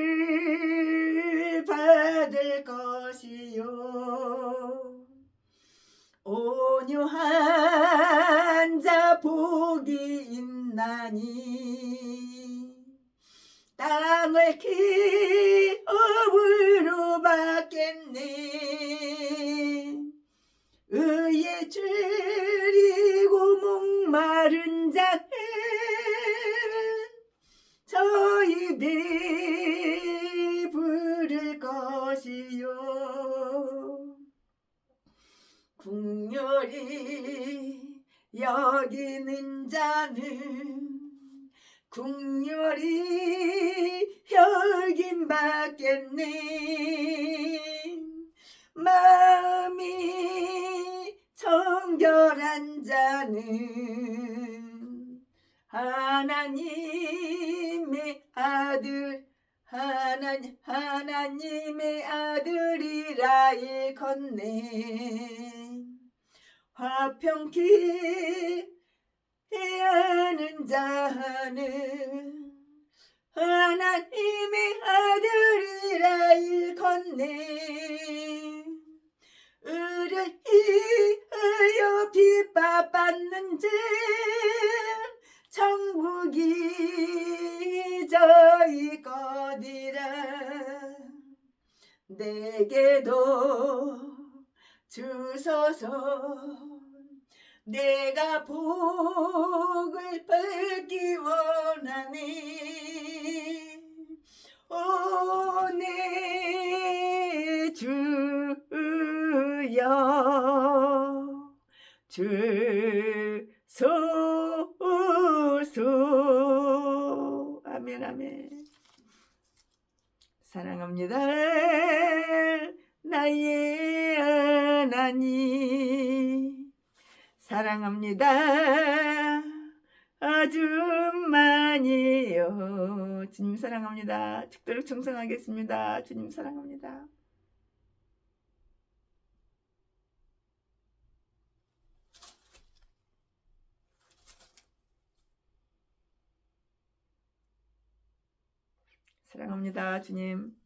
받을 것이요 온유한 자 복이 있나니 땅을 기업으로 받겠네 의에 줄이고 목마른 자는 저희 배 부를 것이요 국률이 여기는 자는 국률이 여긴 받겠네 마음이 정결한 자는 하나님의 아들이라 일컫네 화평케 하는 자는 하나님의 아들이라 일컫네 의를 위하여 핍박받는 자 천국이 저희 것이라 내게도 주소서 내가 복을 받기 원하네 오 내 주여 주소서 아멘 아멘 사랑합니다 나의 하나님 사랑합니다 아주 많이요 주님 사랑합니다 죽도록 충성하겠습니다 주님 사랑합니다 사랑합니다 주님